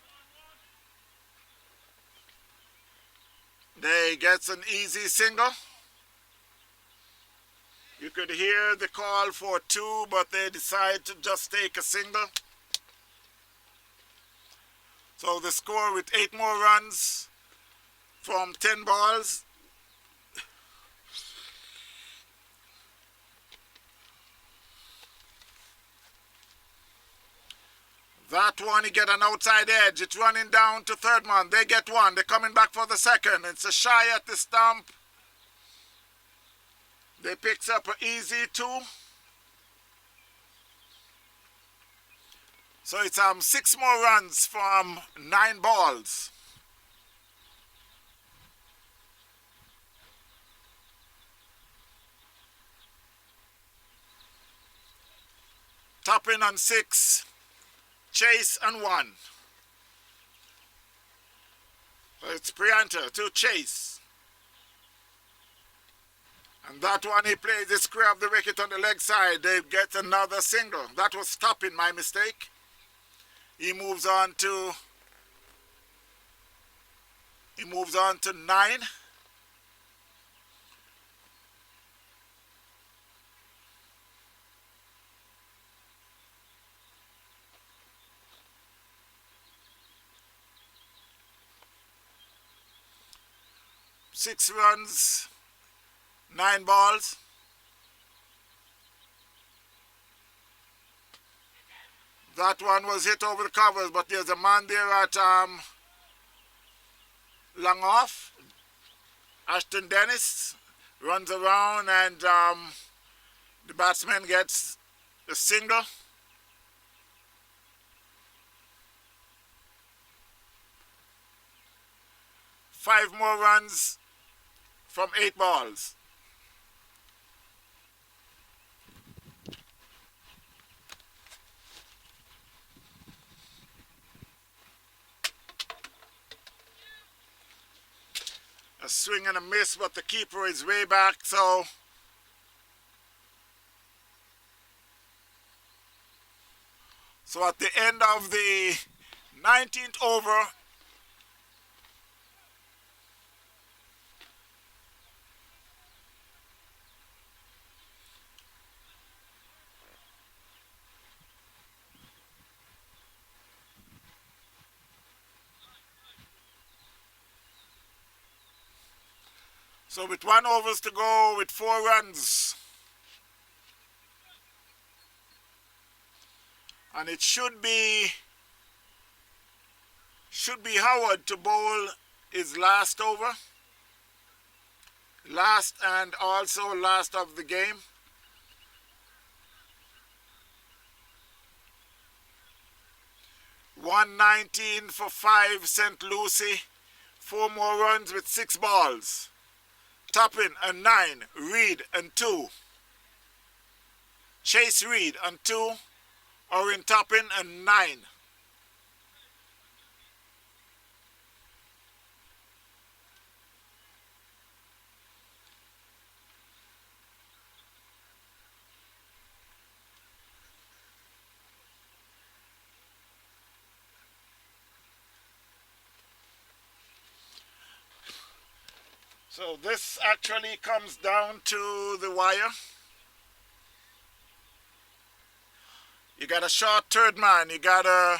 They gets an easy single. You could hear the call for 2, but they decide to just take a single. So the score with 8 more runs from 10 balls. That one, he get an outside edge. It's running down to third man. They get one. They're coming back for the second. It's a shy at the stump. They picks up an easy 2. So it's 6 more runs from 9 balls. Topping on 6. Chase and 1. So it's Prianta to Chase. And that one he plays, they square up the wicket on the leg side. They get another single. That was Topping, my mistake. He moves on to 9. Six runs, 9 balls. That one was hit over the covers, but there's a man there at long off. Ashton Dennis runs around and the batsman gets a single. Five more runs from 8 balls. A swing and a miss, but the keeper is way back, so So at the end of the 19th over, so with 1 overs to go with 4 runs. And it should be Howard to bowl his last over. Last and also last of the game. 119 for 5, St Lucie. 4 more runs with 6 balls. Toppin and 9, Reed and 2. Chase Reed and 2. Orin Toppin and 9. So this actually comes down to the wire. You got a short third man. You got a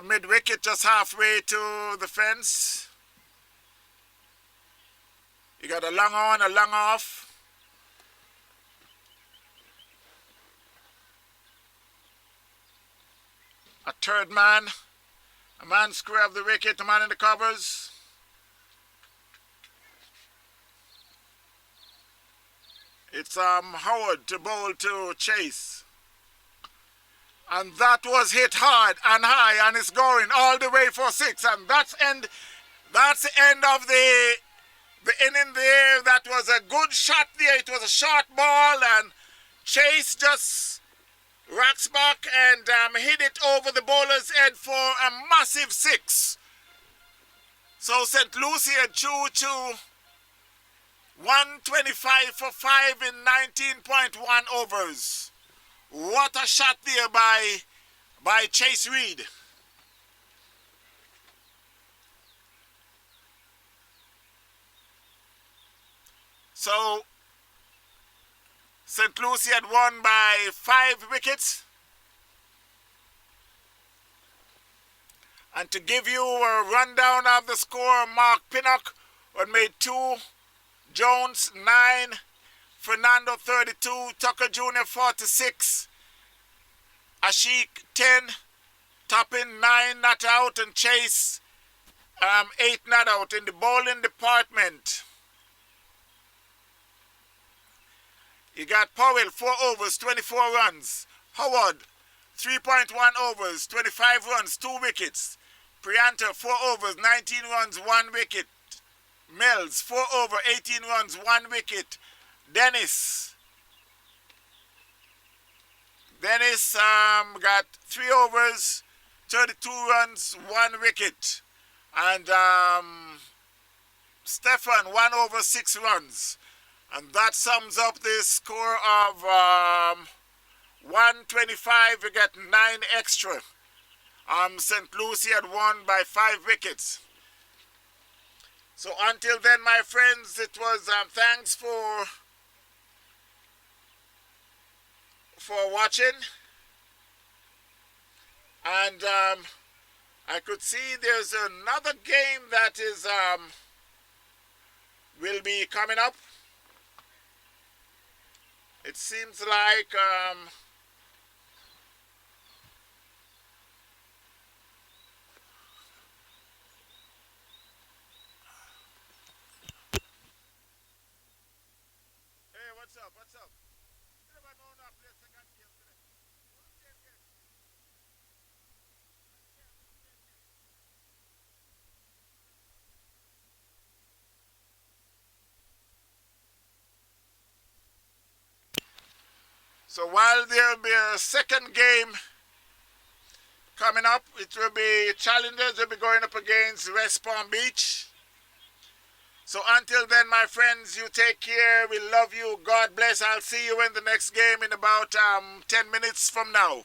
mid wicket just halfway to the fence. You got a long on, a long off. A third man. A man square of the wicket, a man in the covers. It's Howard to bowl to Chase. And that was hit hard and high, and it's going all the way for 6. And that's the end of the inning there. That was a good shot there. It was a short ball, and Chase just racks back and hit it over the bowler's head for a massive 6. So St Lucie had choo-choo 125 for 5 in 19.1 overs. What a shot there by Chase Reed. So St Lucie had won by 5 wickets. And to give you a rundown of the score, Mark Pinnock had made 2, Jones 9, Fernando 32, Tucker Jr. 46, Ashik 10, Toppin 9 not out, and Chase 8 not out. In the bowling department, you got Powell 4 overs, 24 runs. Howard 3.1 overs, 25 runs, 2 wickets. Prianta 4 overs, 19 runs, 1 wicket. Mills 4 over, 18 runs, 1 wicket. Dennis got 3 overs, 32 runs, 1 wicket. And Stefan 1 over, 6 runs. And that sums up the score of 125. You get 9 extra. St Lucie had won by 5 wickets. So until then, my friends, it was thanks for watching. And I could see there's another game that is will be coming up. It seems like hey, what's up? What's up? So while there will be a second game coming up, it will be challengers will be going up against West Palm Beach. So until then, my friends, you take care. We love you. God bless. I'll see you in the next game in about 10 minutes from now.